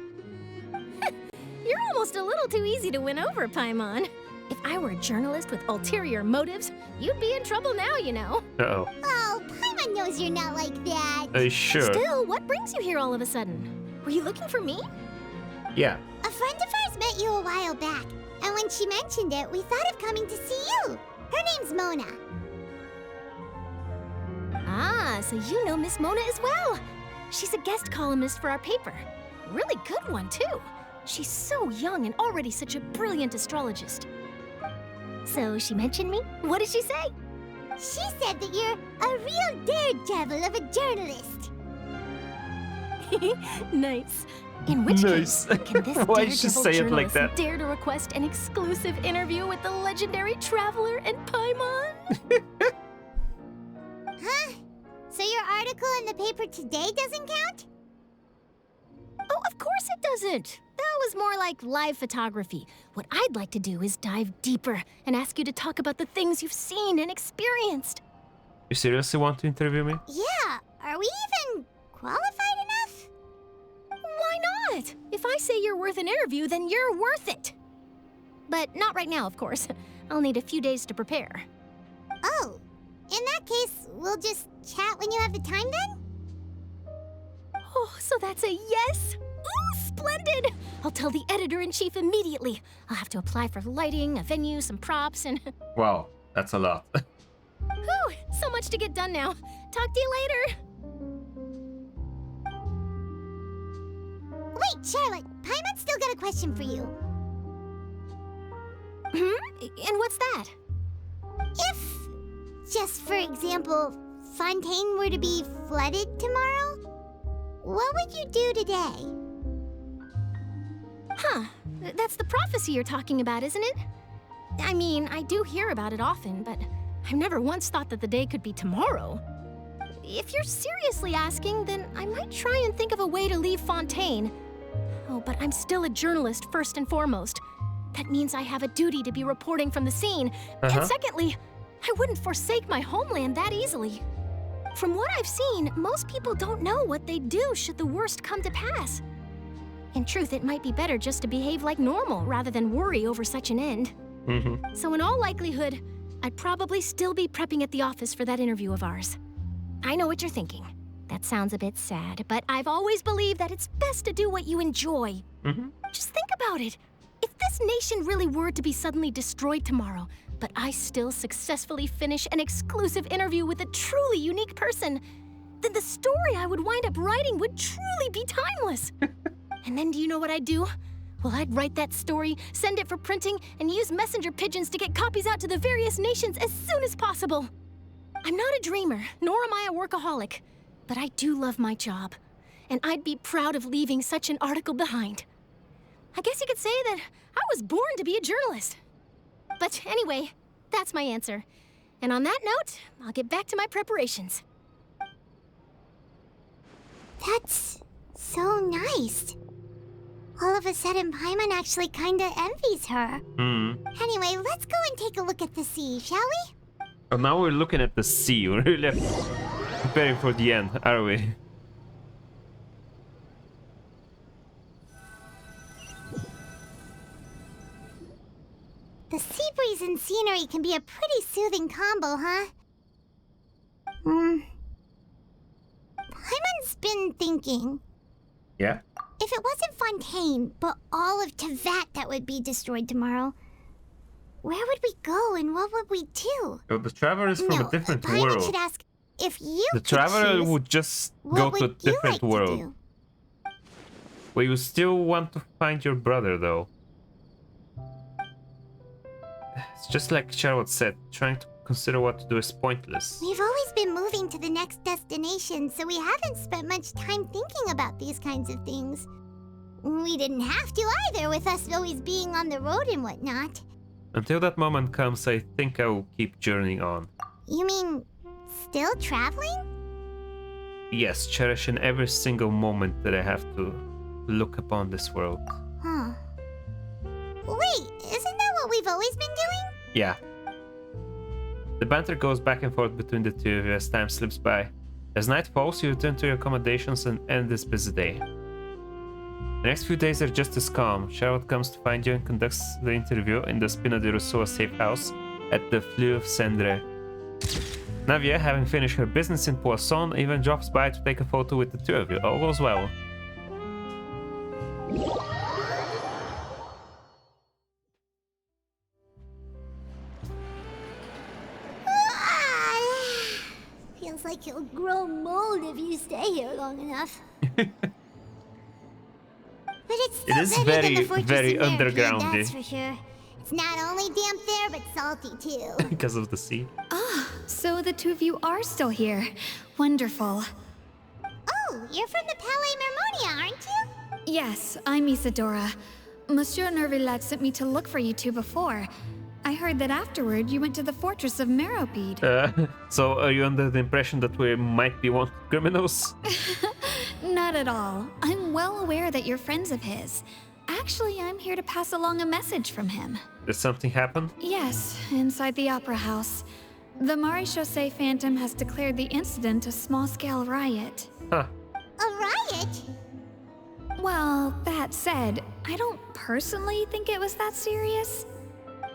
You're almost a little too easy to win over, Paimon. If I were a journalist with ulterior motives, you'd be in trouble now, you know. Uh-oh. Oh, Paimon knows you're not like that. Are you sure? Still, what brings you here all of a sudden? Were you looking for me? Yeah. A friend of ours met you a while back, and when she mentioned it, we thought of coming to see you. Her name's Mona. Ah, so you know Miss Mona as well. She's a guest columnist for our paper. Really good one, too. She's so young and already such a brilliant astrologist. So she mentioned me? What did she say? She said that you're a real daredevil of a journalist. Nice. In which case, can this Why did she daredevil say it like journalist that? dare to request an exclusive interview with the legendary traveler and Paimon? Huh? So your article in the paper today doesn't count? Oh, of course it doesn't. That was more like live photography. What I'd like to do is dive deeper and ask you to talk about the things you've seen and experienced. You seriously want to interview me? Yeah, are we even qualified enough? Why not? If I say you're worth an interview, then you're worth it. But not right now, of course. I'll need a few days to prepare. Oh, in that case, we'll just chat when you have the time then? Oh, so that's a yes? Ooh, splendid! I'll tell the editor-in-chief immediately. I'll have to apply for lighting, a venue, some props, and... Wow, that's a lot. Whew, so much to get done now. Talk to you later. Wait, Charlotte, Paimon's still got a question for you. And what's that? If, just for example, Fontaine were to be flooded tomorrow, what would you do today? Huh, that's the prophecy you're talking about, isn't it? I mean, I do hear about it often, but I've never once thought that the day could be tomorrow. If you're seriously asking, then I might try and think of a way to leave Fontaine. Oh, but I'm still a journalist first and foremost. That means I have a duty to be reporting from the scene. And secondly, I wouldn't forsake my homeland that easily. From what I've seen, most people don't know what they'd do should the worst come to pass. In truth, it might be better just to behave like normal rather than worry over such an end. So in all likelihood, I'd probably still be prepping at the office for that interview of ours. I know what you're thinking. That sounds a bit sad, but I've always believed that it's best to do what you enjoy. Just think about it. If this nation really were to be suddenly destroyed tomorrow, but I still successfully finish an exclusive interview with a truly unique person, then the story I would wind up writing would truly be timeless. And then do you know what I'd do? Well, I'd write that story, send it for printing, and use messenger pigeons to get copies out to the various nations as soon as possible. I'm not a dreamer, nor am I a workaholic, but I do love my job, and I'd be proud of leaving such an article behind. I guess you could say that I was born to be a journalist. But anyway, that's my answer. And on that note, I'll get back to my preparations. That's so nice. All of a sudden, Paimon actually kinda envies her. Anyway, let's go and take a look at the sea, shall we? Oh, now we're looking at the sea. We're really preparing for the end, are we? The sea breeze and scenery can be a pretty soothing combo, huh? Paimon's been thinking. Yeah? If it wasn't Fontaine, but all of Tevat that would be destroyed tomorrow, where would we go and what would we do? Oh, the Traveler is from a different Paimon world. should ask if you The could Traveler choose, would just what go to a would you different like to world. do? Well, you still want to find your brother, though. It's just like Charlotte said, trying to consider what to do is pointless. We've always been moving to the next destination, so we haven't spent much time thinking about these kinds of things. We didn't have to either, with us always being on the road and whatnot. Until that moment comes, I think I will keep journeying on. You mean, still traveling? Yes, cherishing every single moment that I have to look upon this world. Huh. Wait, isn't that what we've always been doing? Yeah. The banter goes back and forth between the two of you as time slips by. As night falls, you return to your accommodations and end this busy day. The next few days are just as calm. Charlotte comes to find you and conducts the interview in the Spina di Rousseau safe house at the Fleuve Cendre. Navia, having finished her business in Poisson, even drops by to take a photo with the two of you. All goes well. Feels like you'll grow mold if you stay here long enough. But it's still It is better than the Fortress very of Meripede, undergroundy. that's for sure. It's not only damp there, but salty too. Because of the sea. So the two of you are still here. Wonderful. Oh, you're from the Palais Mermonia, aren't you? Yes, I'm Isadora. Monsieur Nervillet sent me to look for you two before. I heard that afterward you went to the Fortress of Meropide. So are you under the impression that we might be wanted criminals? Not at all. I'm well aware that you're friends of his. Actually, I'm here to pass along a message from him. Did something happen? Yes, inside the Opera House. The Maréchaussée Phantom has declared the incident a small-scale riot. Huh. A riot? Well, that said, I don't personally think it was that serious.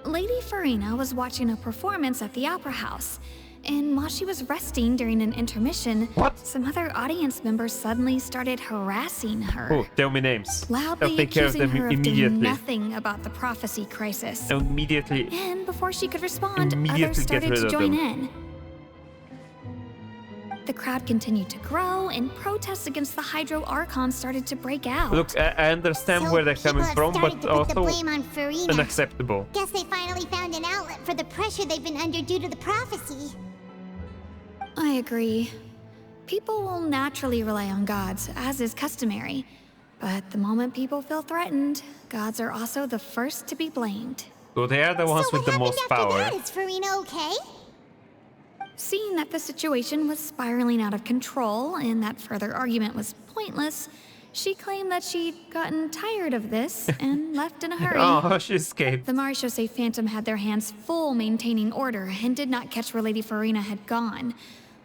Lady Furina was watching a performance at the Opera House, and while she was resting during an intermission, some other audience members suddenly started harassing her. Oh, tell me names. I'll Loudly take care of accusing them her of immediately. doing nothing about the prophecy crisis. Immediately. And before she could respond, Immediately others get started rid to of join them. in. The crowd continued to grow, and protests against the Hydro Archon started to break out. Look, I understand So where they're people coming have from, started but to put the also blame on Furina. unacceptable. Guess they finally found an outlet for the pressure they've been under due to the prophecy. I agree. People will naturally rely on gods, as is customary. But the moment people feel threatened, gods are also the first to be blamed. So they are the ones with the most power. Is Furina okay? Seeing that the situation was spiraling out of control and that further argument was pointless, she claimed that she'd gotten tired of this and left in a hurry. Oh, she escaped. The Maréchaussée Phantom had their hands full maintaining order and did not catch where Lady Furina had gone.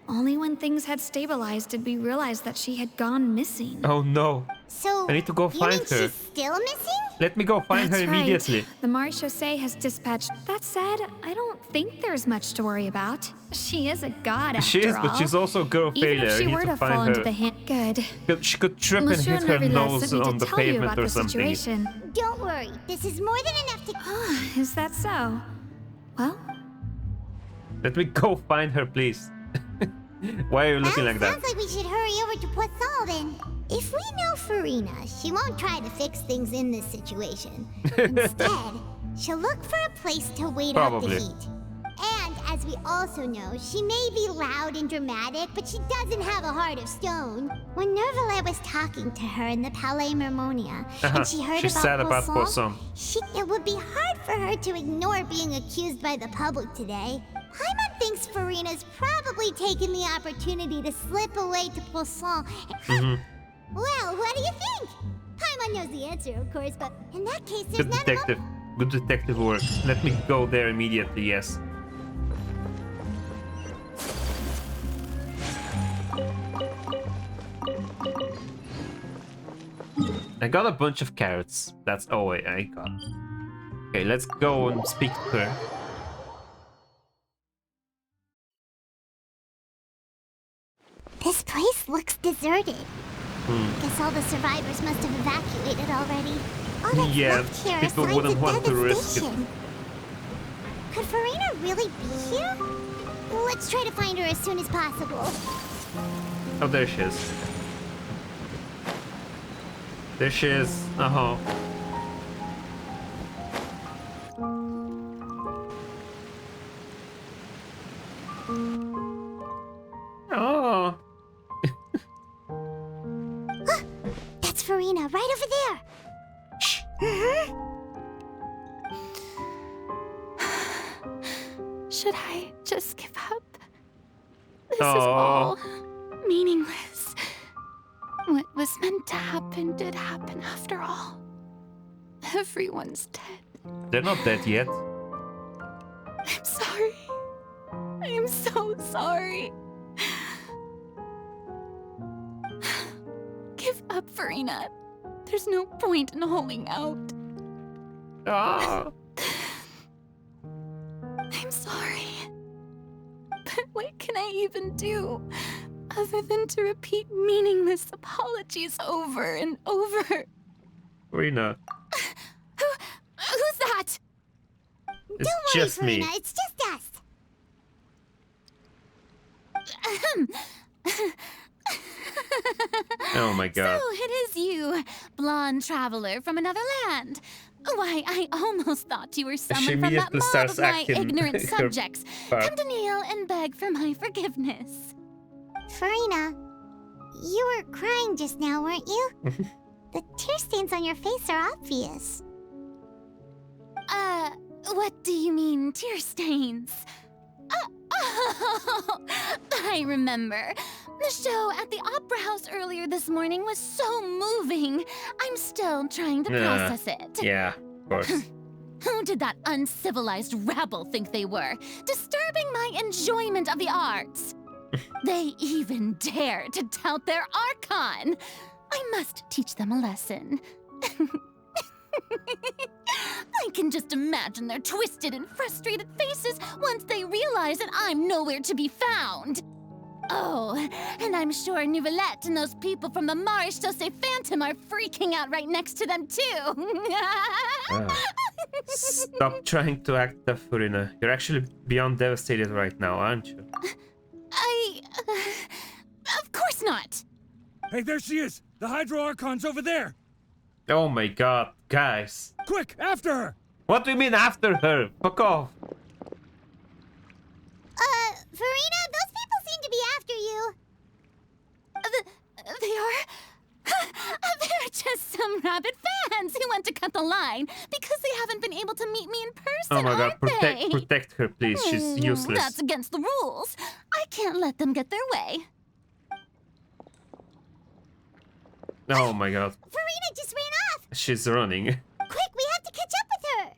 Only when things had stabilized did we realize that she had gone missing. Oh no. So I need to go you find mean her. she's still missing? Let me go find her That's right. immediately. The Maréchaussée has dispatched. That said, I don't think there's much to worry about. She is a god after She is, but all. she's also a girl Even failure. if I she need were to to fall find into her. the hand. Good. She could trip Monsieur and hit her Nervillet nose sent me on to the tell you pavement about or the something. situation. Don't worry, this is more than enough to. Is that so? Well, Let me go find her, please. Why are you looking like that? Sounds like we should hurry over to Poisson then. If we know Furina, she won't try to fix things in this situation. Instead, she'll look for a place to wait out the Probably. heat. And as we also know, she may be loud and dramatic, but she doesn't have a heart of stone. When Nervillet was talking to her in the Palais Mermonia, and she heard She's about sad about Poisson, Poisson. it would be hard for her to ignore being accused by the public today. Paimon thinks Furina's probably taken the opportunity to slip away to Poisson. Well, what do you think? Paimon knows the answer, of course, but in that case, there's Good not detective. Good detective work. Let me go there immediately, yes. I got a bunch of carrots. That's all I got. Okay, let's go and speak to her. This place looks deserted. Guess all the survivors must have evacuated already. All that's Yeah, left here are people signs wouldn't of want to risk it. devastation. Could Furina really be here? Let's try to find her as soon as possible. Oh, there she is. There she is. Uh-huh. Oh. That's Furina, right over there. Shh. Should I just give up? This is Oh. all meaningless. was meant to happen did happen after all. Everyone's dead. They're not dead yet. I'm sorry. I'm so sorry. Give up, Furina. There's no point in holding out. Ah. I'm sorry. But what can I even do other than to repeat meaningless apologies over and over? Furina. Who's that? It's Don't just worry, me. Furina, it's just us. Oh my god. So it is you, blonde traveler from another land. Why, I almost thought you were someone from that immediately mob starts of my acting ignorant her subjects. part. Come to kneel and beg for my forgiveness. Furina, you were crying just now, weren't you? The tear stains on your face are obvious. What do you mean, tear stains? Oh, I remember. The show at the Opera House earlier this morning was so moving. I'm still trying to process it. Yeah, of course. Who did that uncivilized rabble think they were? Disturbing my enjoyment of the arts. They even dare to tout their Archon. I must teach them a lesson. I can just imagine their twisted and frustrated faces once they realize that I'm nowhere to be found. Oh, and I'm sure Nouvellette and those people from the Maréchaussée Phantom are freaking out right next to them, too. Stop trying to act tough, Furina. You're actually beyond devastated right now, aren't you? Of course not. Hey, there she is! The Hydro Archon's over there! Oh my god, guys. Quick, after her! What do you mean after her? Fuck off. Furina, those people seem to be after you. They are? They're just some rabid fans who want to cut the line because they haven't been able to meet me in person, Oh my god, aren't they? protect her, please. She's useless. That's against the rules. I can't let them get their way. Oh my god. Furina just ran off. She's running. Quick, we have to catch up with her.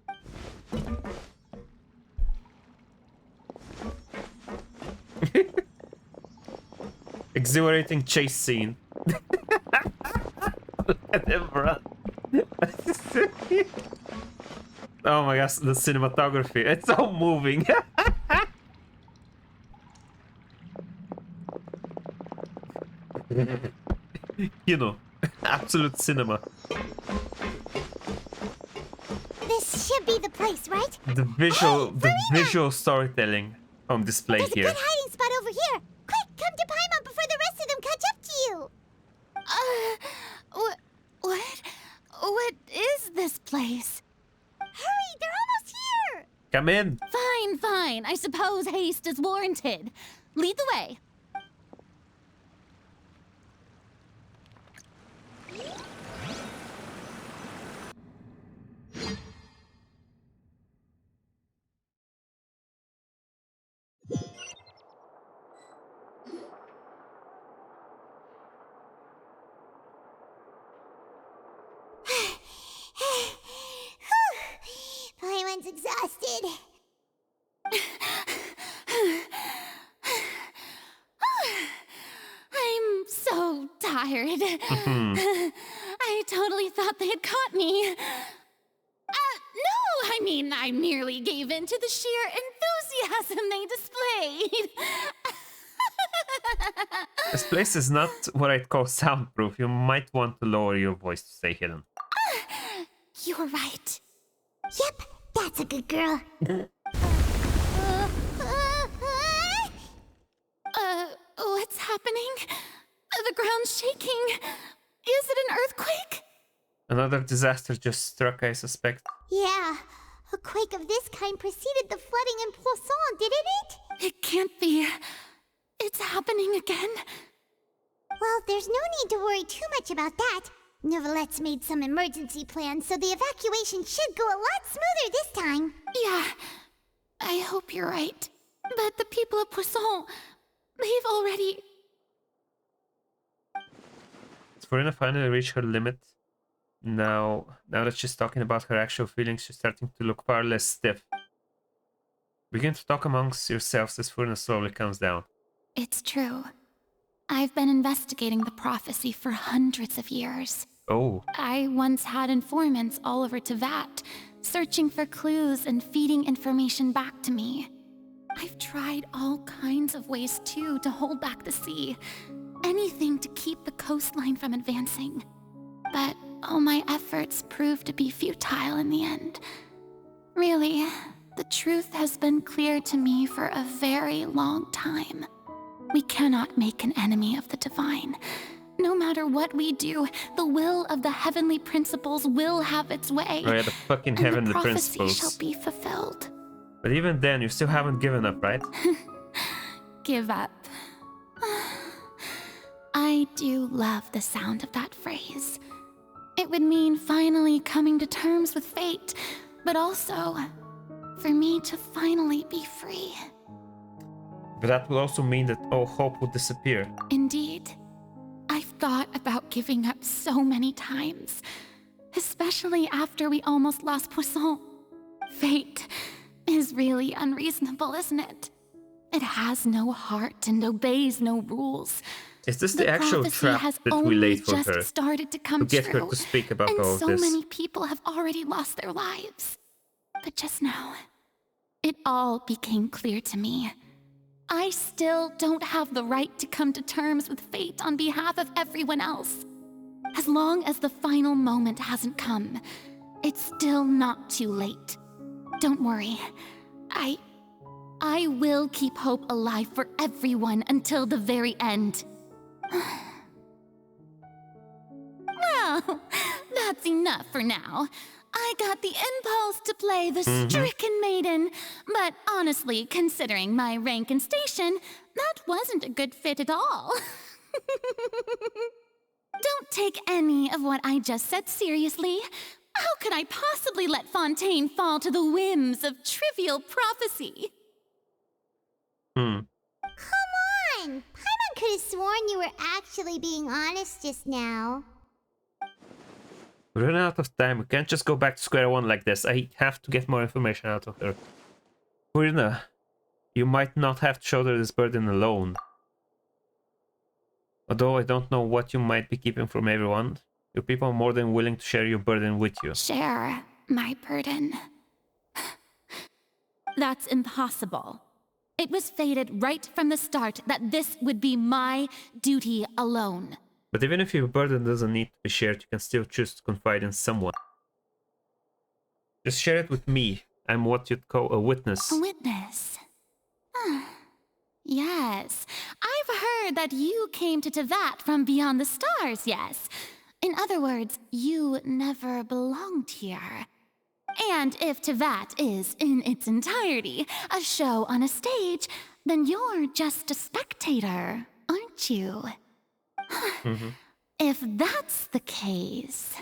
Exhilarating chase scene. Look at him run. Oh my gosh, the cinematography. It's so moving. You know, absolute cinema. This should be the place, right? The visual storytelling on display There's a here. good hiding spot over here. Quick, come to Paimon before the rest of them catch up to you. What is this place? Hurry, they're almost here. Come in. Fine. I suppose haste is warranted. Lead the way. Paimon's exhausted. I'm so tired. I totally thought they had caught me. No, I mean, I merely gave in to the sheer enthusiasm they displayed. This place is not what I'd call soundproof. You might want to lower your voice to stay hidden. You're right. Yep, that's a good girl. What's happening? The ground's shaking. Is it an earthquake? Another disaster just struck, I suspect. Yeah, a quake of this kind preceded the flooding in Poisson, didn't it? It can't be. It's happening again. Well, there's no need to worry too much about that. Nouvellette's made some emergency plans, so the evacuation should go a lot smoother this time. Yeah, I hope you're right. But the people of Poisson, they've already... Furina finally reached her limit? Now that she's talking about her actual feelings, she's starting to look far less stiff. Begin to talk amongst yourselves as Furina slowly comes down. It's true. I've been investigating the prophecy for hundreds of years. Oh. I once had informants all over Tevat, searching for clues and feeding information back to me. I've tried all kinds of ways too to hold back the sea. Anything to keep the coastline from advancing. But all my efforts proved to be futile in the end. Really, the truth has been clear to me for a very long time. We cannot make an enemy of the divine. No matter what we do, the will of the heavenly principles will have its way. Oh yeah, the fucking heavenly principles. The prophecy shall be fulfilled. But even then, you still haven't given up, right? Give up. I do love the sound of that phrase. It would mean finally coming to terms with fate, but also for me to finally be free. But that would also mean that all hope would disappear. Indeed. I've thought about giving up so many times, especially after we almost lost Poisson. Fate is really unreasonable, isn't it? It has no heart and obeys no rules. Is this the actual trap that we laid for her? Started to come get true, her to speak about and all of so this? many people have already lost their lives. But just now, it all became clear to me. I still don't have the right to come to terms with fate on behalf of everyone else. As long as the final moment hasn't come, it's still not too late. Don't worry. I will keep hope alive for everyone until the very end. Well, that's enough for now. I got the impulse to play the stricken maiden, but honestly, considering my rank and station, that wasn't a good fit at all. Don't take any of what I just said seriously. How could I possibly let Fontaine fall to the whims of trivial prophecy? Come on! Paimon could have sworn you were actually being honest just now. We're running out of time. We can't just go back to square one like this. I have to get more information out of her. Furina, you might not have to shoulder this burden alone. Although I don't know what you might be keeping from everyone, your people are more than willing to share your burden with you. Share my burden. That's impossible. It was fated right from the start that this would be my duty alone. But even if your burden doesn't need to be shared, you can still choose to confide in someone. Just share it with me. I'm what you'd call a witness. A witness? Yes. I've heard that you came to Tevat from beyond the stars, yes. In other words, you never belonged here. And if Tevat is, in its entirety, a show on a stage, then you're just a spectator, aren't you? If that's the case...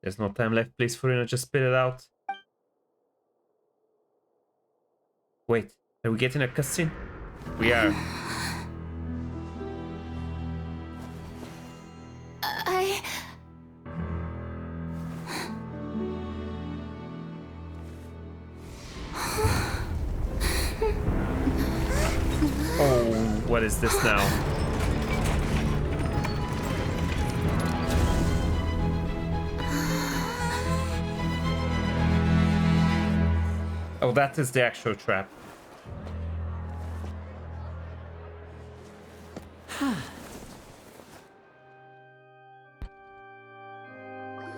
There's no time left, please, Furina, just spit it out. Wait, are we getting a cutscene? We are. Oh, what is this now? Oh, that is the actual trap.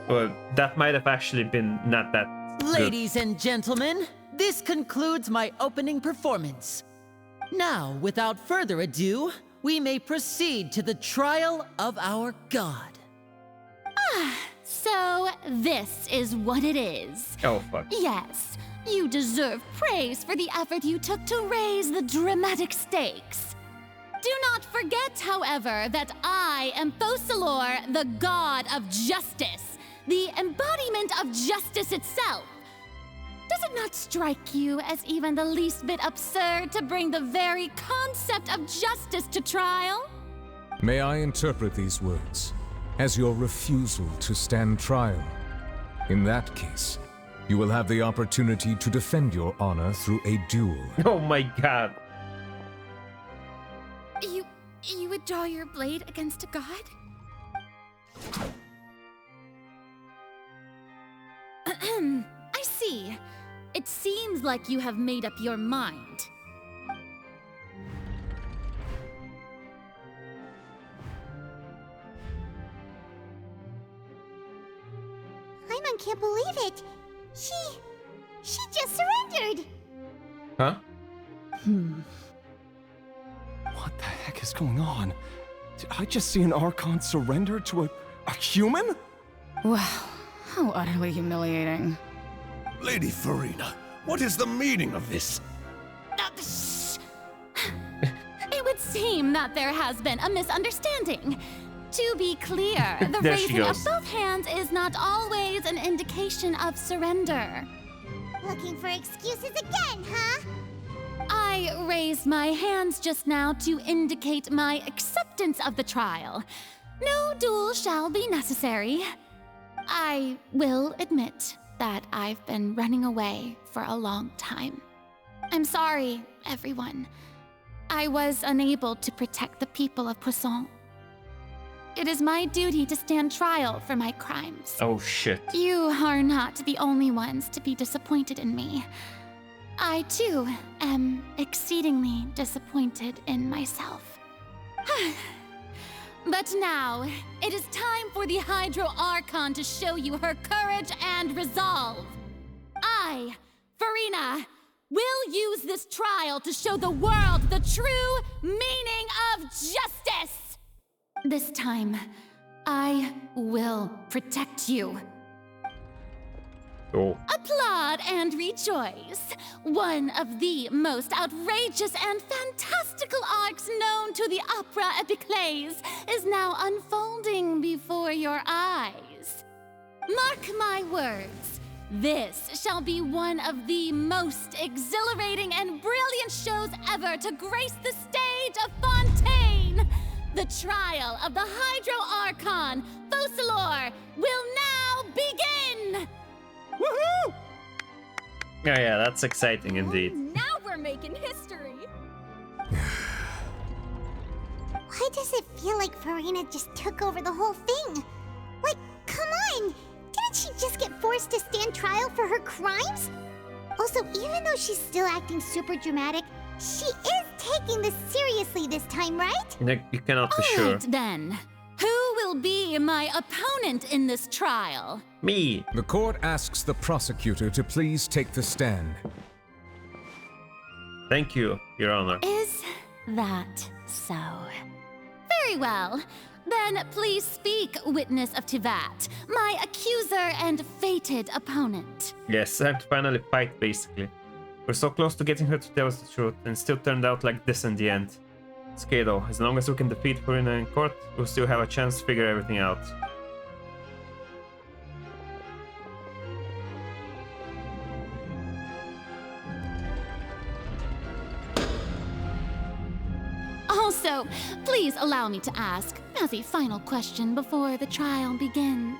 Well, that might have actually been not that good. Ladies and gentlemen, this concludes my opening performance. Now, without further ado, we may proceed to the trial of our god. So this is what it is. Oh, fuck. Yes, you deserve praise for the effort you took to raise the dramatic stakes. Do not forget, however, that I am Focalor, the god of justice, the embodiment of justice itself. Does it not strike you as even the least bit absurd to bring the very concept of justice to trial? May I interpret these words as your refusal to stand trial? In that case, you will have the opportunity to defend your honor through a duel. Oh my god. You would draw your blade against a god? I see. It seems like you have made up your mind. Paimon can't believe it. She just surrendered. Huh? What the heck is going on? Did I just see an Archon surrender to a human? Wow, how utterly humiliating. Lady Furina, what is the meaning of this? It would seem that there has been a misunderstanding. To be clear, the There she raising of goes. both hands is not always an indication of surrender. Looking for excuses again, huh? I raised my hands just now to indicate my acceptance of the trial. No duel shall be necessary. I will admit that I've been running away for a long time. I'm sorry, everyone. I was unable to protect the people of Poisson. It is my duty to stand trial for my crimes. Oh shit. You are not the only ones to be disappointed in me. I, too, am exceedingly disappointed in myself. But now, it is time for the Hydro Archon to show you her courage and resolve. I, Furina, will use this trial to show the world the true meaning of justice. This time, I will protect you. Oh. Applaud and rejoice! One of the most outrageous and fantastical arcs known to the opera epiclese is now unfolding before your eyes. Mark my words, this shall be one of the most exhilarating and brilliant shows ever to grace the stage of Fontaine! The trial of the Hydro Archon, Focalor, will now begin! Woohoo! Oh yeah, that's exciting indeed. Now we're making history. Why does it feel like Furina just took over the whole thing? Like, come on! Didn't she just get forced to stand trial for her crimes? Also, even though she's still acting super dramatic, she is taking this seriously this time, right? You cannot be sure. Alright then. Who will be my opponent in this trial? Me. The court asks the prosecutor to please take the stand. Thank you, Your Honor. Is that so? Very well. Then please speak, witness of Tivat, my accuser and fated opponent. Yes, time to finally fight, basically. We're so close to getting her to tell us the truth, and still turned out like this in the end. It's okay though, as long as we can defeat Furina in court, we'll still have a chance to figure everything out. Also, please allow me to ask, as a final question before the trial begins.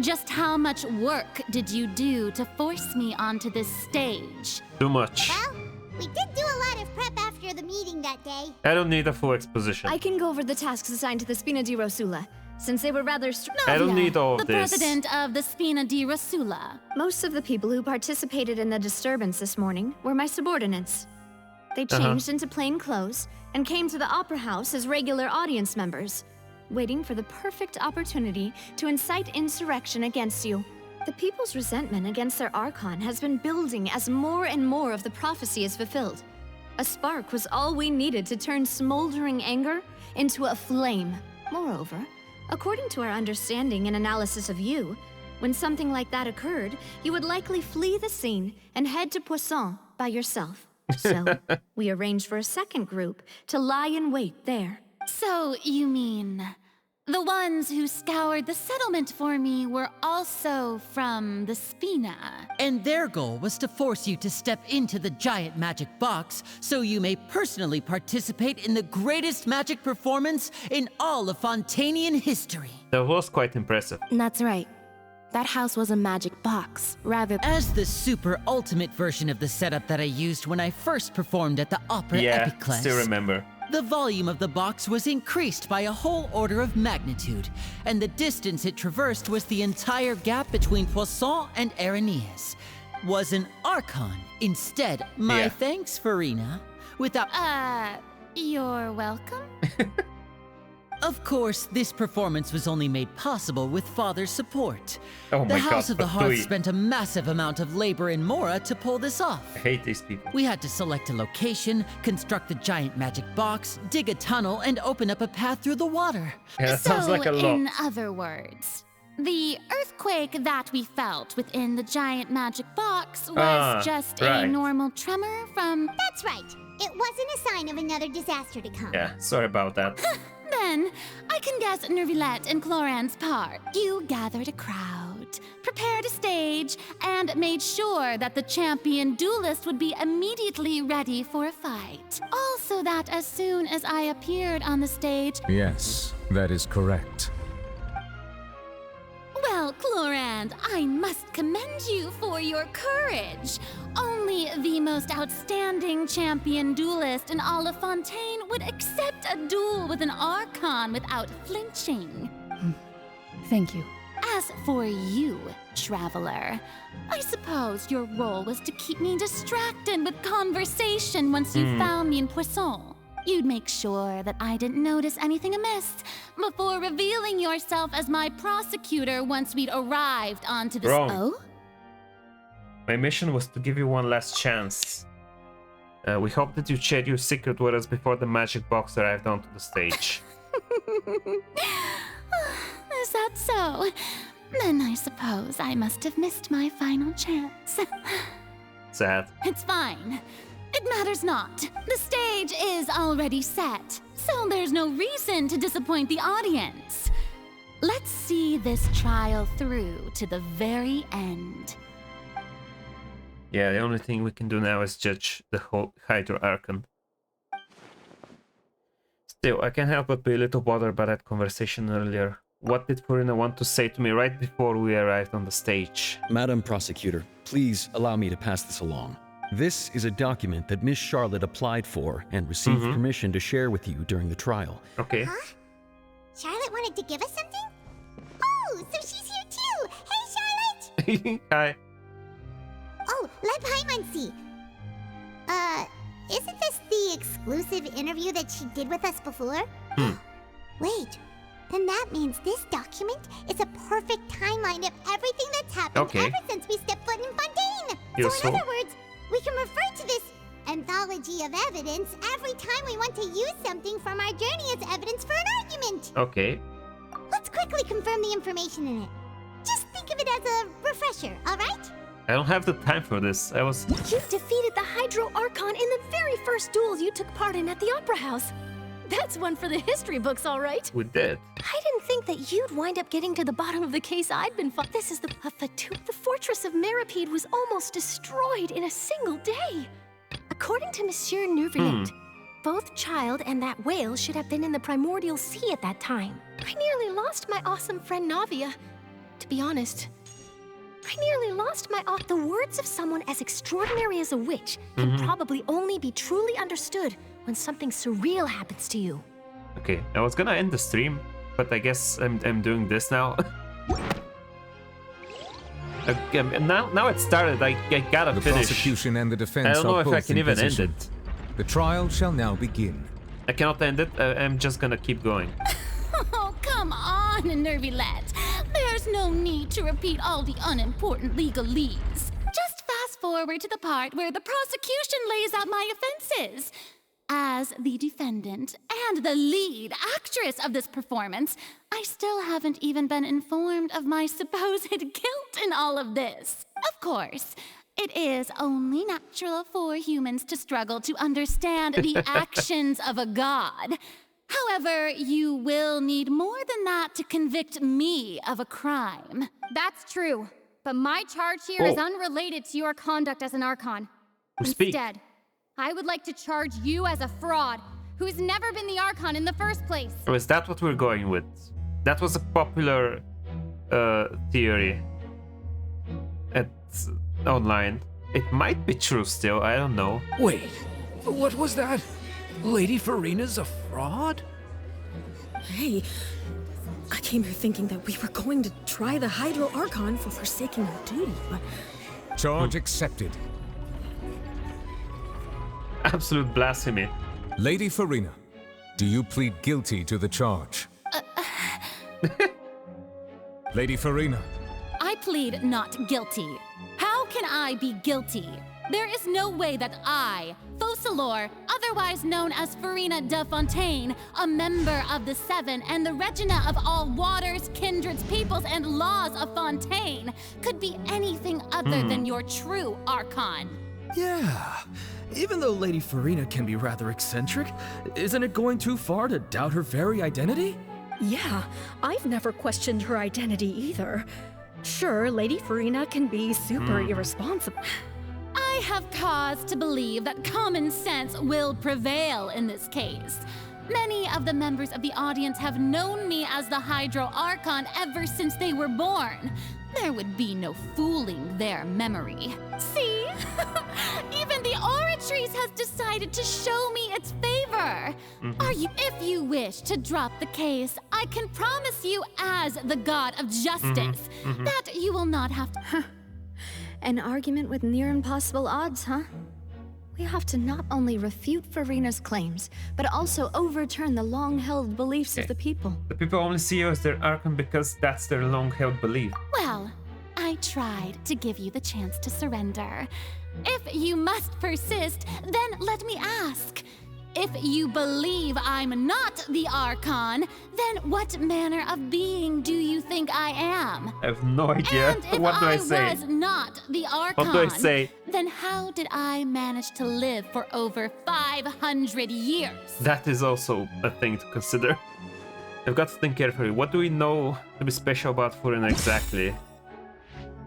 Just how much work did you do to force me onto this stage? Too much. Well, we did do a lot of prep after the meeting that day. I don't need a full exposition. I can go over the tasks assigned to the Spina di Rosula, since they were rather I don't need all of the this. president of the Spina di Rosula. Most of the people who participated in the disturbance this morning were my subordinates. They changed into plain clothes and came to the Opera House as regular audience members, waiting for the perfect opportunity to incite insurrection against you. The people's resentment against their Archon has been building as more and more of the prophecy is fulfilled. A spark was all we needed to turn smoldering anger into a flame. Moreover, according to our understanding and analysis of you, when something like that occurred, you would likely flee the scene and head to Poisson by yourself. So, we arranged for a second group to lie in wait there. So, you mean The ones who scoured the settlement for me were also from the Spina. And their goal was to force you to step into the giant magic box so you may personally participate in the greatest magic performance in all of Fontanian history. That was quite impressive. That's right. That house was a magic box, rather as the super ultimate version of the setup that I used when I first performed at the Opera Epiclese. Still remember. The volume of the box was increased by a whole order of magnitude, and the distance it traversed was the entire gap between Poisson and Araneas. Was an Archon instead. My thanks, Furina. Without... You're welcome. Of course, this performance was only made possible with Father's support. Oh my the God, House of the Hearth Fatui. spent a massive amount of labor in Mora to pull this off. I hate these people. We had to select a location, construct the giant magic box, dig a tunnel, and open up a path through the water. Yeah, that sounds like a lot. In other words, the earthquake that we felt within the giant magic box was just a normal tremor from... That's right. It wasn't a sign of another disaster to come. Yeah, sorry about that. Then, I can guess Nervillette and Cloran's part. You gathered a crowd, prepared a stage, and made sure that the champion duelist would be immediately ready for a fight. Also that as soon as I appeared on the stage... Yes, that is correct. Well, Clorand, I must commend you for your courage. Only the most outstanding champion duelist in all of Fontaine would accept a duel with an Archon without flinching. Thank you. As for you, Traveler, I suppose your role was to keep me distracted with conversation once you found me in Poisson. You'd make sure that I didn't notice anything amiss before revealing yourself as my prosecutor once we'd arrived onto the... Wrong. Oh? My mission was to give you one last chance. We hope that you shared your secret with us before the magic box arrived onto the stage. Is that so? Then I suppose I must have missed my final chance. Sad. It's fine. It matters not. The stage is already set, so there's no reason to disappoint the audience. Let's see this trial through to the very end. Yeah, the only thing we can do now is judge the whole Hydro Archon. Still, I can't help but be a little bothered by that conversation earlier. What did Furina want to say to me right before we arrived on the stage? Madam Prosecutor, please allow me to pass this along. This is a document that Miss Charlotte applied for and received permission to share with you during the trial. Okay. Huh? Charlotte wanted to give us something? Oh, so she's here too! Hey, Charlotte! Hi. Oh, let Paimon see. Isn't this the exclusive interview that she did with us before? Wait, then that means this document is a perfect timeline of everything that's happened ever since we stepped foot in Fontaine. So in other words, we can refer to this anthology of evidence every time we want to use something from our journey as evidence for an argument. Okay. Let's quickly confirm the information in it. Just think of it as a refresher, all right? I don't have the time for this. You defeated the Hydro Archon in the very first duels you took part in at the Opera House. That's one for the history books, all right. We did. I didn't think that you'd wind up getting to the bottom of the case I'd been This is the fortress of Meripede was almost destroyed in a single day. According to Monsieur Nervillette, both Child and that whale should have been in the primordial sea at that time. I nearly lost my awesome friend Navia. To be honest, I nearly lost my The words of someone as extraordinary as a witch can probably only be truly understood when something surreal happens to you. Okay, I was gonna end the stream, but I guess I'm doing this now. Now it started. I gotta finish. The prosecution and the defense I don't know are if I both can in even position. end it. The trial shall now begin. I cannot end it. I'm just gonna keep going. Oh, come on, Nervillette. There's no need to repeat all the unimportant legalese. Just fast forward to the part where the prosecution lays out my offenses. As the defendant and the lead actress of this performance, I still haven't even been informed of my supposed guilt in all of this. Of course, it is only natural for humans to struggle to understand the actions of a god. However, you will need more than that to convict me of a crime. That's true, but my charge here is Oh. unrelated to your conduct as an Archon. Speak. Instead, I would like to charge you as a fraud who's never been the Archon in the first place. Or is that what we're going with? That was a popular theory at online. It might be true still, I don't know. Wait, what was that? Lady Furina's a fraud? Hey, I came here thinking that we were going to try the Hydro Archon for forsaking our duty, but... Charge accepted. Absolute blasphemy. Lady Furina, do you plead guilty to the charge? Lady Furina. I plead not guilty. How can I be guilty? There is no way that I, Focalor, otherwise known as Furina de Fontaine, a member of the Seven and the Regina of all waters, kindreds, peoples, and laws of Fontaine, could be anything other than your true Archon. Yeah. Even though Lady Furina can be rather eccentric, isn't it going too far to doubt her very identity? Yeah, I've never questioned her identity either. Sure, Lady Furina can be super irresponsible. I have cause to believe that common sense will prevail in this case. Many of the members of the audience have known me as the Hydro Archon ever since they were born. There would be no fooling their memory. See? Even the Oratrice has decided to show me its favor. If you wish to drop the case, I can promise you as the god of justice that you will not have to... An argument with near impossible odds, huh? We have to not only refute Furina's claims, but also overturn the long-held beliefs of the people. The people only see you as their Archon because that's their long-held belief. Well, I tried to give you the chance to surrender. If you must persist, then let me ask. If you believe I'm not the Archon, then what manner of being do you think I am? I have no idea. And if What do I say? was not the Archon, What do I say? then how did I manage to live for over 500 years? That is also a thing to consider. I've got to think carefully. What do we know to be special about Furina exactly?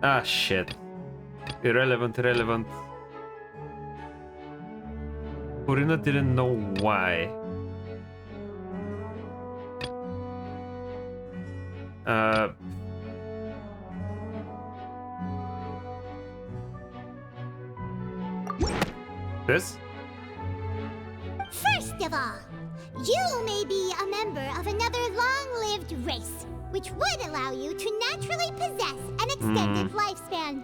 Ah, shit. Irrelevant. Furina didn't know why. This? First of all, you may be a member of another long-lived race, which would allow you to naturally possess an extended lifespan.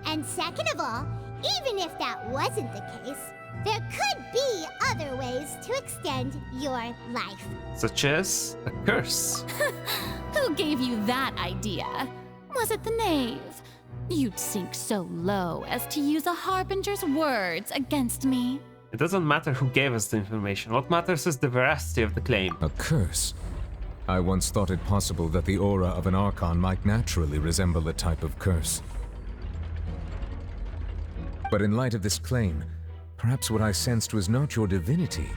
And second of all, even if that wasn't the case, there could be other ways to extend your life. Such as a curse. Who gave you that idea? Was it the knave? You'd sink so low as to use a harbinger's words against me. It doesn't matter who gave us the information. What matters is the veracity of the claim. A curse? I once thought it possible that the aura of an Archon might naturally resemble a type of curse. But in light of this claim, perhaps what I sensed was not your divinity,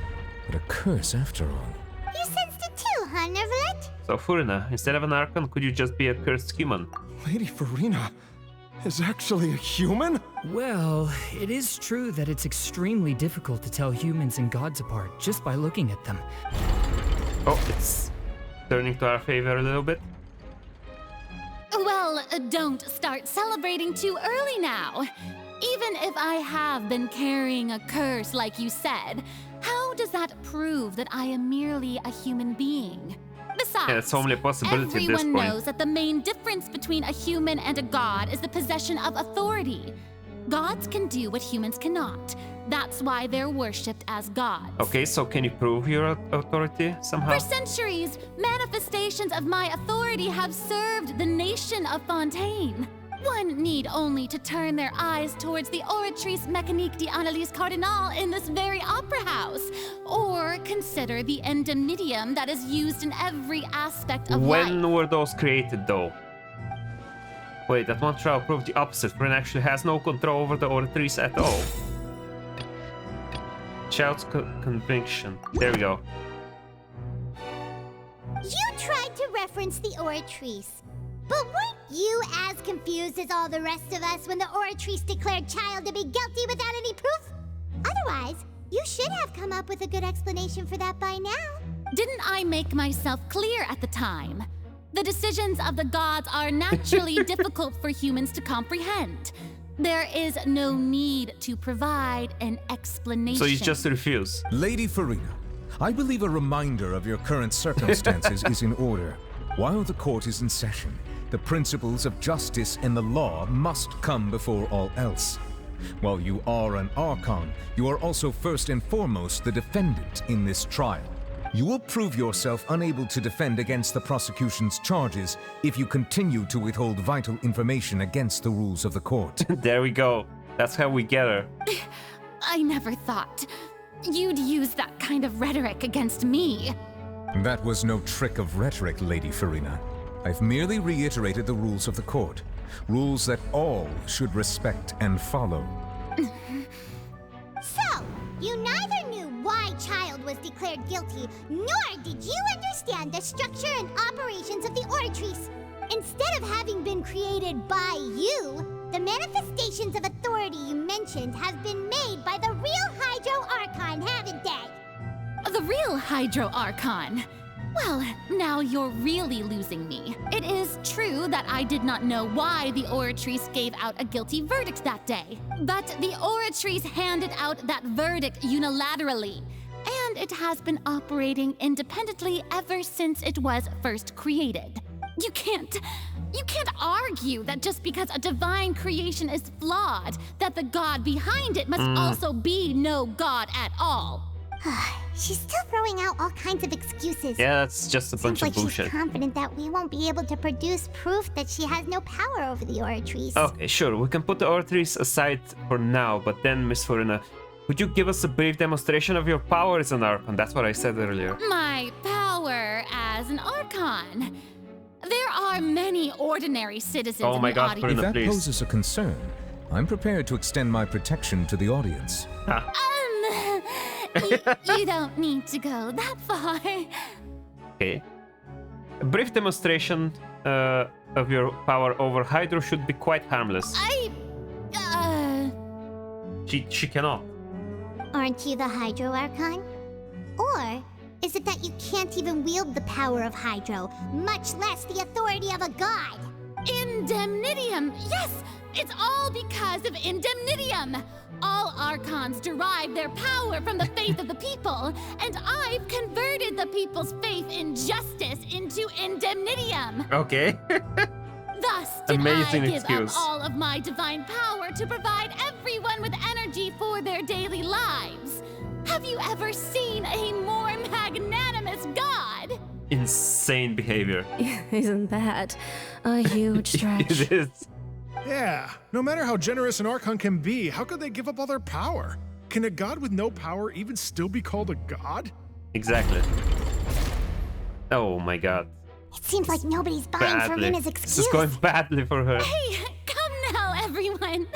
but a curse after all. You sensed it too, huh, Nervalet? So Furina, instead of an Archon, could you just be a cursed human? Lady Furina is actually a human? Well, it is true that it's extremely difficult to tell humans and gods apart just by looking at them. Oh, it's turning to our favor a little bit. Well, don't start celebrating too early now. Even if I have been carrying a curse like you said, how does that prove that I am merely a human being? Besides, Yeah, it's only a possibility at this everyone point. knows that the main difference between a human and a god is the possession of authority. Gods can do what humans cannot. That's why they're worshipped as gods. Okay, so can you prove your authority somehow? For centuries, manifestations of my authority have served the nation of Fontaine. One need only to turn their eyes towards the Oratrice Mécanique d'Analyse Cardinal in this very opera house, or consider the endemnitium that is used in every aspect of life. When were those created, though? Wait, that one trial proved the opposite. Furina actually has no control over the Oratrice at all. Child's conviction. There we go. referenced the Oratrice. But weren't you as confused as all the rest of us when the Oratrice declared Child to be guilty without any proof? Otherwise, you should have come up with a good explanation for that by now. Didn't I make myself clear at the time? The decisions of the gods are naturally difficult for humans to comprehend. There is no need to provide an explanation. So you just refuse. Lady Furina, I believe a reminder of your current circumstances is in order. While the court is in session, the principles of justice and the law must come before all else. While you are an Archon, you are also first and foremost the defendant in this trial. You will prove yourself unable to defend against the prosecution's charges if you continue to withhold vital information against the rules of the court. There we go. That's how we get her. I never thought you'd use that kind of rhetoric against me. That was no trick of rhetoric, Lady Furina. I've merely reiterated the rules of the court. Rules that all should respect and follow. So, you neither knew why Child was declared guilty, nor did you understand the structure and operations of the Oratrice. Instead of having been created by you, the manifestations of authority you mentioned have been made by the real Hydro Archon, haven't they? The real Hydro Archon? Well, now you're really losing me. It is true that I did not know why the Oratrice gave out a guilty verdict that day. But the Oratrice handed out that verdict unilaterally. And it has been operating independently ever since it was first created. You can't argue that just because a divine creation is flawed, that the god behind it must also be no god at all. She's still throwing out all kinds of excuses. Yeah, that's just a bunch of bullshit. She's confident that we won't be able to produce proof that she has no power over the Oratrice. Okay, sure. We can put the Oratrice aside for now, but then, Miss Furina, would you give us a brief demonstration of your power as an Archon? That's what I said earlier. My power as an Archon. There are many ordinary citizens oh my in the God, audience. If that please. poses a concern, I'm prepared to extend my protection to the audience. You don't need to go that far. Okay. A brief demonstration of your power over Hydro should be quite harmless. She cannot. Aren't you the Hydro Archon? Or is it that you can't even wield the power of Hydro, much less the authority of a god? Indemnitium! Yes! It's all because of Indemnitium! All Archons derive their power from the faith of the people, and I've converted the people's faith in justice into Indemnitium! Okay. Thus did Amazing I give excuse. up all of my divine power to provide everyone with energy for their daily lives. Have you ever seen a more magnanimous god? Insane behavior. Isn't that a huge stretch? It is. Yeah, no matter how generous an Archon can be, how could they give up all their power? Can a god with no power even still be called a god? Exactly. Oh my God. It seems like nobody's buying Furina's excuse. This is going badly for her. Hey, come now, everyone.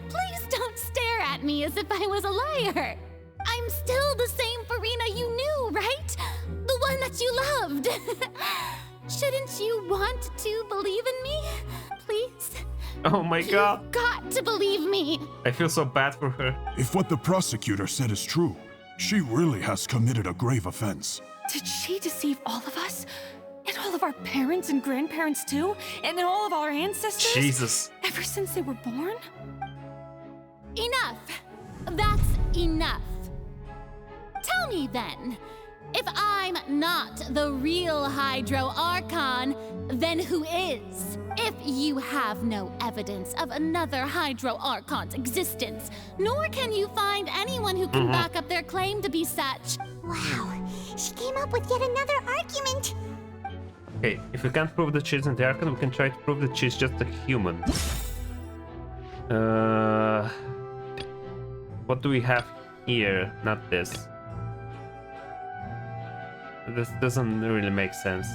Please don't stare at me as if I was a liar. I'm still the same Furina you knew, right? The one that you loved. Shouldn't you want to believe in me? Please? Oh my God. You've got to believe me. I feel so bad for her. If what the prosecutor said is true, she really has committed a grave offense. Did she deceive all of us? And all of our parents and grandparents too? And then all of our ancestors? Jesus. Ever since they were born? Enough. That's enough. Tell me then, if I'm not the real Hydro Archon, then who is? If you have no evidence of another Hydro Archon's existence, nor can you find anyone who can back up their claim to be such. Wow, she came up with yet another argument. Okay, if we can't prove that she's an Archon, we can try to prove that she's just a human. What do we have here? Not this. This doesn't really make sense.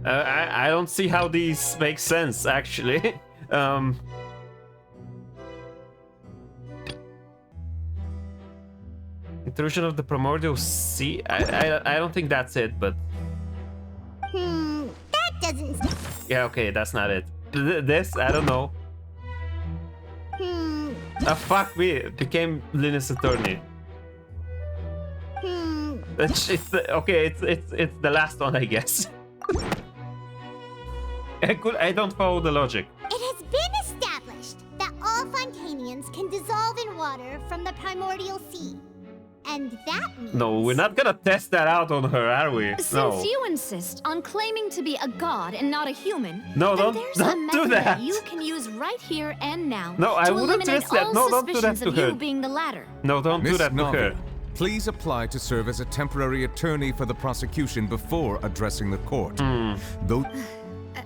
I don't see how these make sense, actually. intrusion of the primordial sea. I don't think that's it, but That doesn't. yeah, okay, that's not it. This, I don't know. Fuck me, it became Linus Attorney. Okay, it's the last one, I guess. I don't follow the logic. It has been established that all Fontanians can dissolve in water from the primordial sea. And that means... No, we're not gonna test that out on her, are we? Since you insist on claiming to be a god and not a human, no, then don't there's do a method that. you can use right here and now No, I to wouldn't eliminate risk that. all No, don't do that suspicions to of her. you being the latter. No, don't do Miss that to Navia, her. please apply to serve as a temporary attorney for the prosecution before addressing the court. Though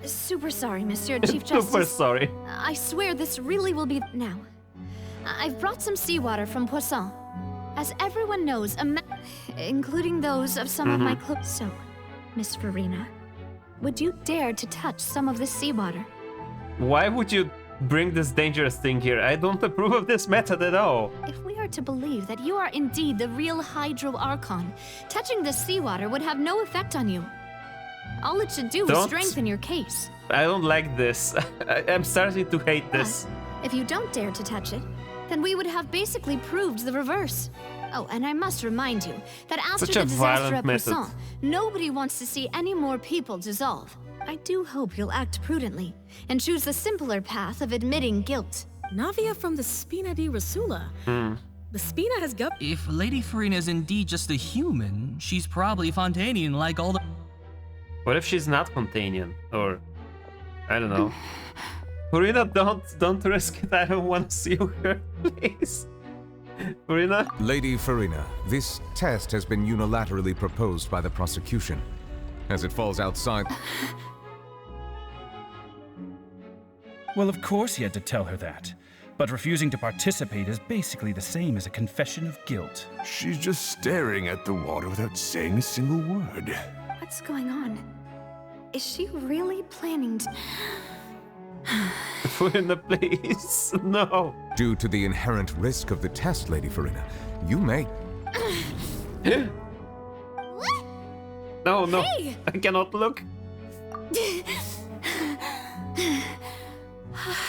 Super sorry, Monsieur Chief Justice. Super sorry. I swear this really will be now. I've brought some seawater from Poisson. As everyone knows, including those of some of my close. So, Miss Furina, would you dare to touch some of this seawater? Why would you bring this dangerous thing here? I don't approve of this method at all. If we are to believe that you are indeed the real Hydro Archon, touching this seawater would have no effect on you. All it should do is strengthen your case. I don't like this. I'm starting to hate this. If you don't dare to touch it, then we would have basically proved the reverse. Oh, and I must remind you that after Such a the disaster violent at method. Poisson, nobody wants to see any more people dissolve. I do hope you'll act prudently and choose the simpler path of admitting guilt. Navia from the Spina di Rasula. The Spina has got. If Lady Furina is indeed just a human, she's probably Fontanian like all the. What if she's not Fontanian? Or I don't know. Furina, don't risk it. I don't want to see you hurt, please. Furina? Lady Furina, this test has been unilaterally proposed by the prosecution. As it falls outside... Well, of course he had to tell her that. But refusing to participate is basically the same as a confession of guilt. She's just staring at the water without saying a single word. What's going on? Is she really planning to... Furina, please. No. Due to the inherent risk of the test, Lady Furina, you may... No, no. Hey! I cannot look.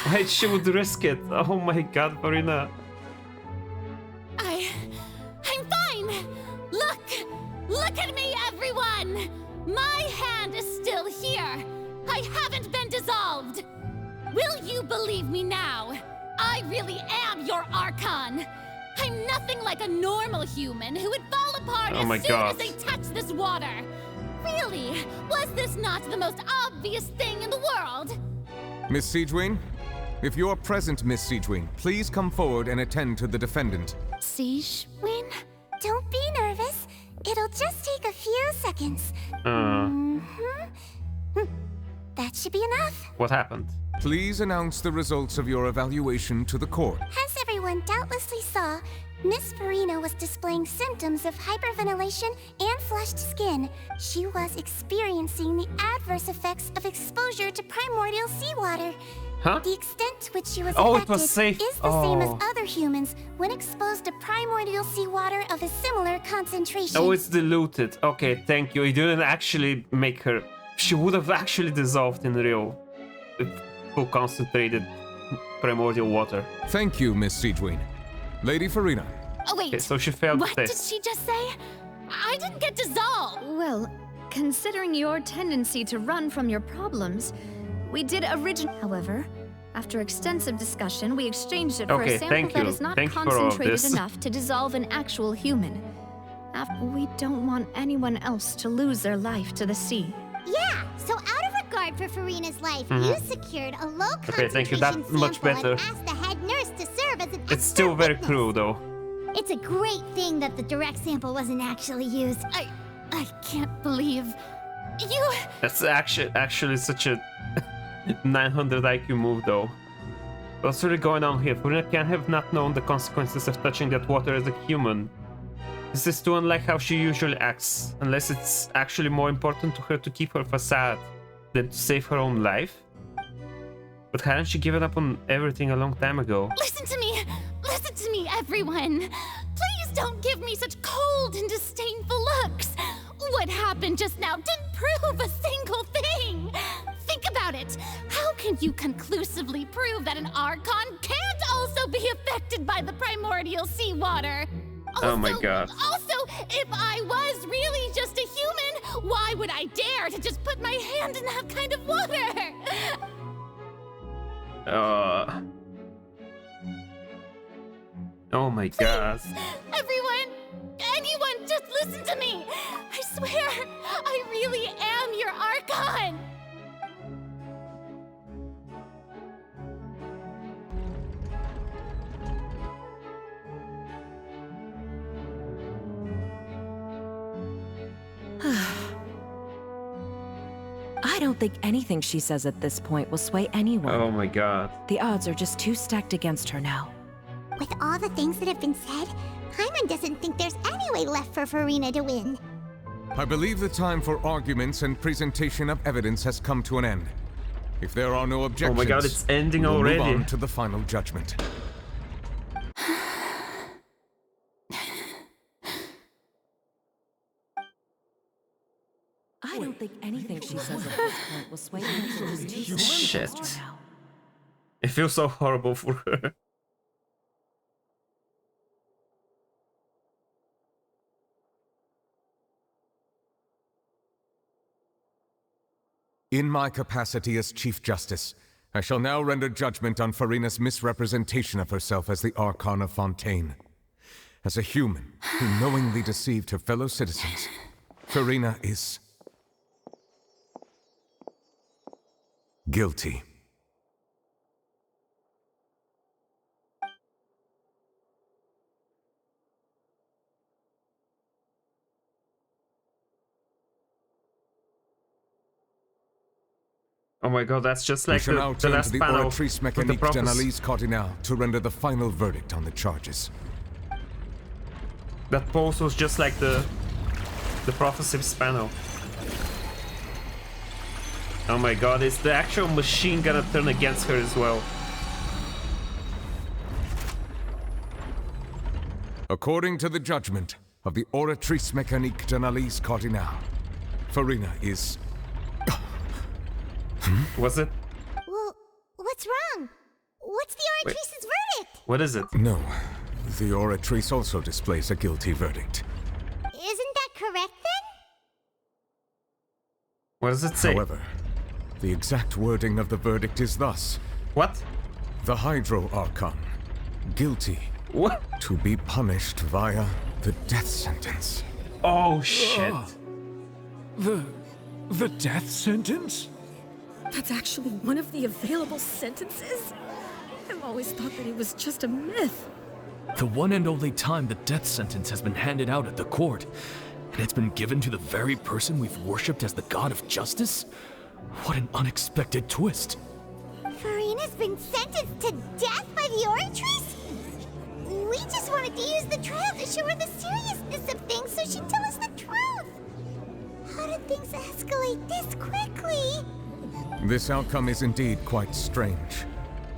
Why she would risk it? Oh my god, Furina. I'm fine! Look at me, everyone! My hand is still here! I haven't been dissolved! Will you believe me now? I really am your Archon! I'm nothing like a normal human who would fall apart as soon as they touch this water! Really? Was this not the most obvious thing in the world? Miss Siegewin? If you're present, Miss Siegewin, please come forward and attend to the defendant. Siegewin? Don't be nervous. It'll just take a few seconds. That should be enough. What happened? Please announce the results of your evaluation to the court. As everyone doubtlessly saw, Miss Furina was displaying symptoms of hyperventilation and flushed skin. She was experiencing the adverse effects of exposure to primordial seawater. Huh? The extent to which she was it affected was safe. is the same as other humans when exposed to primordial seawater of a similar concentration. Oh, it's diluted. Okay, thank you. It didn't actually make her... She would have actually dissolved in real... full concentrated primordial water. Thank you, Miss Siegewin. Lady Furina. Oh, wait. Okay, so she failed What the did test. she just say? I didn't get dissolved! Well, considering your tendency to run from your problems, we did However, after extensive discussion, we exchanged it for a sample that is not concentrated enough to dissolve an actual human. We don't want anyone else to lose their life to the sea. Yeah, so out of regard for Furina's life, you secured a low concentration thank you. That's much sample better. and asked the head nurse to serve as an It's still very cruel, though. It's a great thing that the direct sample wasn't actually used. I can't believe... You... That's actually such a 900 IQ move, though. What's really going on here? Furina can have not known the consequences of touching that water as a human. This is too unlike how she usually acts, unless it's actually more important to her to keep her facade than to save her own life. But hadn't she given up on everything a long time ago? Listen to me, everyone! Please don't give me such cold and disdainful looks. What happened just now didn't prove a single thing. Think about it. How can you conclusively prove that an Archon can't also be affected by the primordial seawater? Oh my god. Also, if I was really just a human, why would I dare to just put my hand in that kind of water? Oh my god. Everyone, anyone, just listen to me. I swear, I really am your Archon. I don't think anything she says at this point will sway anyone. Oh my god. The odds are just too stacked against her now. With all the things that have been said, Paimon doesn't think there's any way left for Furina to win. I believe the time for arguments and presentation of evidence has come to an end. If there are no objections, Oh my god, it's ending we'll already. move on to the final judgment. I don't think anything she says at this point will sway anyone. Just too stacked against Shit. her now. It feels so horrible for her. In my capacity as Chief Justice, I shall now render judgment on Furina's misrepresentation of herself as the Archon of Fontaine. As a human who knowingly deceived her fellow citizens, Furina is guilty. Oh my god, that's just We like shall now the turn to last the panel Oratrice with the Mécanique prophecy. d'Analyse Cardinal to render the final verdict on the charges. That pose was just like the prophecy's panel. Oh my god, is the actual machine gonna turn against her as well? According to the judgment of the Oratrice Mécanique d'Analyse Cardinal, Furina is... Was it? Well, what's wrong? What's the Oratrice's verdict? What is it? No. The Oratrice also displays a guilty verdict. Isn't that correct then? What does it say? However, the exact wording of the verdict is thus. What? The Hydro Archon. Guilty. What? To be punished via the death sentence. Oh shit. The death sentence? That's actually one of the available sentences? I've always thought that it was just a myth. The one and only time the death sentence has been handed out at the court, and it's been given to the very person we've worshipped as the god of justice? What an unexpected twist. Furina's been sentenced to death by the Oratrice? We just wanted to use the trial to show her the seriousness of things so she'd tell us the truth. How did things escalate this quickly? This outcome is indeed quite strange.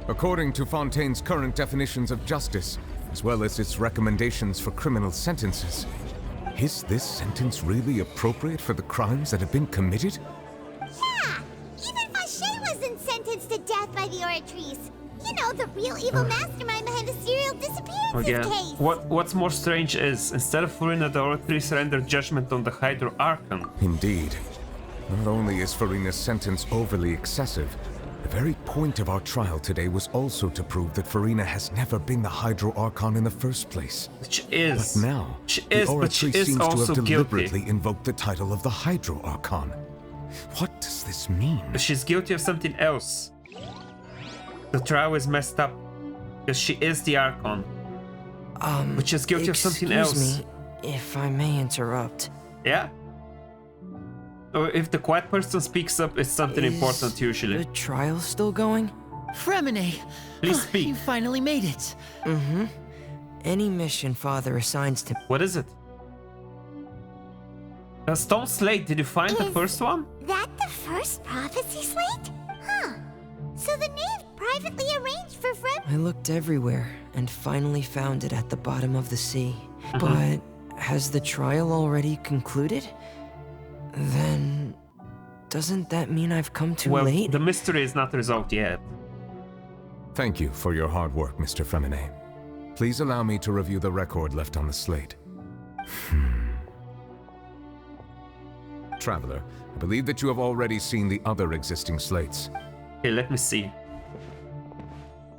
According to Fontaine's current definitions of justice, as well as its recommendations for criminal sentences, is this sentence really appropriate for the crimes that have been committed? Yeah! Even Vache wasn't sentenced to death by the Oratrice. You know, the real evil mastermind behind the serial disappearances case. What's more strange is, instead of Furina, the Oratrice rendered judgment on the Hydro Archon. Indeed. Not only is Furina's sentence overly excessive, the very point of our trial today was also to prove that Furina has never been the Hydro Archon in the first place. She is. But now, She the is, but she Oratrice is seems to also have guilty. deliberately invoked the title of the Hydro Archon. What does this mean? But she's guilty of something else. The trial is messed up because she is the Archon. But she's guilty of something else. Excuse me, if I may interrupt. Yeah? Or if the quiet person speaks up, it's something important usually. The trial still going? Fremine! Please speak. You finally made it. Mm-hmm. Any mission Father assigns to... What is it? Stone Slate, did you find the first one? That the first prophecy slate? Huh. So the knave privately arranged for Frem... I looked everywhere and finally found it at the bottom of the sea. But has the trial already concluded? Then doesn't that mean I've come too late? The mystery is not resolved yet. Thank you for your hard work, Mr. Fremine. Please allow me to review the record left on the slate. Traveler, I believe that you have already seen the other existing slates. Okay, let me see.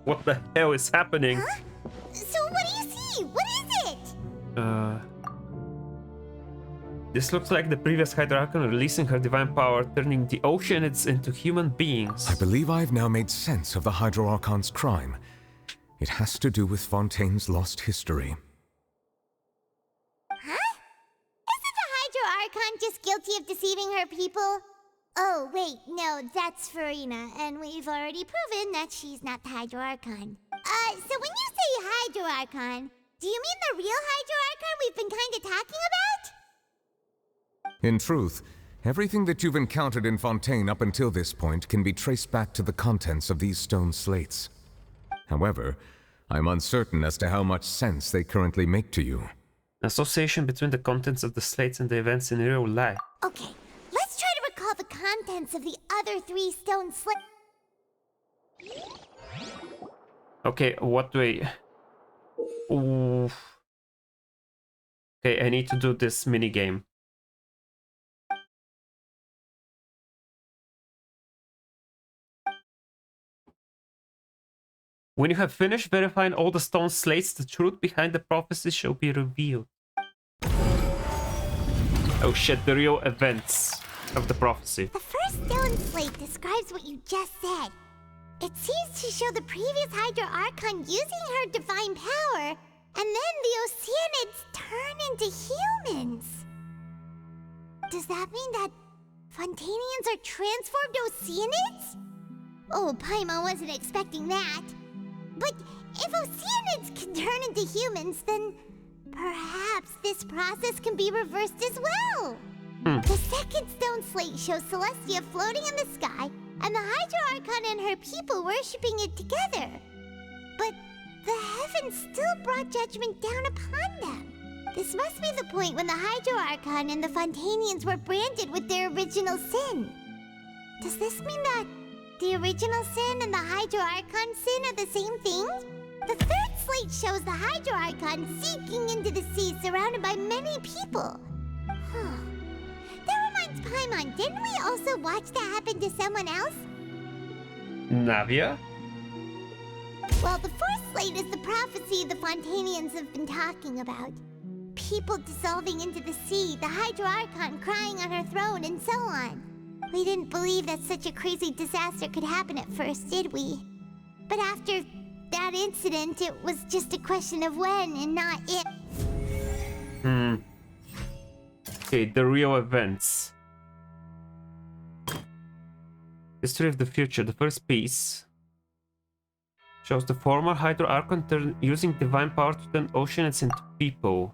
What the hell is happening? Huh? So what do you see? What is it? This looks like the previous Hydro Archon releasing her divine power, turning the oceanids into human beings. I believe I've now made sense of the Hydro Archon's crime. It has to do with Fontaine's lost history. Huh? Isn't the Hydro Archon just guilty of deceiving her people? Oh, wait, no, that's Furina, and we've already proven that she's not the Hydro Archon. So when you say Hydro Archon, do you mean the real Hydro Archon we've been kinda talking about? In truth, everything that you've encountered in Fontaine up until this point can be traced back to the contents of these stone slates. However, I'm uncertain as to how much sense they currently make to you. Association between the contents of the slates and the events in real life. Okay, let's try to recall the contents of the other 3 stone slates. Okay, what do I... Ooh. Okay, I need to do this mini game. When you have finished verifying all the stone slates, the truth behind the prophecy shall be revealed. Oh shit, the real events of the prophecy. The first stone slate describes what you just said. It seems to show the previous Hydro Archon using her divine power, and then the Oceanids turn into humans. Does that mean that Fontanians are transformed Oceanids? Oh, Paimon wasn't expecting that. But if Oceanids can turn into humans, then perhaps this process can be reversed as well. The second stone slate shows Celestia floating in the sky, and the Hydro Archon and her people worshipping it together. But the heavens still brought judgment down upon them. This must be the point when the Hydro Archon and the Fontanians were branded with their original sin. Does this mean that the original sin and the Hydro Archon sin are the same thing? The third slate shows the Hydro Archon sinking into the sea surrounded by many people. That reminds Paimon, didn't we also watch that happen to someone else? Navia? Well, the fourth slate is the prophecy the Fontanians have been talking about. People dissolving into the sea, the Hydro Archon crying on her throne, and so on. We didn't believe that such a crazy disaster could happen at first, did we? But after that incident, it was just a question of when and not if. Okay, the real events. History of the future. The first piece shows the former Hydro Archon using divine power to turn oceans into people.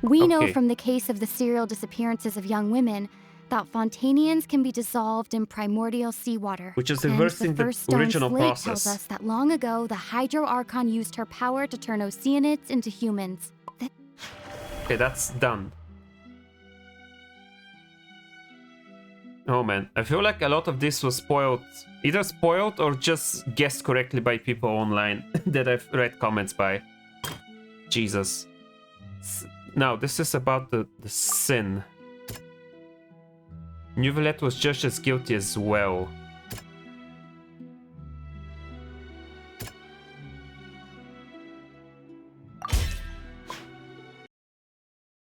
We know from the case of the serial disappearances of young women that Fontanians can be dissolved in primordial seawater. Which is reversing the original process. Tells us that long ago, the Hydro Archon used her power to turn Oceanids into humans. Okay, that's done. Oh man, I feel like a lot of this was spoiled. Either spoiled or just guessed correctly by people online that I've read comments by. Jesus. Now, this is about the sin. Neuvillette was just as guilty as well.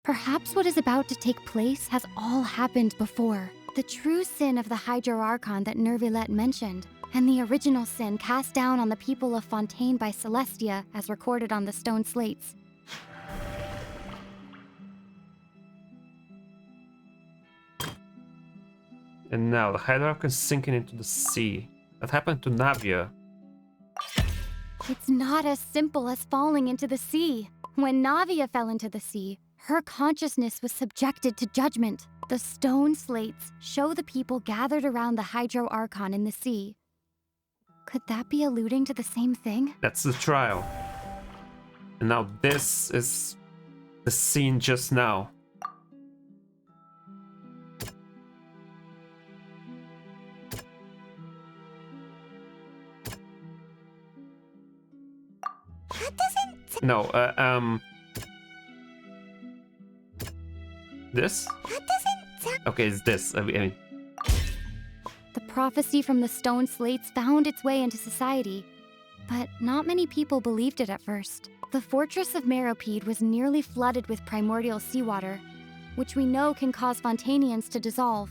Perhaps what is about to take place has all happened before. The true sin of the Hydro Archon that Neuvillette mentioned, and the original sin cast down on the people of Fontaine by Celestia as recorded on the stone slates. And now the Hydro Archon is sinking into the sea. That happened to Navia. It's not as simple as falling into the sea. When Navia fell into the sea, her consciousness was subjected to judgment. The stone slates show the people gathered around the Hydro Archon in the sea. Could that be alluding to the same thing? That's the trial. And now this is the scene just now. That doesn't... No, this? That doesn't sound... Okay, it's this. I mean... The prophecy from the stone slates found its way into society, but not many people believed it at first. The fortress of Meropide was nearly flooded with primordial seawater, which we know can cause Fontanians to dissolve.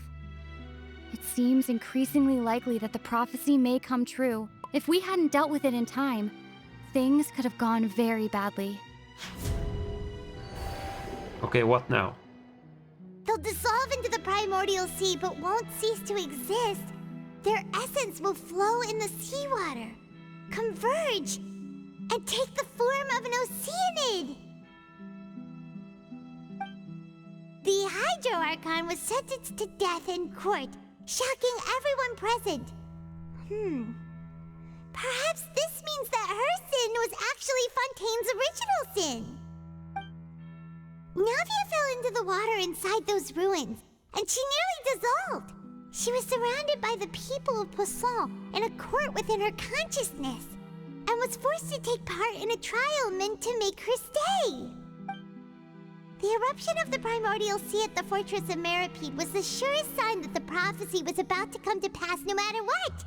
It seems increasingly likely that the prophecy may come true. If we hadn't dealt with it in time, things could have gone very badly. Okay, what now? They'll dissolve into the primordial sea but won't cease to exist. Their essence will flow in the seawater, converge, and take the form of an oceanid. The Hydro Archon was sentenced to death in court, shocking everyone present. Perhaps this means that her sin was actually Fontaine's original sin. Navia fell into the water inside those ruins, and she nearly dissolved. She was surrounded by the people of Poisson in a court within her consciousness, and was forced to take part in a trial meant to make her stay. The eruption of the primordial sea at the fortress of Meropide was the surest sign that the prophecy was about to come to pass no matter what.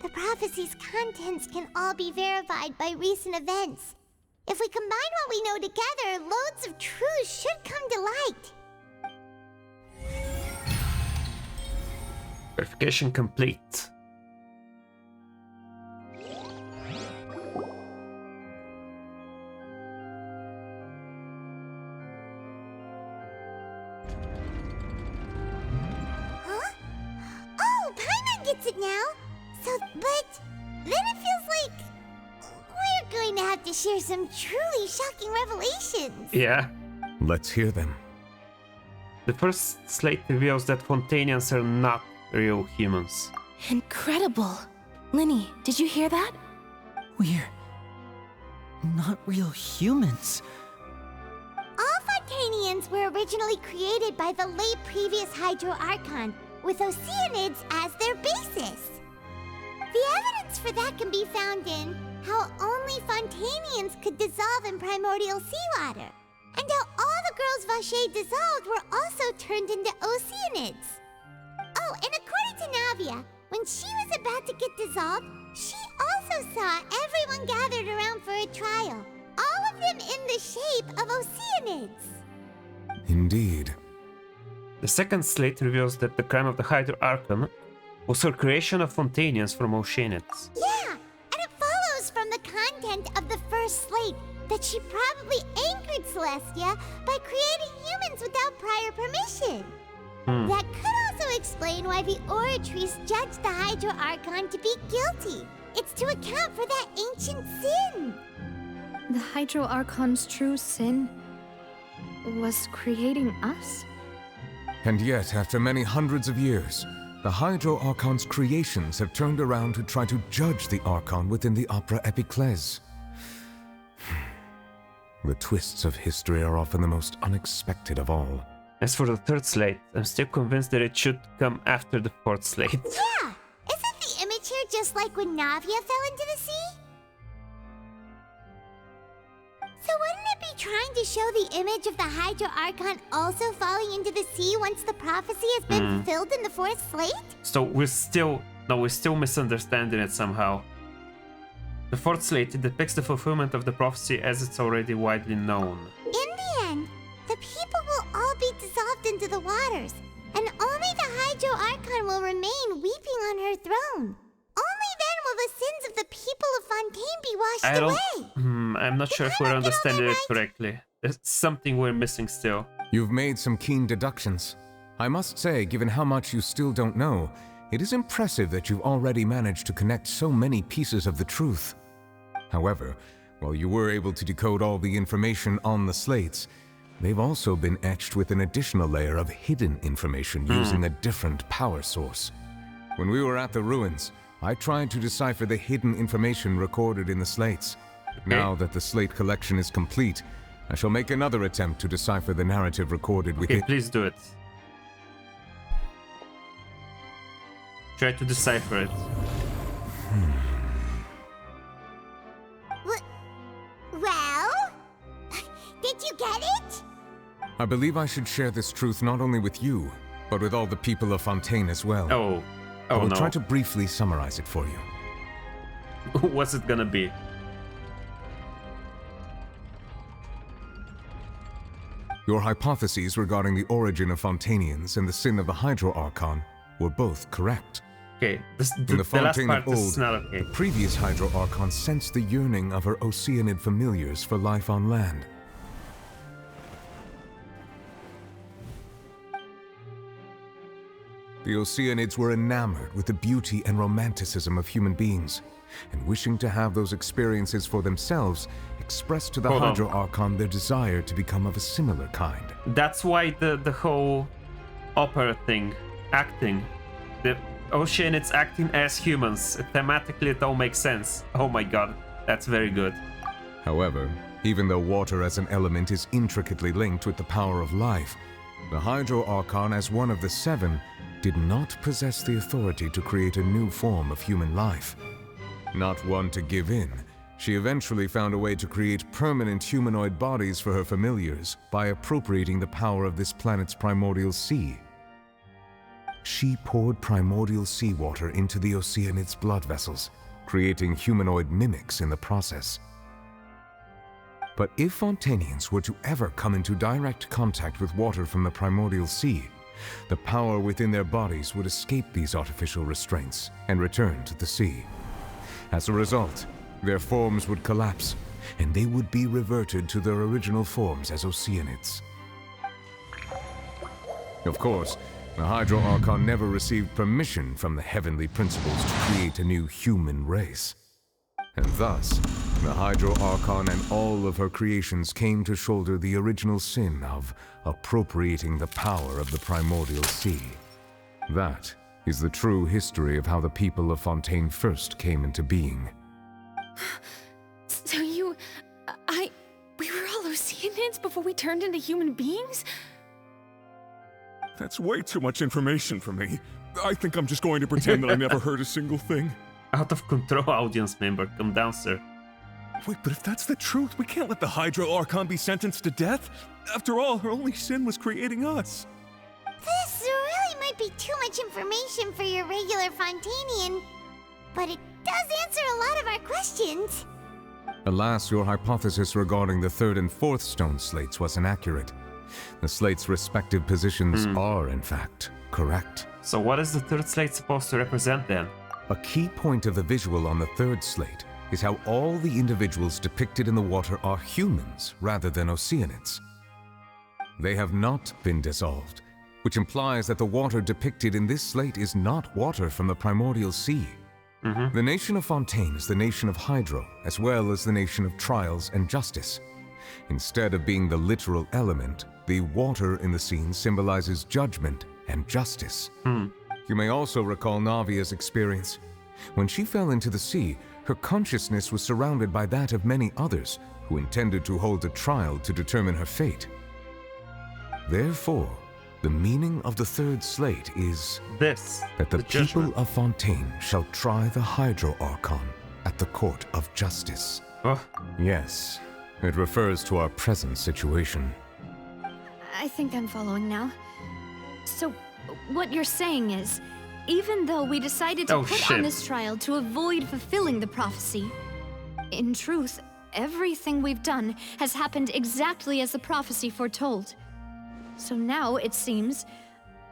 The prophecy's contents can all be verified by recent events. If we combine what we know together, loads of truths should come to light. Verification complete. Huh? Oh, Paimon gets it now! So, but then it feels like we're going to have to share some truly shocking revelations. Yeah. Let's hear them. The first slate reveals that Fontanians are not real humans. Incredible. Linny, did you hear that? We're not real humans. All Fontanians were originally created by the late previous Hydro Archon, with oceanids as their basis. The evidence for that can be found in how only Fontanians could dissolve in primordial seawater, and how all the girls Vacher dissolved were also turned into oceanids. Oh, and according to Navia, when she was about to get dissolved, she also saw everyone gathered around for a trial, all of them in the shape of oceanids. Indeed. The second slate reveals that the crime of the Hydro Archon was her creation of Fontanians from oceanids. Yeah, and it follows from the content of the first slate that she probably angered Celestia by creating humans without prior permission. That could also explain why the Oratrice judged the Hydro Archon to be guilty. It's to account for that ancient sin. The Hydro Archon's true sin was creating us? And yet, after many hundreds of years, the Hydro Archon's creations have turned around to try to judge the Archon within the Opera Epiclese. The twists of history are often the most unexpected of all. As for the third slate, I'm still convinced that it should come after the fourth slate. Yeah! Isn't the image here just like when Navia fell into the sea? So wouldn't it be trying to show the image of the Hydro Archon also falling into the sea once the prophecy has been fulfilled in the fourth slate? So we're still misunderstanding it somehow. The fourth slate depicts the fulfillment of the prophecy as it's already widely known. In the end, the people will all be dissolved into the waters, and only the Hydro Archon will remain weeping on her throne. Only then will the sins of the people of Fontaine be washed away. I'm not sure if we're understanding it correctly. There's something we're missing still. You've made some keen deductions. I must say, given how much you still don't know, it is impressive that you've already managed to connect so many pieces of the truth. However, while you were able to decode all the information on the slates, they've also been etched with an additional layer of hidden information using a different power source. When we were at the ruins, I tried to decipher the hidden information recorded in the slates. Now that the slate collection is complete, I shall make another attempt to decipher the narrative recorded within. Okay, please do it. Try to decipher it. Well? Did you get it? I believe I should share this truth not only with you, but with all the people of Fontaine as well. Oh I will no. try to briefly summarize it for you. What's it gonna be? Your hypotheses regarding the origin of Fontainians and the sin of the Hydro Archon were both correct. Okay, In the last Fontaine part of is old, not okay. the previous Hydro Archon sensed the yearning of her Oceanid familiars for life on land. The Oceanids were enamored with the beauty and romanticism of human beings, and wishing to have those experiences for themselves, expressed to the Hold on. Hydro Archon their desire to become of a similar kind. That's why the whole opera thing, acting, the Oceanids acting as humans, thematically it all makes sense. Oh my god, that's very good. However, even though water as an element is intricately linked with the power of life, the Hydro Archon, as one of the seven, did not possess the authority to create a new form of human life. Not one to give in, she eventually found a way to create permanent humanoid bodies for her familiars by appropriating the power of this planet's primordial sea. She poured primordial seawater into the Oceanids' blood vessels, creating humanoid mimics in the process. But if Fontainians were to ever come into direct contact with water from the primordial sea, the power within their bodies would escape these artificial restraints and return to the sea. As a result, their forms would collapse, and they would be reverted to their original forms as Oceanids. Of course, the Hydro Archon never received permission from the heavenly principles to create a new human race. And thus, the Hydro Archon and all of her creations came to shoulder the original sin of appropriating the power of the primordial sea. That is the true history of how the people of Fontaine first came into being. So we were all Oceanids before we turned into human beings? That's way too much information for me. I think I'm just going to pretend that I never heard a single thing. Out of control, audience member. Come down, sir. Wait, but if that's the truth, we can't let the Hydro Archon be sentenced to death. After all, her only sin was creating us. This really might be too much information for your regular Fontainian, but it does answer a lot of our questions. Alas, your hypothesis regarding the third and fourth stone slates was inaccurate. The slates' respective positions are, in fact, correct. So what is the third slate supposed to represent then? A key point of the visual on the third slate is how all the individuals depicted in the water are humans rather than Oceanids. They have not been dissolved, which implies that the water depicted in this slate is not water from the primordial sea. The nation of Fontaine is the nation of Hydro, as well as the nation of Trials and Justice. Instead of being the literal element, the water in the scene symbolizes judgment and justice. You may also recall Navia's experience. When she fell into the sea, her consciousness was surrounded by that of many others who intended to hold a trial to determine her fate. Therefore, the meaning of the third slate is that the people of Fontaine shall try the Hydro Archon at the court of justice. Yes, it refers to our present situation. I think I'm following now. So, what you're saying is, even though we decided to put on this trial to avoid fulfilling the prophecy, in truth, everything we've done has happened exactly as the prophecy foretold. So now, it seems,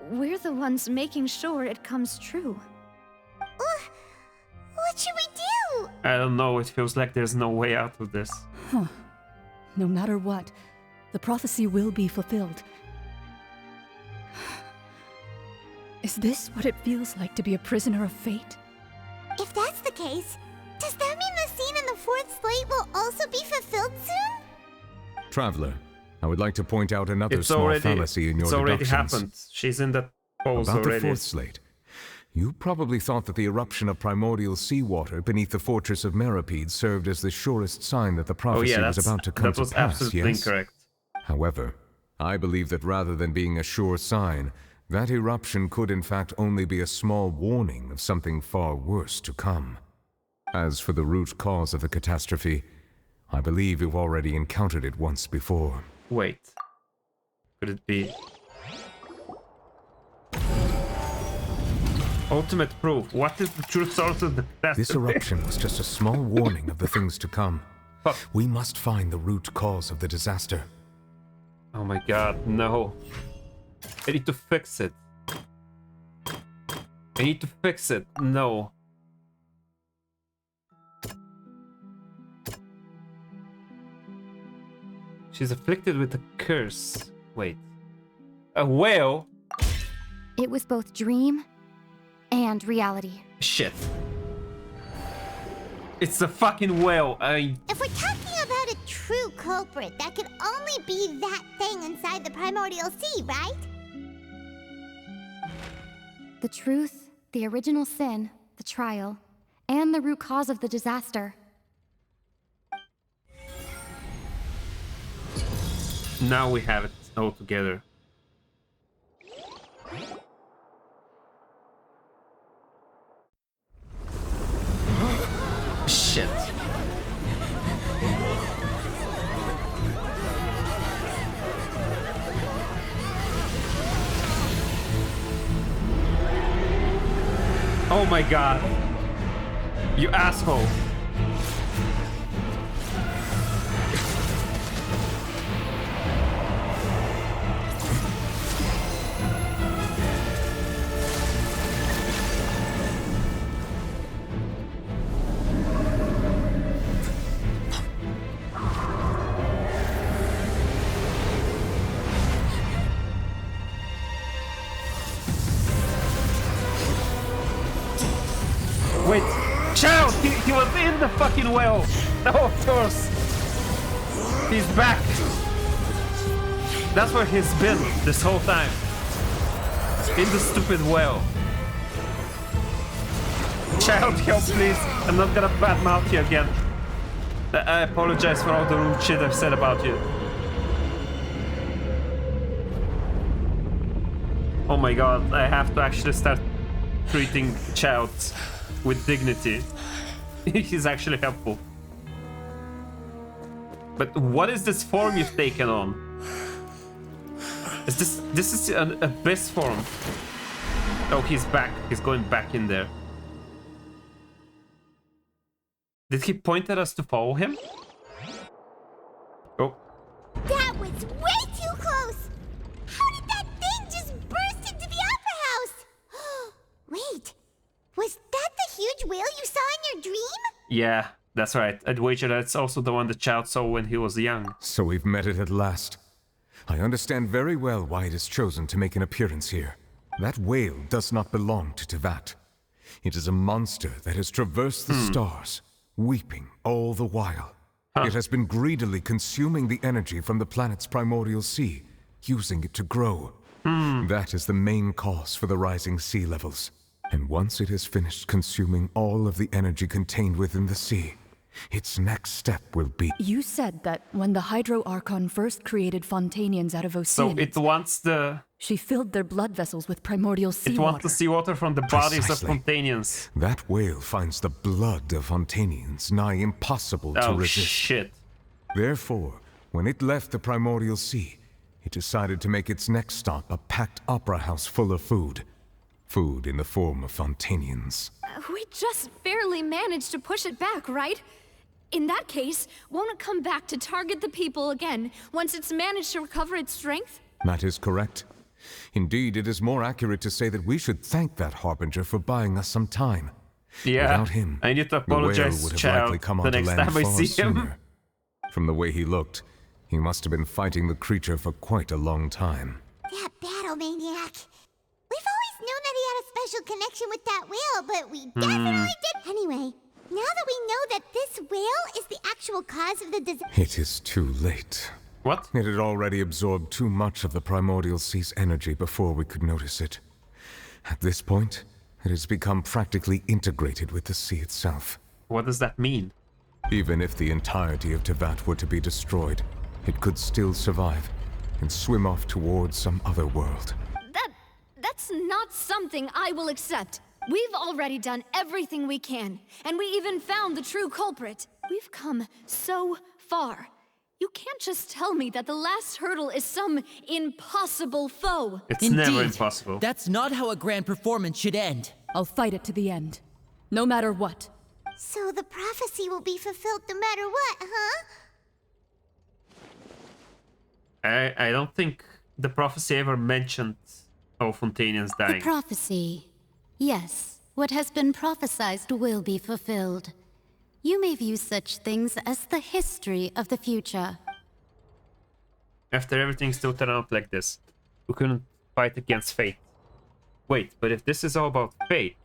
we're the ones making sure it comes true. What should we do? I don't know, it feels like there's no way out of this. No matter what, the prophecy will be fulfilled. Is this what it feels like to be a prisoner of fate? If that's the case, does that mean the scene in the fourth slate will also be fulfilled soon? Traveler, I would like to point out another small fallacy in your deductions. It's already happened. She's in that pose About already. the fourth slate. You probably thought that the eruption of primordial seawater beneath the fortress of Meripede served as the surest sign that the prophecy was about to come to pass, that was absolutely incorrect. However, I believe that rather than being a sure sign, that eruption could in fact only be a small warning of something far worse to come. As for the root cause of the catastrophe, I believe you've already encountered it once before. Wait. Could it be... Ultimate proof. What is the true source of the catastrophe? This eruption was just a small warning of the things to come. We must find the root cause of the disaster. Oh my god, no. I need to fix it. I need to fix it. No. She's afflicted with a curse. Wait. A whale? It was both dream and reality. Shit. It's the fucking whale. If we're talking about a true culprit, that could only be that thing inside the primordial sea, right? The truth, the original sin, the trial, and the root cause of the disaster. Now we have it all together. Shit. Oh my god. You asshole. Wait, child, he was in the fucking well. Oh, of course. He's back. That's where he's been this whole time. In the stupid well. Child, help please. I'm not gonna badmouth you again. I apologize for all the rude shit I've said about you. Oh my god, I have to actually start treating Child with dignity. He's actually helpful. But what is this form you've taken on? Is this is an abyss form? Oh, he's back. He's going back in there. Did he point at us to follow him? Oh. That was way too close! How did that thing just burst into the opera house? Wait, was that the huge whale you saw in your dream? Yeah, that's right. I'd wager that's also the one the child saw when he was young. So we've met it at last. I understand very well why it has chosen to make an appearance here. That whale does not belong to Tevat. It is a monster that has traversed the stars, weeping all the while. It has been greedily consuming the energy from the planet's primordial sea, using it to grow. That is the main cause for the rising sea levels. And once it has finished consuming all of the energy contained within the sea, its next step will be... You said that when the Hydro Archon first created Fontanians out of Oceanids... So it wants the... She filled their blood vessels with primordial seawater. It wants the seawater from the bodies Precisely. of Fontanians. That whale finds the blood of Fontanians nigh impossible to resist. Shit. Therefore, when it left the primordial sea, it decided to make its next stop a packed opera house full of food. Food in the form of Fontanians. We just barely managed to push it back, right? In that case, won't it come back to target the people again once it's managed to recover its strength? That is correct. Indeed, it is more accurate to say that we should thank that Harbinger for buying us some time. Yeah, Without him, I need to the whale apologize, would have child, likely come the onto next land time I far see him. sooner. From the way he looked, he must have been fighting the creature for quite a long time. That battle maniac. We've always known that he had a special connection with that whale, but we definitely did. Anyway, now that we know that this whale is the actual cause of the disaster... It is too late. What? It had already absorbed too much of the primordial sea's energy before we could notice it. At this point, It has become practically integrated with the sea itself. What does that mean? Even if the entirety of Tevat were to be destroyed, it could still survive and swim off towards some other world. That's not something I will accept. We've already done everything we can, and we even found the true culprit. We've come so far. You can't just tell me that the last hurdle is some impossible foe. It's Indeed, never impossible. That's not how a grand performance should end. I'll fight it to the end, no matter what. So the prophecy will be fulfilled no matter what, huh? I don't think the prophecy ever mentioned Fontainians dying. The prophecy. Yes, what has been prophesied will be fulfilled. You may view such things as the history of the future. After everything still turned out like this, we couldn't fight against fate. Wait, but if this is all about fate...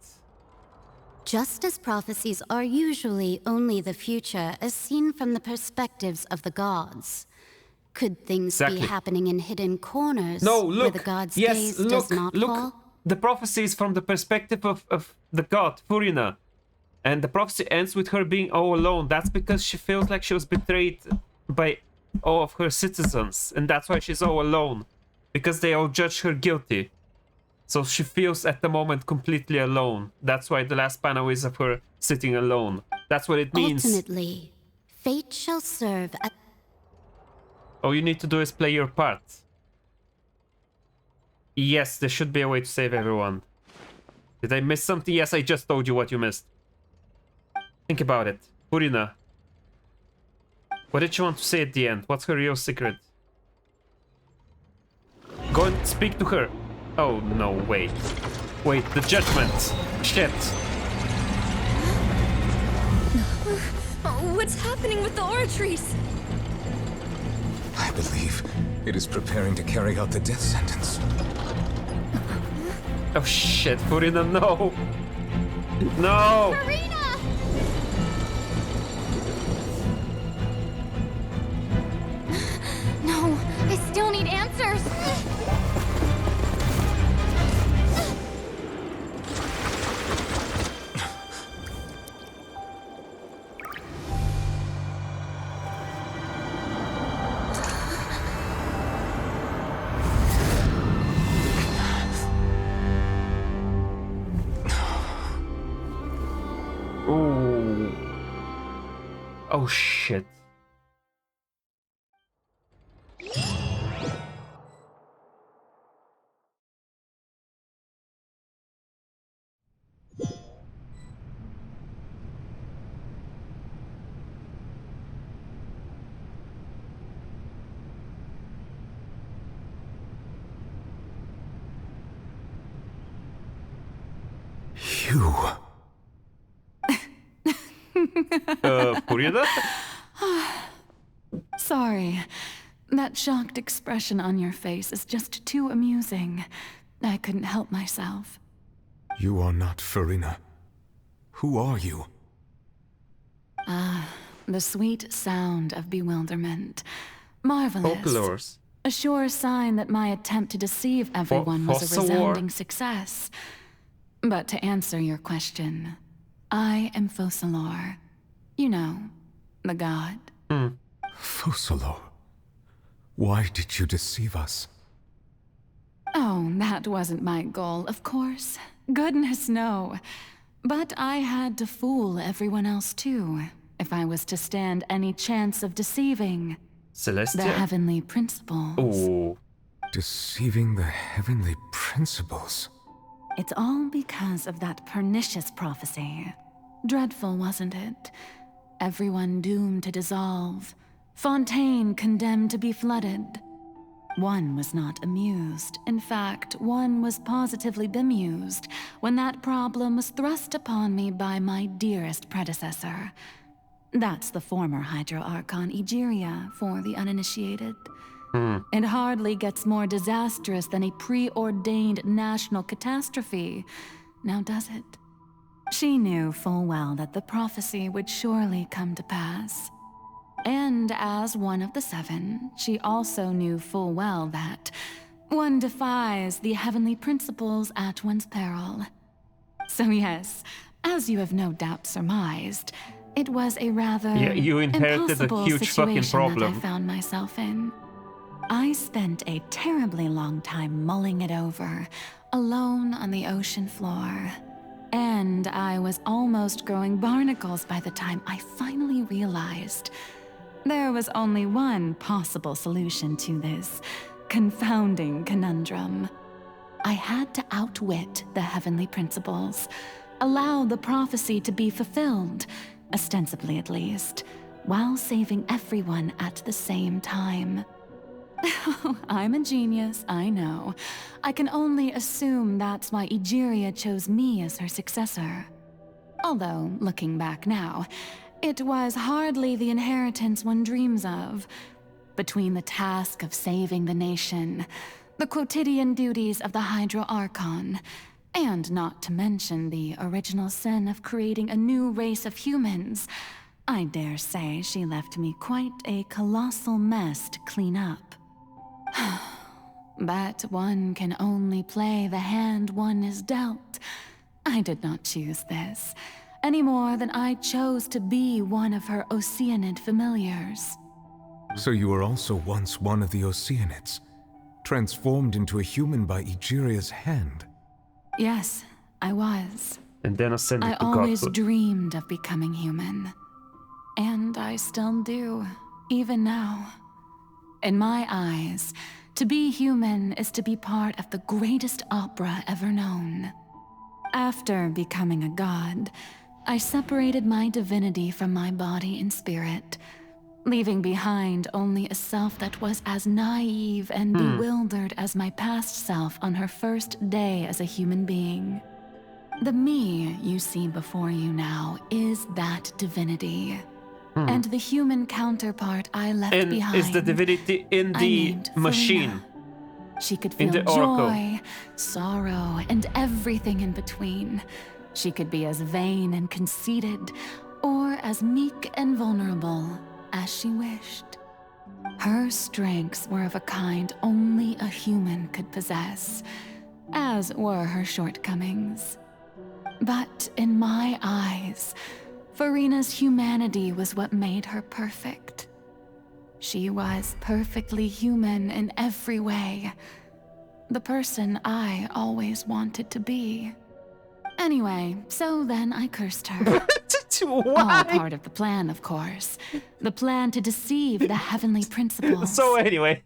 Just as prophecies are usually only the future as seen from the perspectives of the gods, could things be happening in hidden corners where the gods' gaze does not fall? The prophecy is from the perspective of the god, Furina. And the prophecy ends with her being all alone. That's because she feels like she was betrayed by all of her citizens. And that's why she's all alone. Because they all judge her guilty. So she feels at the moment completely alone. That's why the last panel is of her sitting alone. That's what it means. Ultimately, fate shall serve as... All you need to do is play your part. Yes, there should be a way to save everyone. Did I miss something? Yes, I just told you what you missed. Think about it. Furina. What did she want to say at the end? What's her real secret? Go and speak to her. Oh, no, wait. Wait, the judgment. Shit. What's happening with the oratories? I believe it is preparing to carry out the death sentence. Oh shit, Furina, no! No! Furina! No, I still need answers. Oh shit. You... Furina? Sorry. That shocked expression on your face is just too amusing. I couldn't help myself. You are not Furina. Who are you? The sweet sound of bewilderment. Marvelous. Folklores. A sure sign that my attempt to deceive everyone was a resounding success. But to answer your question, I am Focalor. You know, the god. Focalor? Why did you deceive us? Oh, that wasn't my goal, of course. Goodness, no. But I had to fool everyone else too, if I was to stand any chance of deceiving Celestia? the heavenly principles. Ooh. Deceiving the heavenly principles? It's all because of that pernicious prophecy. Dreadful, wasn't it? Everyone doomed to dissolve. Fontaine condemned to be flooded. One was not amused. In fact, one was positively bemused when that problem was thrust upon me by my dearest predecessor. That's the former Hydro Archon Egeria for the uninitiated. It hardly gets more disastrous than a preordained national catastrophe, now does it? She knew full well that the prophecy would surely come to pass. And as one of the seven, she also knew full well that one defies the heavenly principles at one's peril. So yes, as you have no doubt surmised, it was a rather Yeah, you inherited a impossible huge fucking situation that I problem. found myself in. I spent a terribly long time mulling it over, alone on the ocean floor. And I was almost growing barnacles by the time I finally realized there was only one possible solution to this confounding conundrum. I had to outwit the heavenly principles, allow the prophecy to be fulfilled, ostensibly at least, while saving everyone at the same time. I'm a genius, I know. I can only assume that's why Egeria chose me as her successor. Although, looking back now, it was hardly the inheritance one dreams of. Between the task of saving the nation, the quotidian duties of the Hydro Archon, and not to mention the original sin of creating a new race of humans, I dare say she left me quite a colossal mess to clean up. But one can only play the hand one is dealt. I did not choose this, any more than I chose to be one of her Oceanid familiars. So you were also once one of the Oceanids, transformed into a human by Egeria's hand. Yes, I was. And then ascended I to always godhood. dreamed of becoming human. And I still do, even now. In my eyes, to be human is to be part of the greatest opera ever known. After becoming a god, I separated my divinity from my body and spirit, leaving behind only a self that was as naive and bewildered as my past self on her first day as a human being. The me you see before you now is that divinity. And the human counterpart I left behind, is the divinity in the machine? Furina. She could In feel the oracle. joy, sorrow, and everything in between. She could be as vain and conceited, or as meek and vulnerable as she wished. Her strengths were of a kind only a human could possess, as were her shortcomings. But in my eyes, Furina's humanity was what made her perfect. She was perfectly human in every way. The person I always wanted to be. Anyway, so then I cursed her. All part of the plan, of course. The plan to deceive the heavenly principles. So anyway.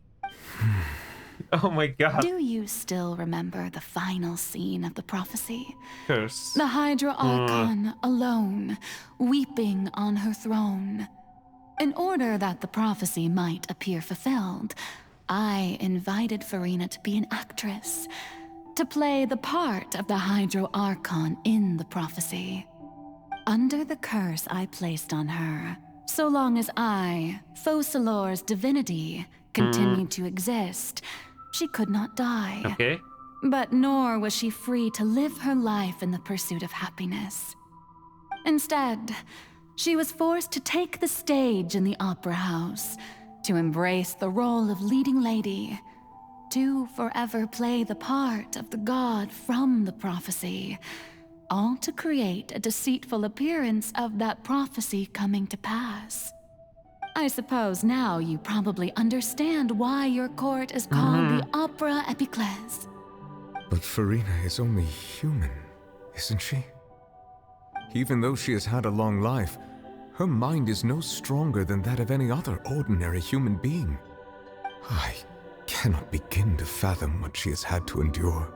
Oh my god. Do you still remember the final scene of the prophecy? Curse. The Hydra Archon, alone, weeping on her throne. In order that the prophecy might appear fulfilled, I invited Furina to be an actress, to play the part of the Hydro Archon in the prophecy. Under the curse I placed on her, so long as I, Focalor's divinity, continued to exist, she could not die. Okay. But nor was she free to live her life in the pursuit of happiness. Instead, she was forced to take the stage in the opera house, to embrace the role of leading lady, to forever play the part of the god from the prophecy, all to create a deceitful appearance of that prophecy coming to pass. I suppose now you probably understand why your court is called the Opera Epiclese. But Furina is only human, isn't she? Even though she has had a long life, her mind is no stronger than that of any other ordinary human being. I cannot begin to fathom what she has had to endure.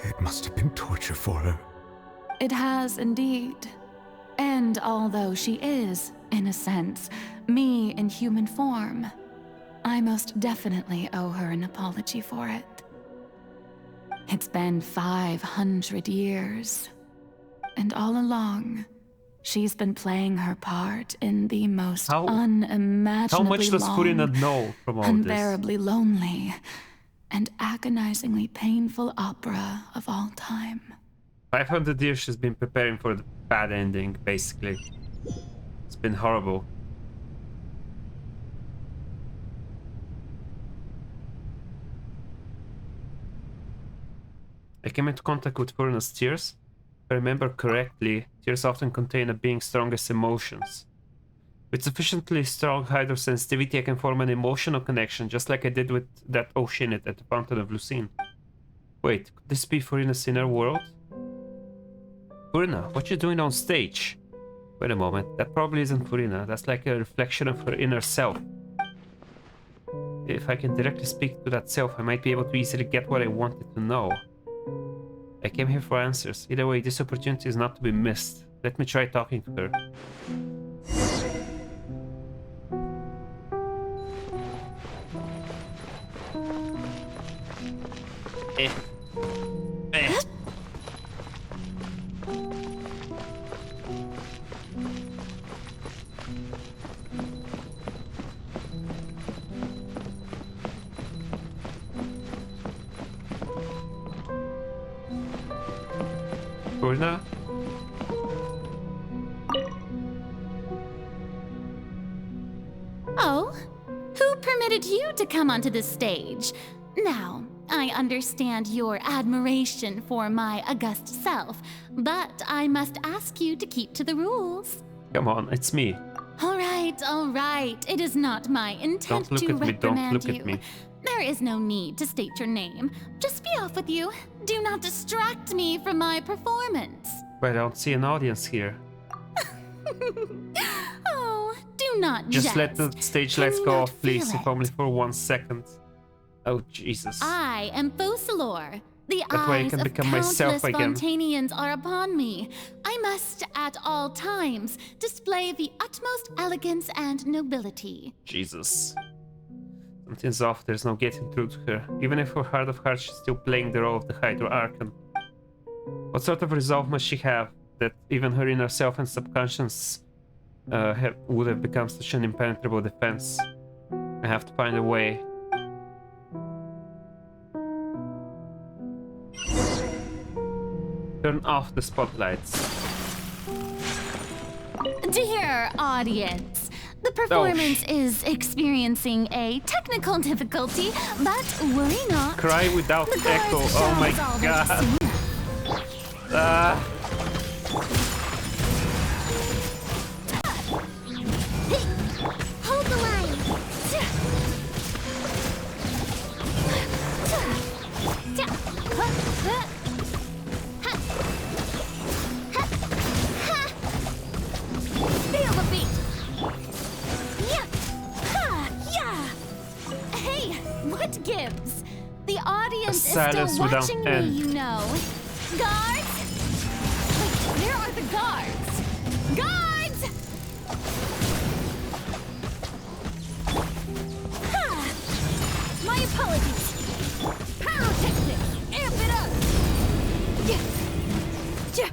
It must have been torture for her. It has indeed. And although she is, in a sense, me in human form, I most definitely owe her an apology for it. It's been 500 years, and all along, she's been playing her part in the most unimaginably How much does long, Furina know from all this? unbearably lonely, and agonizingly painful opera of all time. 500 years she's been preparing for the bad ending, basically. It's been horrible. I came into contact with Furina's tears. I remember correctly, tears often contain a being's strongest emotions. With sufficiently strong hydrosensitivity, I can form an emotional connection, just like I did with that Oceanid at the Fountain of Lucine. Wait, could this be Furina's inner world? Furina, what you doing on stage? Wait a moment, that probably isn't Furina. That's like a reflection of her inner self. If I can directly speak to that self, I might be able to easily get what I wanted to know. I came here for answers. Either way, this opportunity is not to be missed. Let me try talking to her. Furina? Oh? Who permitted you to come onto the stage? Now, I understand your admiration for my august self, but I must ask you to keep to the rules. Come on, it's me. All right. It is not my intent Don't look to at me, reprimand don't look you. at me. There is no need to state your name. Just be off with you. Do not distract me from my performance. But I don't see an audience here. Oh, do not Just let jest. the stage Can lights you go not off, please, feel if only for 1 second. Oh, Jesus. I am Focalor. The That way I eyes can of become countless myself again. Fontanians are upon me. I must, at all times, display the utmost elegance and nobility. Jesus. Something's off, there's no getting through to her. Even if her heart of hearts she's still playing the role of the Hydro Archon. What sort of resolve must she have that even her inner self and subconscious would have become such an impenetrable defense? I have to find a way. Turn off the spotlights. Dear audience, the performance is experiencing a technical difficulty, but worry not. Cry without The echo. guards Oh shall my resolve it god. soon. Hold the line. Feel the beat. Yeah. Ha. Yeah. Hey, what gives? The audience is silence still without watching me, end. you know. Guards? Wait, where are the guards? Guards! Ha. My apologies. Pyrotechnics, amp it up. Yeah. Yeah.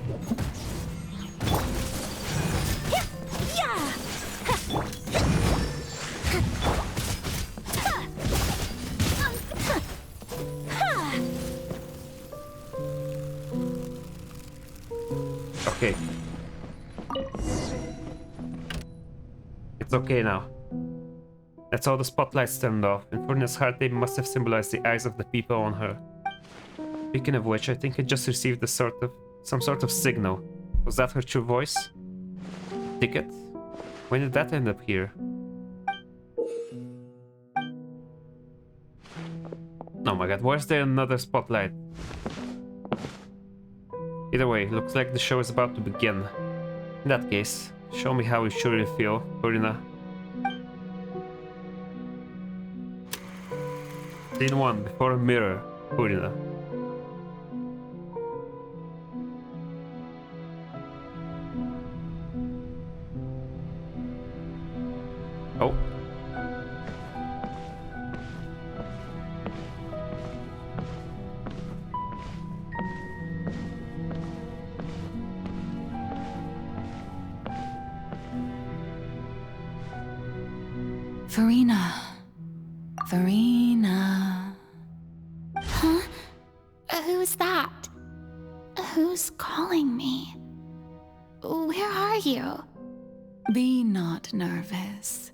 Okay. It's okay now. That's all the spotlights turned off. In Furina's heart, they must have symbolized the eyes of the people on her. Speaking of which, I think I just received some sort of signal. Was that her true voice? Ticket? When did that end up here? Oh my god, where's there another spotlight? Either way, looks like the show is about to begin. In that case, show me how you surely feel, Furina. Scene 1, before a mirror, Furina. Oh. Furina. Furina. Huh? Who's that? Who's calling me? Where are you? Be not nervous.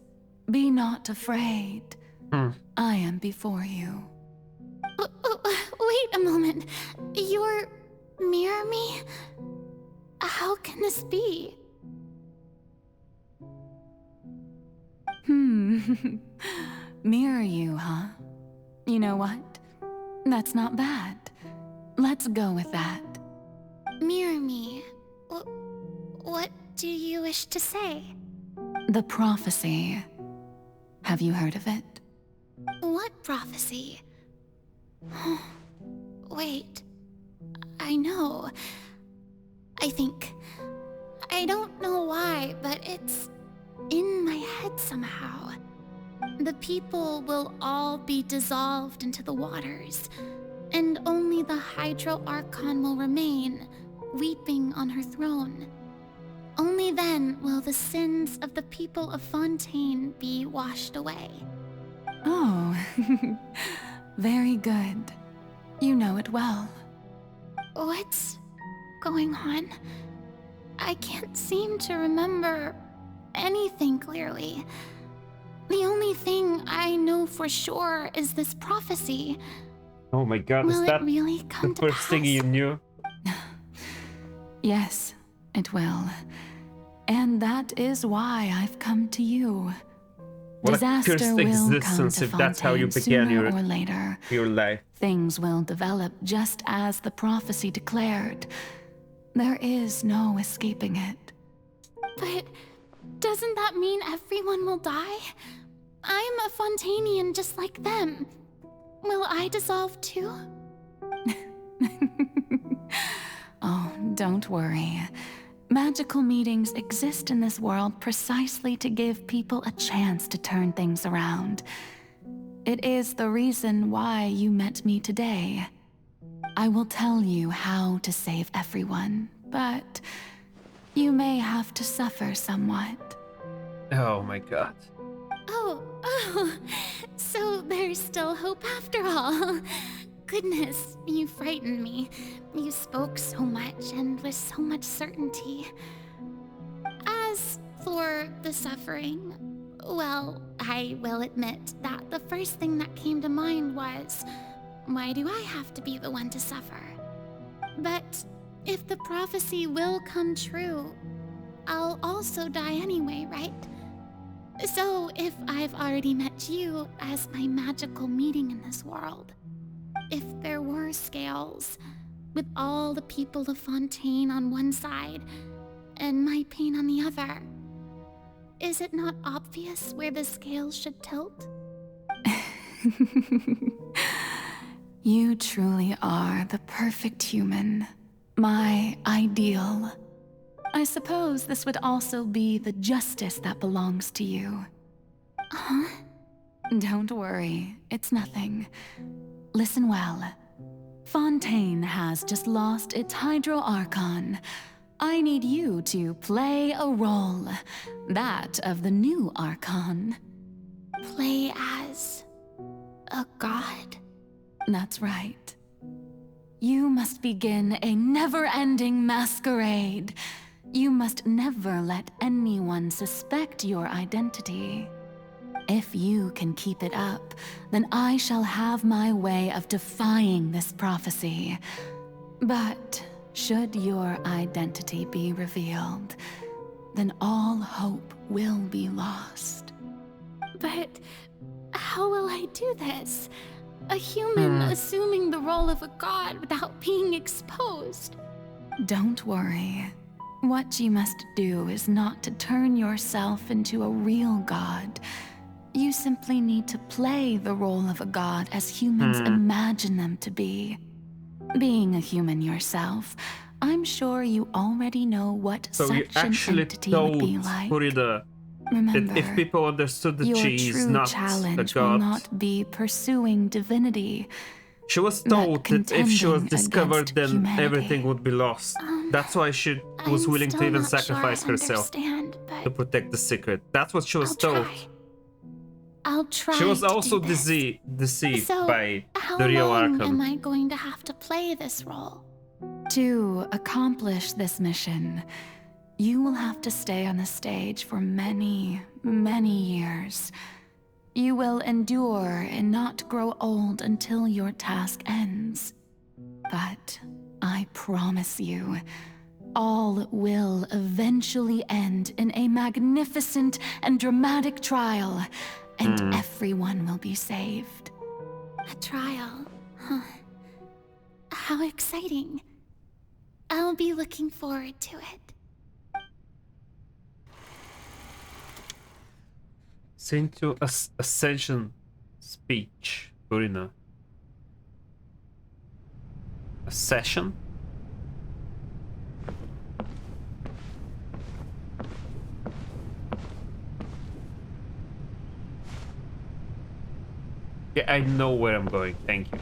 Be not afraid. I am before you. Wait a moment. You're mirror me? How can this be? Mirror you, huh? You know what? That's not bad. Let's go with that. Mirror me. What do you wish to say? The prophecy. Have you heard of it? What prophecy? Wait. I know. I think... I don't know why, but it's in my head somehow. The people will all be dissolved into the waters, and only the Hydro Archon will remain, weeping on her throne. Only then will the sins of the people of Fontaine be washed away. Oh, very good. You know it well. What's going on? I can't seem to remember anything clearly. The only thing I know for sure is this prophecy. Oh my god, Will is that it really come the to first thing pass? you knew? Yes, it will. And that is why I've come to you. What a Disaster cursed will come existence to if that's how you Fontaine began sooner or later. your life. Things will develop just as the prophecy declared. There is no escaping it. But doesn't that mean everyone will die? I'm a Fontainian just like them. Will I dissolve too? Oh, don't worry. Magical meetings exist in this world precisely to give people a chance to turn things around. It is the reason why you met me today. I will tell you how to save everyone, but you may have to suffer somewhat. Oh my god. Oh, so there's still hope after all. Goodness, you frightened me. You spoke so much and with so much certainty. As for the suffering, well, I will admit that the first thing that came to mind was, why do I have to be the one to suffer? But if the prophecy will come true, I'll also die anyway, right? So if I've already met you as my magical meeting in this world, if there were scales, with all the people of Fontaine on one side, and my pain on the other, is it not obvious where the scales should tilt? You truly are the perfect human, my ideal. I suppose this would also be the justice that belongs to you. Huh? Don't worry, it's nothing. Listen well. Fontaine has just lost its Hydro Archon. I need you to play a role, that of the new Archon. Play as a god? That's right. You must begin a never-ending masquerade. You must never let anyone suspect your identity. If you can keep it up, then I shall have my way of defying this prophecy. But should your identity be revealed, then all hope will be lost. But how will I do this? A human assuming the role of a god without being exposed. Don't worry. What you must do is not to turn yourself into a real god. You simply need to play the role of a god as humans imagine them to be. Being a human yourself, I'm sure you already know what So such you actually an entity would be like. Furina Remember, that if people understood that your she is true not a challenge will god, not be pursuing divinity. she was told that if she was contending discovered, against then humanity. everything would be lost. That's why she was I'm willing to still even not sure sacrifice I herself understand, but to protect the secret. That's what she was told. I'll try. She was to also do this. deceived So, by how the real long Archon. am I going to have to play this role? To accomplish this mission, you will have to stay on the stage for many, many years. You will endure and not grow old until your task ends. But I promise you, all will eventually end in a magnificent and dramatic trial, and everyone will be saved. A trial, huh? How exciting. I'll be looking forward to it. Send to Ascension speech, Furina. A session? Yeah, I know where I'm going, thank you.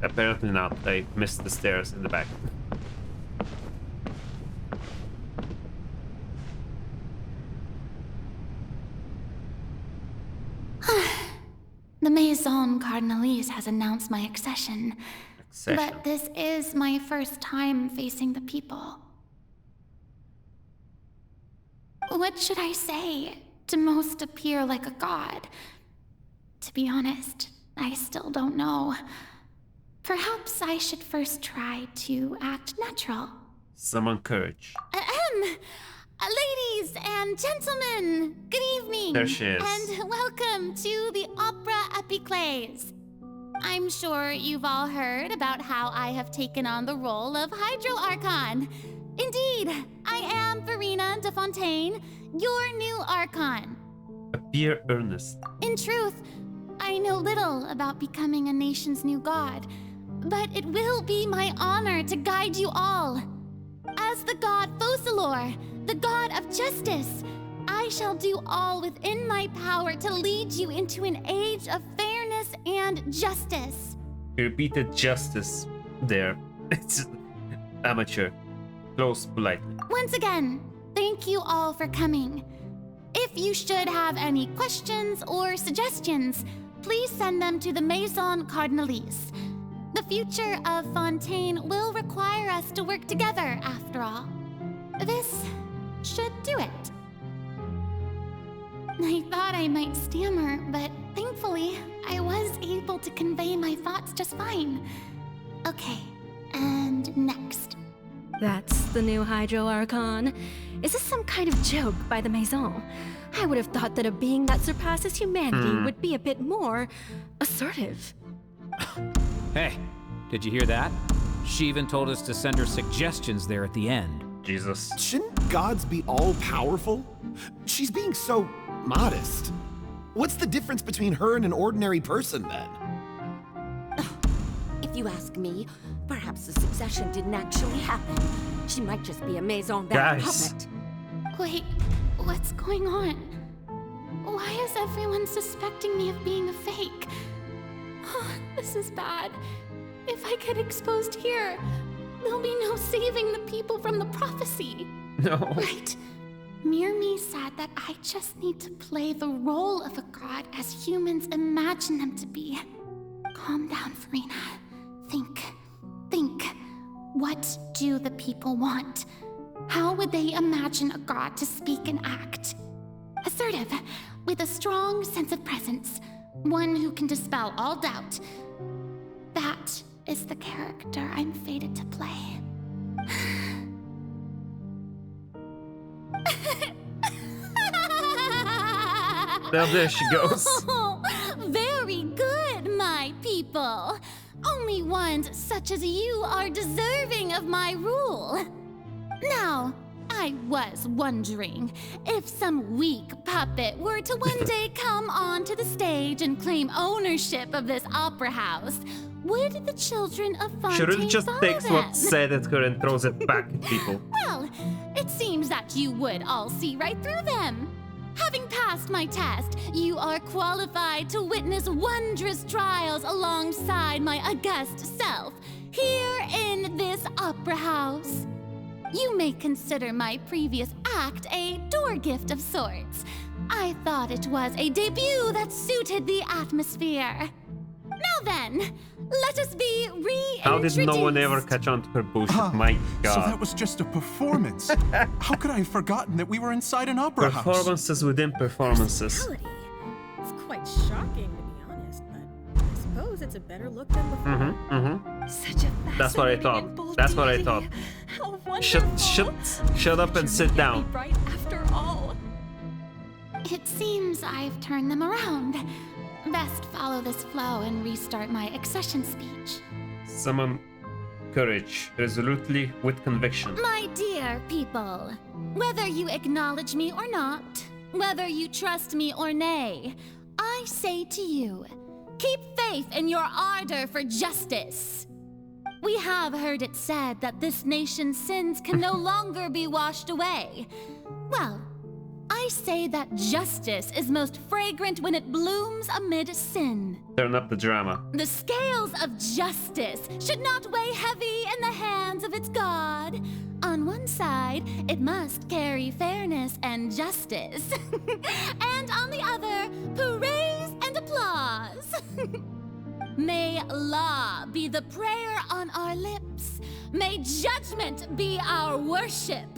Apparently not, I missed the stairs in the back. The Maison Cardinalise has announced my accession. But this is my first time facing the people. What should I say to most appear like a god? To be honest, I still don't know. Perhaps I should first try to act natural. Summon courage. Ladies and gentlemen, good evening. There she is. And welcome to the Opera Epiclese. I'm sure you've all heard about how I have taken on the role of Hydro Archon. Indeed, I am Furina de Fontaine, your new Archon. Appear earnest. In truth, I know little about becoming a nation's new god, but it will be my honor to guide you all. As the god Focalor, the god of justice, I shall do all within my power to lead you into an age of fairness and justice. You repeated justice there. It's amateur. Close politely. Once again, thank you all for coming. If you should have any questions or suggestions, please send them to the Maison Cardinalise. The future of Fontaine will require us to work together, after all. This should do it. I thought I might stammer, but thankfully, I was able to convey my thoughts just fine. Okay, and next. That's the new Hydro Archon. Is this some kind of joke by the Maison? I would have thought that a being that surpasses humanity would be a bit more assertive. Hey, did you hear that? She even told us to send her suggestions there at the end. Jesus. Shouldn't gods be all-powerful? She's being so modest. What's the difference between her and an ordinary person, then? If you ask me, perhaps the succession didn't actually happen. She might just be a Maison puppet. Wait, what's going on? Why is everyone suspecting me of being a fake? Oh, this is bad. If I get exposed here, there'll be no saving the people from the prophecy. No. Right. Mirmi said that I just need to play the role of a god as humans imagine them to be. Calm down, Furina. Think. What do the people want? How would they imagine a god to speak and act? Assertive, with a strong sense of presence. One who can dispel all doubt. That is the character I'm fated to play. Now there she goes. Oh, very good, my people. Only ones such as you are deserving of my rule. Now, I was wondering if some weak puppet were to one day come onto the stage and claim ownership of this opera house, would the children of Fontaine Shouldn't just follow takes them? what's said at her and throws it back at people. Well, it seems that you would all see right through them. Having passed my test, you are qualified to witness wondrous trials alongside my august self, here in this opera house. You may consider my previous act a door gift of sorts. I thought it was a debut that suited the atmosphere. Now then, let us be reintroduced. How did no one ever catch on to her bullshit? My god. So that was just a performance. How could I have forgotten that we were inside an opera house? Performances within performances. It's quite shocking, to be knows it's a better look than before. Such a That's what I thought. That's what I thought. How wonderful. Shut up and sit down. Right after all. It seems I've turned them around. Best follow this flow and restart my accession speech. Summon courage, resolutely with conviction. My dear people, whether you acknowledge me or not, whether you trust me or nay, I say to you, keep faith in your ardor for justice. We have heard it said that this nation's sins can no longer be washed away. Well, I say that justice is most fragrant when it blooms amid sin. Turn up the drama. The scales of justice should not weigh heavy in the hands of its God. On one side, it must carry fairness and justice. And on the other, praise and applause. May law be the prayer on our lips. May judgment be our worship.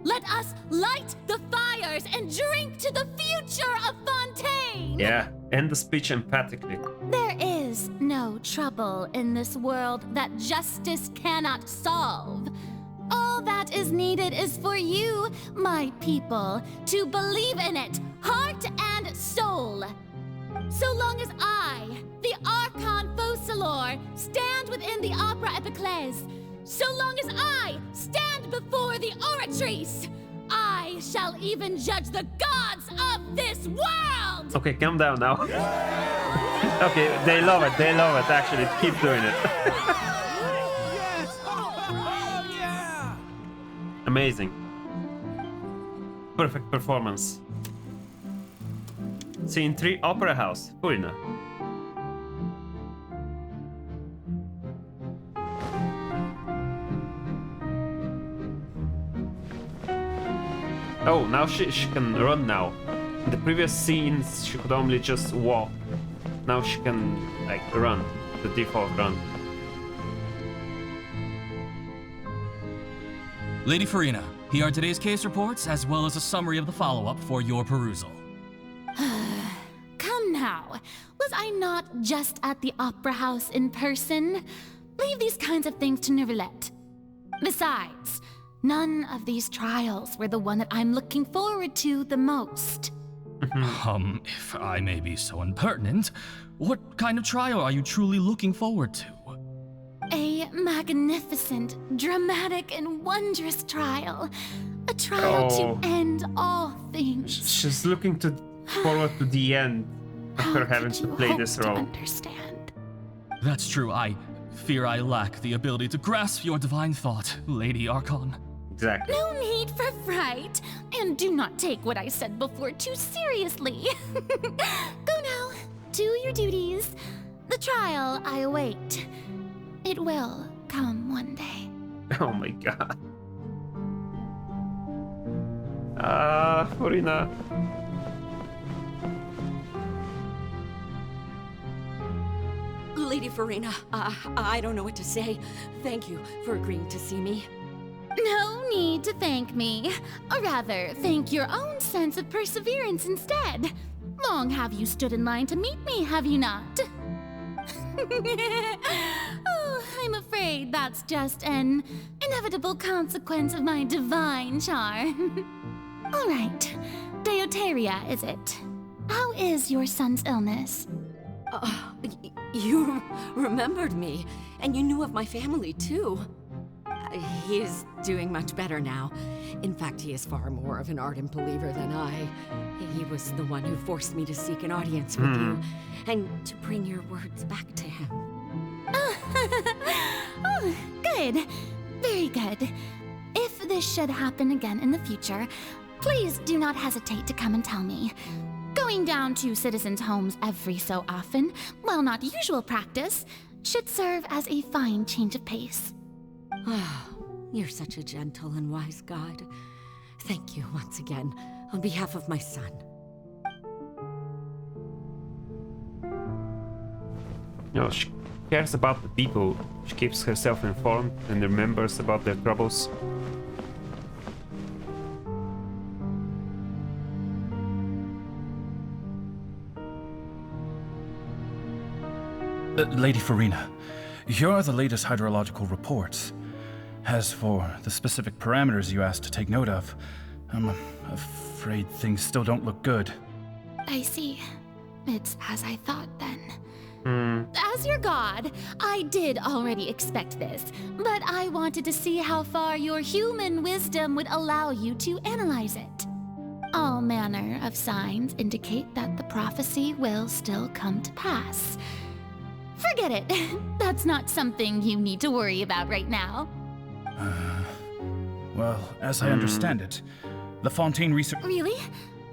Let us light the fires and drink to the future of Fontaine! Yeah, end the speech emphatically. There is no trouble in this world that justice cannot solve. All that is needed is for you, my people, to believe in it, heart and soul. So long as I, the Archon Focalor, stand within the Opera Epiclese, so long as I stand before the Oratrice, I shall even judge the gods of this world! Okay, calm down now. Okay, they love it, actually. Keep doing it. Amazing. Perfect performance. Scene 3, Opera House, Furina. Oh, now she can run now. In the previous scenes, she could only just walk. Now she can, like, run. The default run. Lady Furina, here are today's case reports, as well as a summary of the follow-up for your perusal. Come now. Was I not just at the Opera House in person? Leave these kinds of things to Neuvillette. Besides, none of these trials were the one that I'm looking forward to the most. If I may be so impertinent, what kind of trial are you truly looking forward to? A magnificent, dramatic, and wondrous trial. A trial to end all things. She's looking forward to the end of her having to play this role. Understand? That's true. I fear I lack the ability to grasp your divine thought, Lady Archon. Exactly. No need for fright, and do not take what I said before too seriously. Go now, do your duties. The trial I await. It will come one day. Oh my god. Furina. Lady Furina, I don't know what to say. Thank you for agreeing to see me. No need to thank me. Or rather, thank your own sense of perseverance instead. Long have you stood in line to meet me, have you not? Oh, I'm afraid that's just an inevitable consequence of my divine charm. All right, Deoteria, is it? How is your son's illness? You remembered me, and you knew of my family, too. He is doing much better now. In fact, he is far more of an ardent believer than I. He was the one who forced me to seek an audience with you, and to bring your words back to him. Oh, good. Very good. If this should happen again in the future, please do not hesitate to come and tell me. Going down to citizens' homes every so often, while not usual practice, should serve as a fine change of pace. You're such a gentle and wise god. Thank you once again, on behalf of my son. No, she cares about the people. She keeps herself informed and remembers about their troubles. Lady Furina, here are the latest hydrological reports. As for the specific parameters you asked to take note of, I'm afraid things still don't look good. I see. It's as I thought then. Hmm. As your god, I did already expect this, but I wanted to see how far your human wisdom would allow you to analyze it. All manner of signs indicate that the prophecy will still come to pass. Forget it. That's not something you need to worry about right now. Well, as I understand it, the Fontaine research... Really?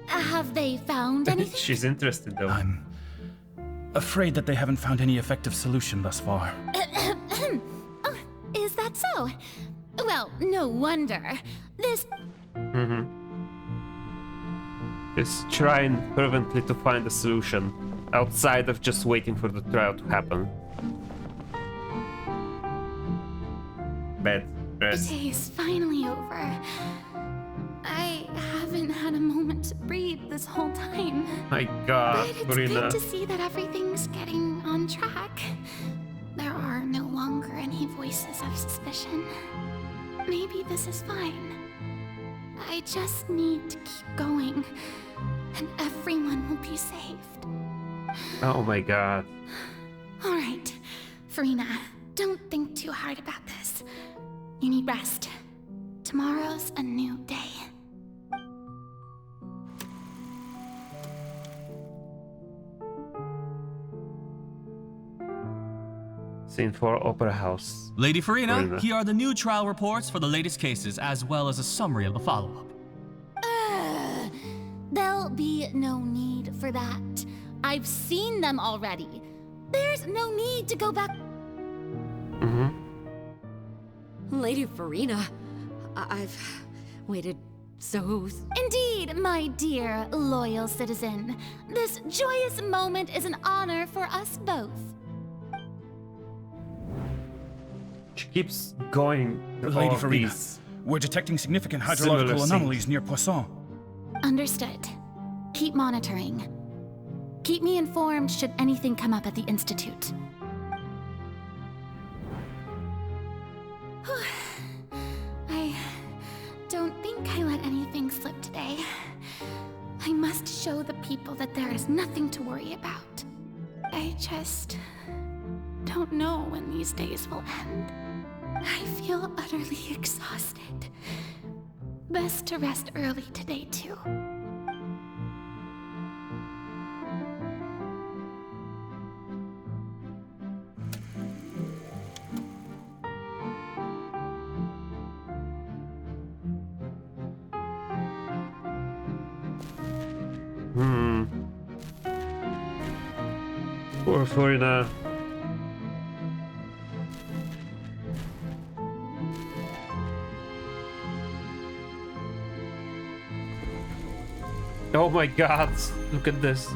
Have they found anything? She's interested though. I'm afraid that they haven't found any effective solution thus far. Oh, is that so? Well, no wonder. This... Is trying fervently to find a solution outside of just waiting for the trial to happen. Bad dress. The day is finally over. I haven't had a moment to breathe this whole time. My God, But it's Furina. good to see that everything's getting on track. There are no longer any voices of suspicion. Maybe this is fine. I just need to keep going, and everyone will be saved. Oh my God. All right, Furina, don't think too hard about this. You need rest. Tomorrow's a new day. Scene 4, Opera House. Lady Furina, Furina. here are the new trial reports for the latest cases, as well as a summary of the follow-up. There'll be no need for that. I've seen them already. There's no need to go back. Lady Furina, I've waited so... Indeed, my dear, loyal citizen. This joyous moment is an honor for us both. She keeps going through Lady all of Furina, these we're detecting significant similar hydrological scenes. anomalies near Poisson. Understood. Keep monitoring. Keep me informed should anything come up at the Institute. I don't think I let anything slip today. I must show the people that there is nothing to worry about. I just don't know when these days will end. I feel utterly exhausted. Best to rest early today, too. Poor Furina. Oh my God, look at this.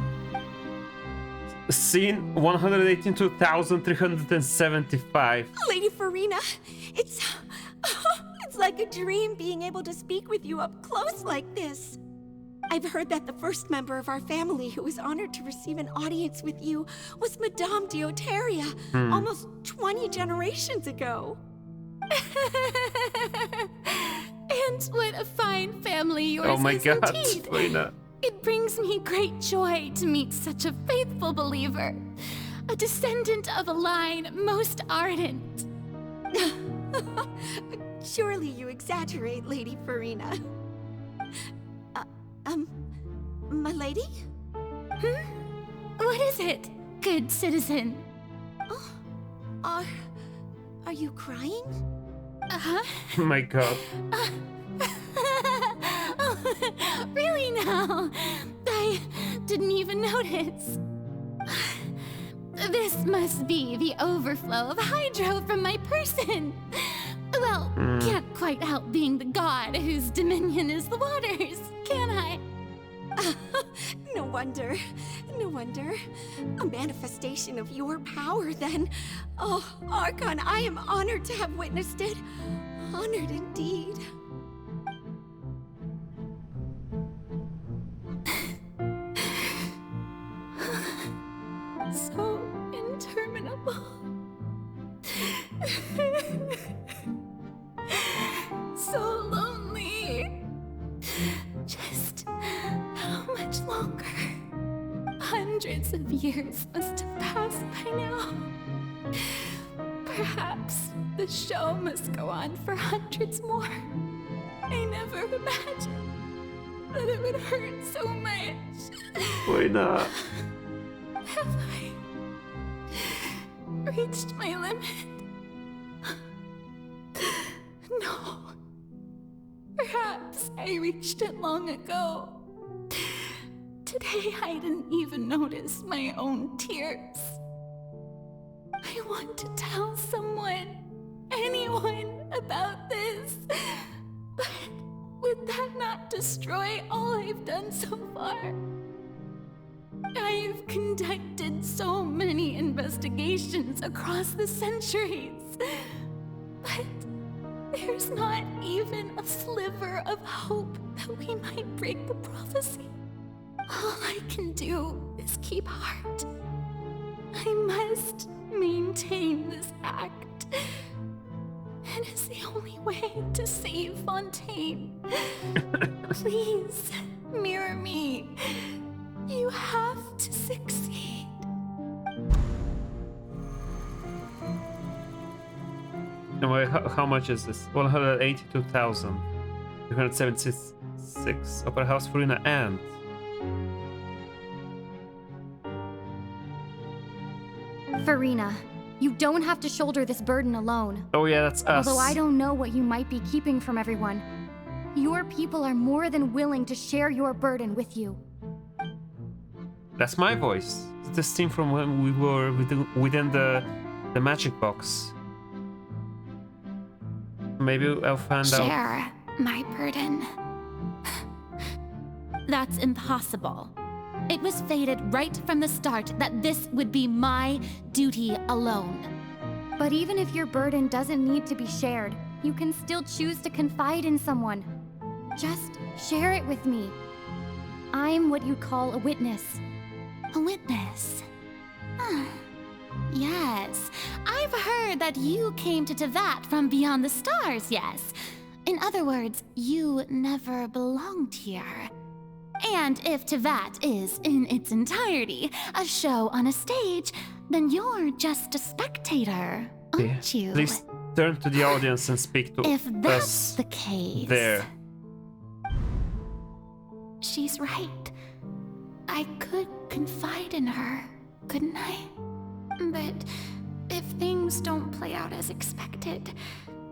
Scene 182,375. Lady Furina, it's like a dream being able to speak with you up close like this. I've heard that the first member of our family who was honored to receive an audience with you was Madame Dioteria, almost 20 generations ago. And what a fine family yours Oh my is God, indeed. Furina. It brings me great joy to meet such a faithful believer, a descendant of a line most ardent. Surely you exaggerate, Lady Furina. My lady? What is it, good citizen? Are you crying? Uh-huh. Oh my God. Really now? I didn't even notice. This must be the overflow of hydro from my person. Well, can't quite help being the god whose dominion is the waters, can I? No wonder. No wonder. A manifestation of your power, then. Oh, Archon, I am honored to have witnessed it. Honored indeed. So interminable. Just how much longer? Hundreds of years must have passed by now. Perhaps the show must go on for hundreds more. I never imagined that it would hurt so much. Why not? Have I reached my limit? No. Perhaps I reached it long ago. Today I didn't even notice my own tears. I want to tell someone, anyone, about this. But would that not destroy all I've done so far? I've conducted so many investigations across the centuries. But there's not even a sliver of hope that we might break the prophecy. All I can do is keep heart. I must maintain this act. It is the only way to save Fontaine. Please, mirror me. You have to succeed. Anyway, how much is this? 182,376. Opera House, Furina, and Furina, you don't have to shoulder this burden alone. oh yeah, that's us. Although I don't know what you might be keeping from everyone, your people are more than willing to share your burden with you. That's my voice. It's this thing from when we were within the magic box. Maybe I'll find out. Share my burden. That's impossible. It was fated right from the start that this would be my duty alone. But even if your burden doesn't need to be shared, you can still choose to confide in someone. Just share it with me. I'm what you'd call a witness. A witness? Yes, I've heard that you came to Tevat from beyond the stars, yes. In other words, you never belonged here. And if Tevat is, in its entirety, a show on a stage, then you're just a spectator, aren't you? Please turn to the audience and speak to If that's us the case... there. She's right. I could confide in her, couldn't I? But if things don't play out as expected,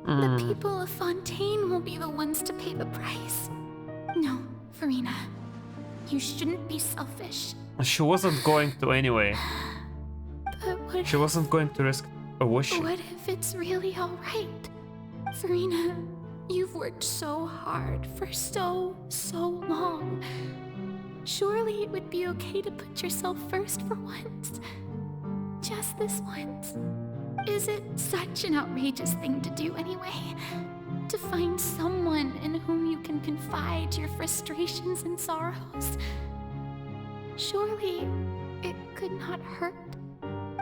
the people of Fontaine will be the ones to pay the price. No, Furina. You shouldn't be selfish. She wasn't going to anyway. But what She wasn't going to risk a wish. What if it's really alright? Furina, you've worked so hard for so long. Surely it would be okay to put yourself first for once. Just this once. Is it such an outrageous thing to do anyway? To find someone in whom you can confide your frustrations and sorrows? Surely it could not hurt.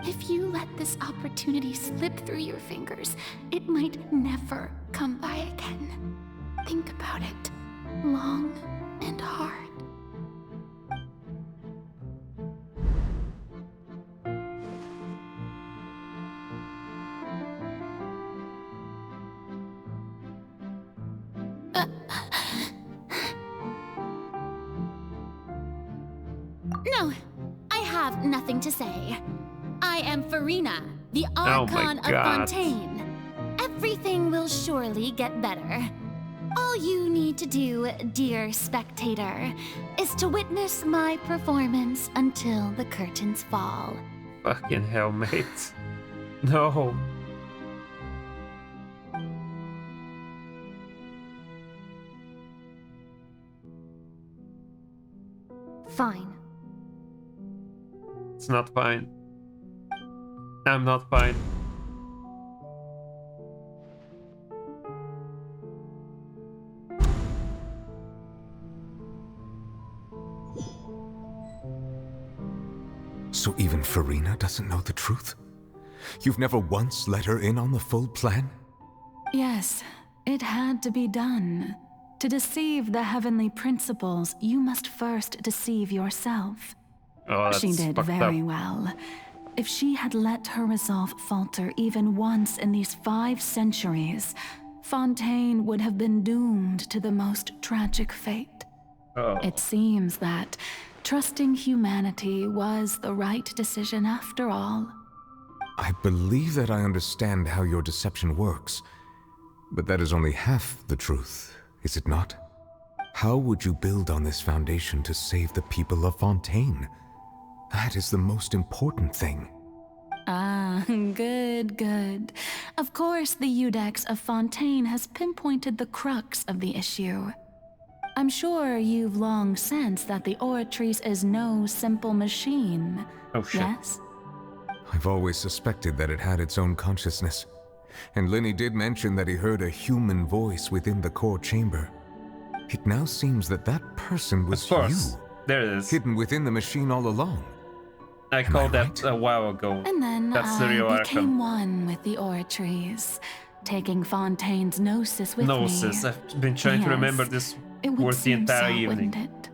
If you let this opportunity slip through your fingers, it might never come by again. Think about it long and hard. No, I have nothing to say. I am Furina, the Archon of Fontaine. Everything will surely get better. All you need to do, dear spectator, is to witness my performance until the curtains fall. Fucking hell, mate. No. Fine. It's not fine. I'm not fine. So even Furina doesn't know the truth? You've never once let her in on the full plan? Yes, it had to be done. To deceive the heavenly principles, you must first deceive yourself. Oh, She did very up. well. If she had let her resolve falter even once in these 5 centuries, Fontaine would have been doomed to the most tragic fate. It seems that trusting humanity was the right decision after all. I believe that I understand how your deception works, but that is only half the truth, is it not? How would you build on this foundation to save the people of Fontaine? That is the most important thing. Ah, good. Of course, the Iudex of Fontaine has pinpointed the crux of the issue. I'm sure you've long sensed that the Oratrice is no simple machine. Oh, shit. Yes? I've always suspected that it had its own consciousness, and Lenny did mention that he heard a human voice within the core chamber. It now seems that that person was you. There it is. Hidden within the machine all along. I called that a while ago. And then That's the I real became Archon. one with the Oratrice, taking Fontaine's gnosis with me. Gnosis. I've been trying to remember this It would word the seem entire so, evening. wouldn't it?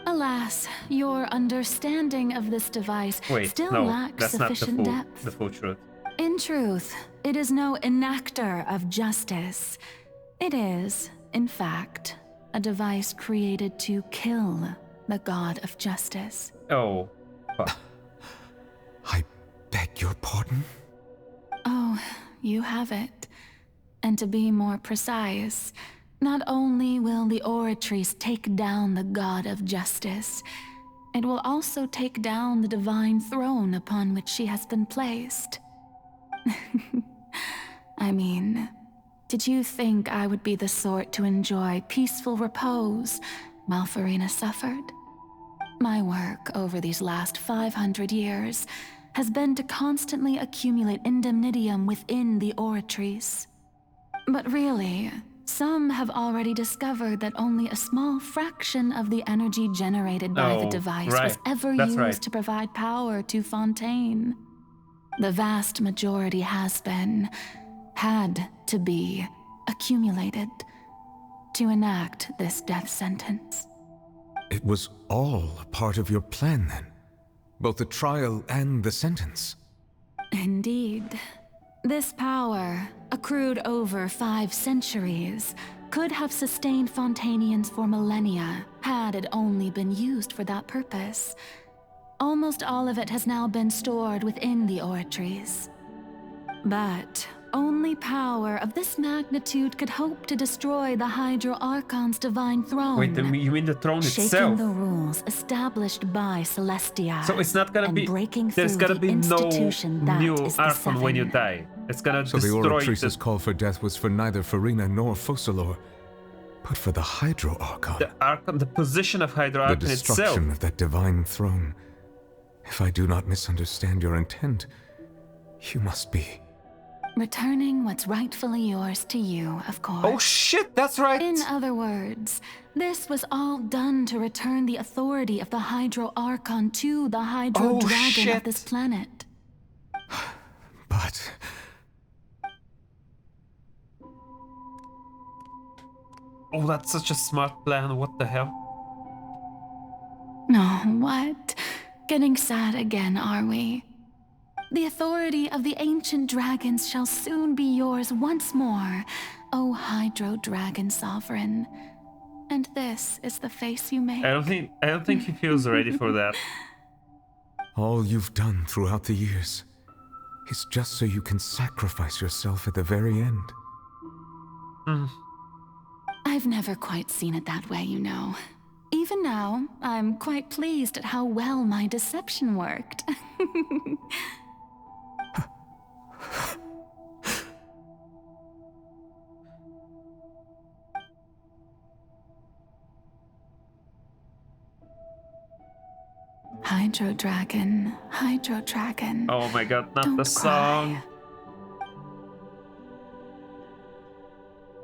Alas, your understanding of this device Wait, still no, lacks that's not sufficient depth. the full truth. In truth, it is no enactor of justice. It is, in fact, a device created to kill the god of justice. Oh, fuck. I beg your pardon? Oh, you have it. And to be more precise, not only will the Oratrice take down the god of justice, it will also take down the divine throne upon which she has been placed. I mean, did you think I would be the sort to enjoy peaceful repose while Furina suffered? My work over these last 500 years has been to constantly accumulate indemnitium within the Oratrice. But really, some have already discovered that only a small fraction of the energy generated by the device was ever used to provide power to Fontaine. The vast majority had to be, accumulated to enact this death sentence. It was all a part of your plan then? Both the trial and the sentence? Indeed. This power, accrued over 5 centuries, could have sustained Fontainians for millennia had it only been used for that purpose. Almost all of it has now been stored within the Oratrice. But only power of this magnitude could hope to destroy the Hydro Archon's divine throne. Wait, you mean the throne shaking itself? the rules established by Celestia. So it's not gonna be. There's gonna be no new Archon when you die. It's gonna So the destroy Oratrice's call for death was for neither Furina nor Focalor, but for the Hydro Archon. the Archon, the position of Hydro The Archon itself. destruction of that divine throne. If I do not misunderstand your intent, you must be... Returning what's rightfully yours to you, of course. Oh shit, that's right! In other words, this was all done to return the authority of the Hydro Archon to the Hydro Dragon of this planet. But... Oh, that's such a smart plan, what the hell? No, what? Getting sad again, are we? The authority of the ancient dragons shall soon be yours once more, O Hydro Dragon Sovereign. And this is the face you make. I don't think he feels ready for that. all you've done throughout the years is just so you can sacrifice yourself at the very end. I've never quite seen it that way, you know. Even now, I'm quite pleased at how well my deception worked. Hydro Dragon, Hydro Dragon. Oh my god, not Don't the song.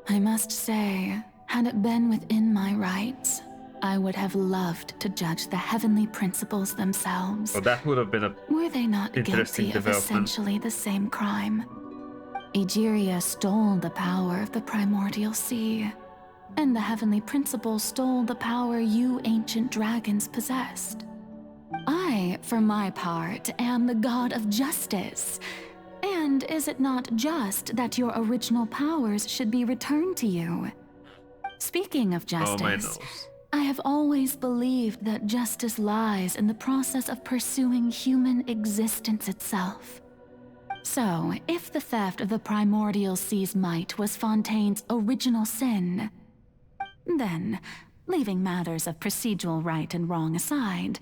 I must say, had it been within my rights, I would have loved to judge the heavenly principles themselves. Oh, that would have been a Were they not interesting guilty of development. essentially the same crime? Egeria stole the power of the primordial sea, and the heavenly principle stole the power you ancient dragons possessed. I, for my part, am the god of justice. And is it not just that your original powers should be returned to you? Speaking of justice, I have always believed that justice lies in the process of pursuing human existence itself. So, if the theft of the primordial sea's might was Fontaine's original sin, then, leaving matters of procedural right and wrong aside,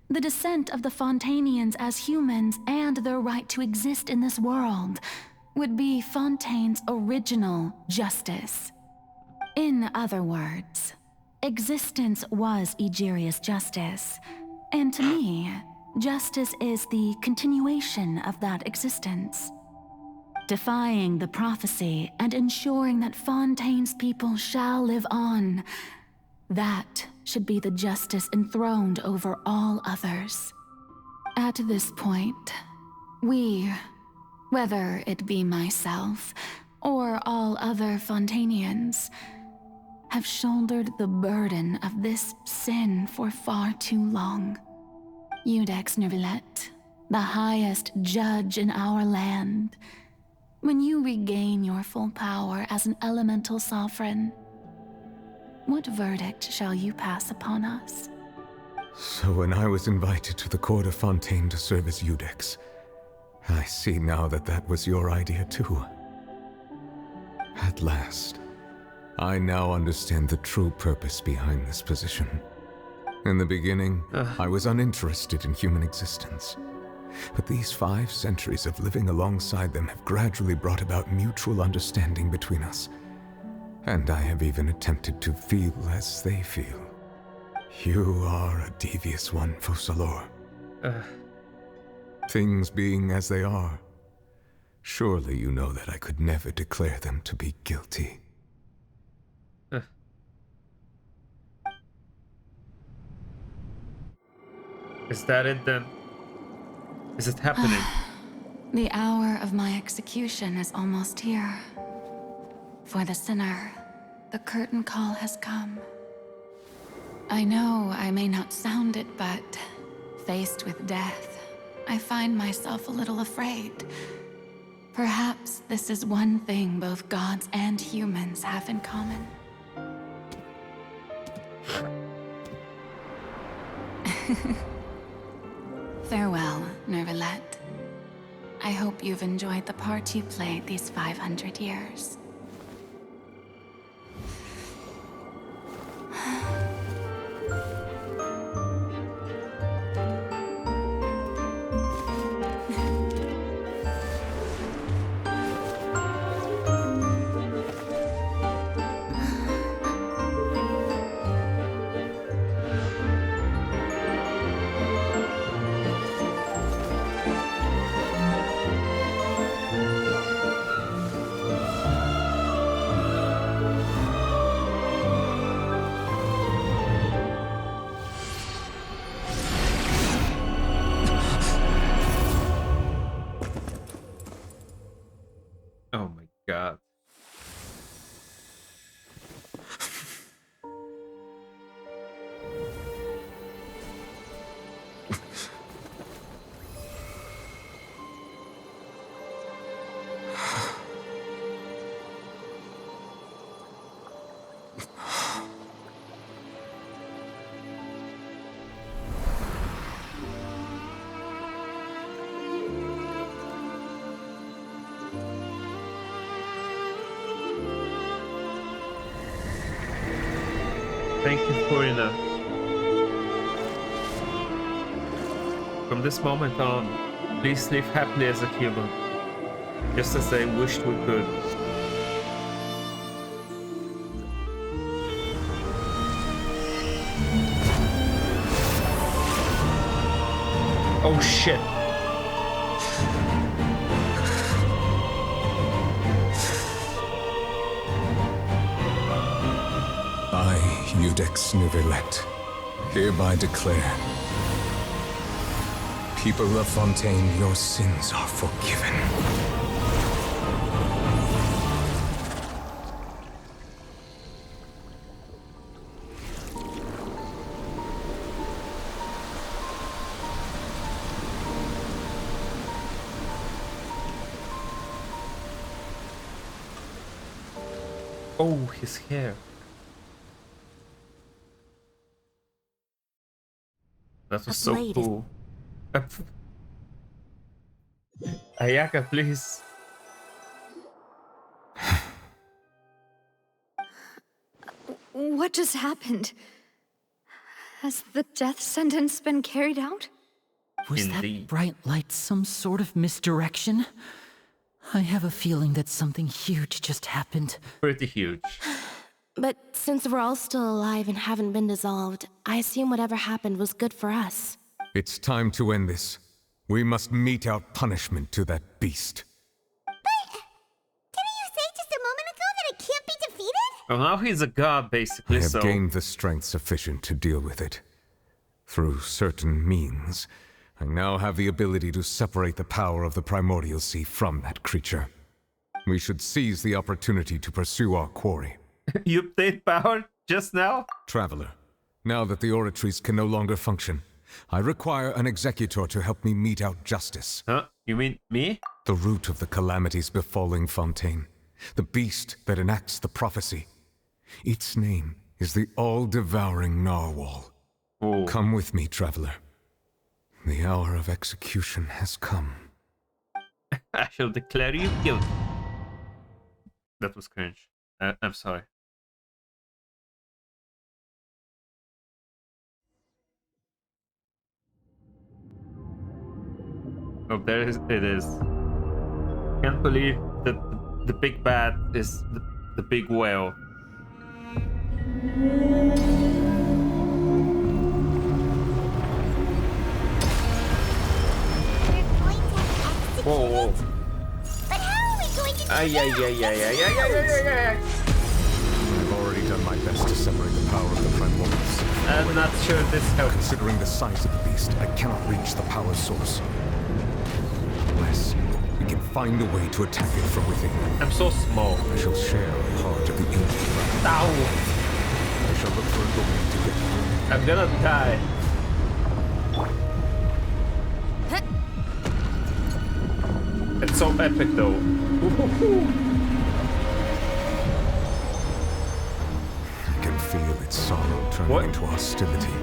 the descent of the Fontainians as humans and their right to exist in this world would be Fontaine's original justice. In other words, existence was Egeria's justice, and to me, justice is the continuation of that existence. Defying the prophecy and ensuring that Fontaine's people shall live on, that should be the justice enthroned over all others. At this point, we, whether it be myself or all other Fontainians, have shouldered the burden of this sin for far too long. Iudex Neuvillette, the highest judge in our land, when you regain your full power as an elemental sovereign, what verdict shall you pass upon us? So when I was invited to the court of Fontaine to serve as Iudex, I see now that that was your idea too. At last, I now understand the true purpose behind this position. In the beginning, I was uninterested in human existence. But these 5 centuries of living alongside them have gradually brought about mutual understanding between us. And I have even attempted to feel as they feel. You are a devious one, Focalors. Things being as they are, surely you know that I could never declare them to be guilty. Is that it then? Is it happening? The hour of my execution is almost here. For the sinner, the curtain call has come. I know I may not sound it, but faced with death, I find myself a little afraid. Perhaps this is one thing both gods and humans have in common. Farewell, Neuvillette. I hope you've enjoyed the part you played these 500 years. Oh my god. Thank you, Furina. From this moment on, please live happily as a human, just as I wished we could. Oh shit. I, Iudex Neuvillette, hereby declare, people of Fontaine, your sins are forgiven. Oh, his hair. That was so blade is- cool. Ayaka, please. What just happened? Has the death sentence been carried out? Was that bright light some sort of misdirection? I have a feeling that something huge just happened. Pretty huge. But since we're all still alive and haven't been dissolved, I assume whatever happened was good for us. It's time to end this. We must mete out punishment to that beast. Didn't you say just a moment ago that it can't be defeated? Well, now he's a god, basically, I have so... gained the strength sufficient to deal with it. Through certain means, I now have the ability to separate the power of the Primordial Sea from that creature. We should seize the opportunity to pursue our quarry. You obtained power just now? Traveler, now that the oratories can no longer function, I require an executor to help me mete out justice. Huh? You mean me? The root of the calamities befalling Fontaine. The beast that enacts the prophecy. Its name is the all-devouring Narwhal. Oh. Come with me, traveler. The hour of execution has come. I shall declare you guilty. That was cringe. I'm sorry. Oh, there it is. Can't believe that the big bad is the big whale. Whoa, whoa. But how are we going to do Ay. I've already done my best to separate the power of the Primordials. I'm not sure this helps. Considering the size of the beast, I cannot reach the power source. Unless we can find a way to attack it from within. I'm so small. I shall share a part of the ancient realm. Ow! I shall look for a way to get it. I'm gonna die. It's so epic though. I can feel its sorrow turning into hostility.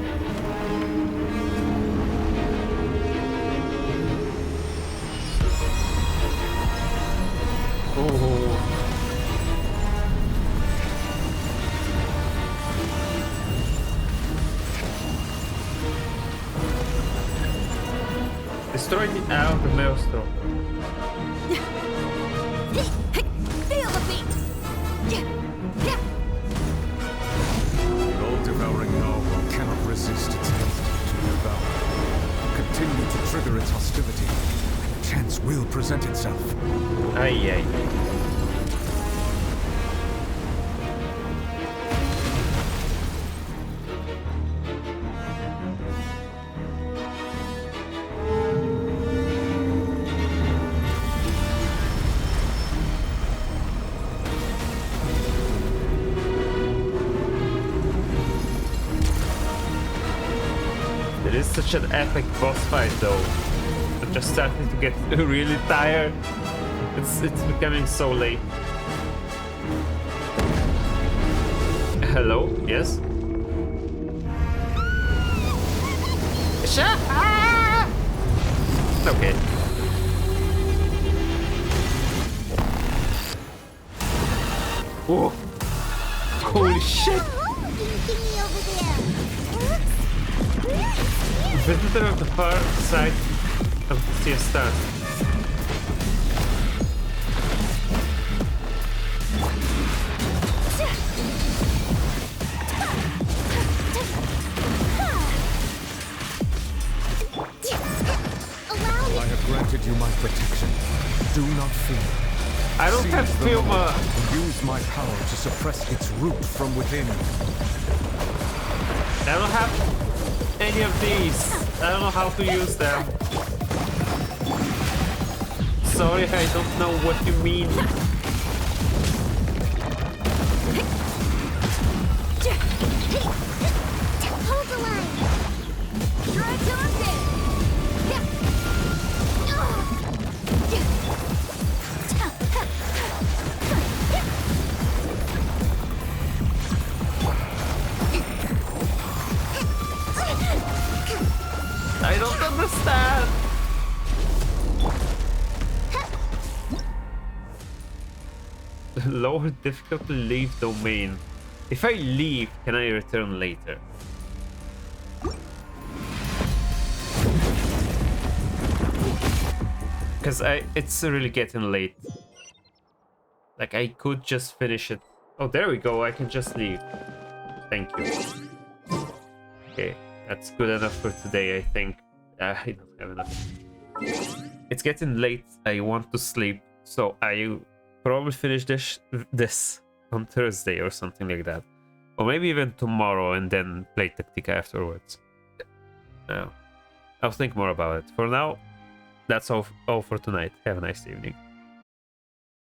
Destroy the out of the maelstrom. Feel the beat! The all-devouring Narwhal cannot resist its haste to devour. Continue to trigger its hostility, and a chance will present itself. Ay. It is such an epic boss fight though. I'm just starting to get really tired. It's becoming so late. Hello? Yes? Okay. Whoa. Holy shit! Visitor of the far side of the siesta. I have granted you my protection. Do not fear. I don't have Seize the film. moment and use my power to suppress its root from within. I don't have any of these. I don't know how to use them. Sorry, I don't know what you mean. Hold the line! Try Dante! understand. Lower difficulty, leave domain. If I leave, can I return later? Because it's really getting late. Like, I could just finish it. Oh, there we go. I can just leave. Thank you. Okay, that's good enough for today, I think. I don't have enough. It's getting late. I want to sleep. So I probably finish this on Thursday or something like that. Or maybe even tomorrow and then play Tactica afterwards. I'll think more about it. For now, that's all for tonight. Have a nice evening.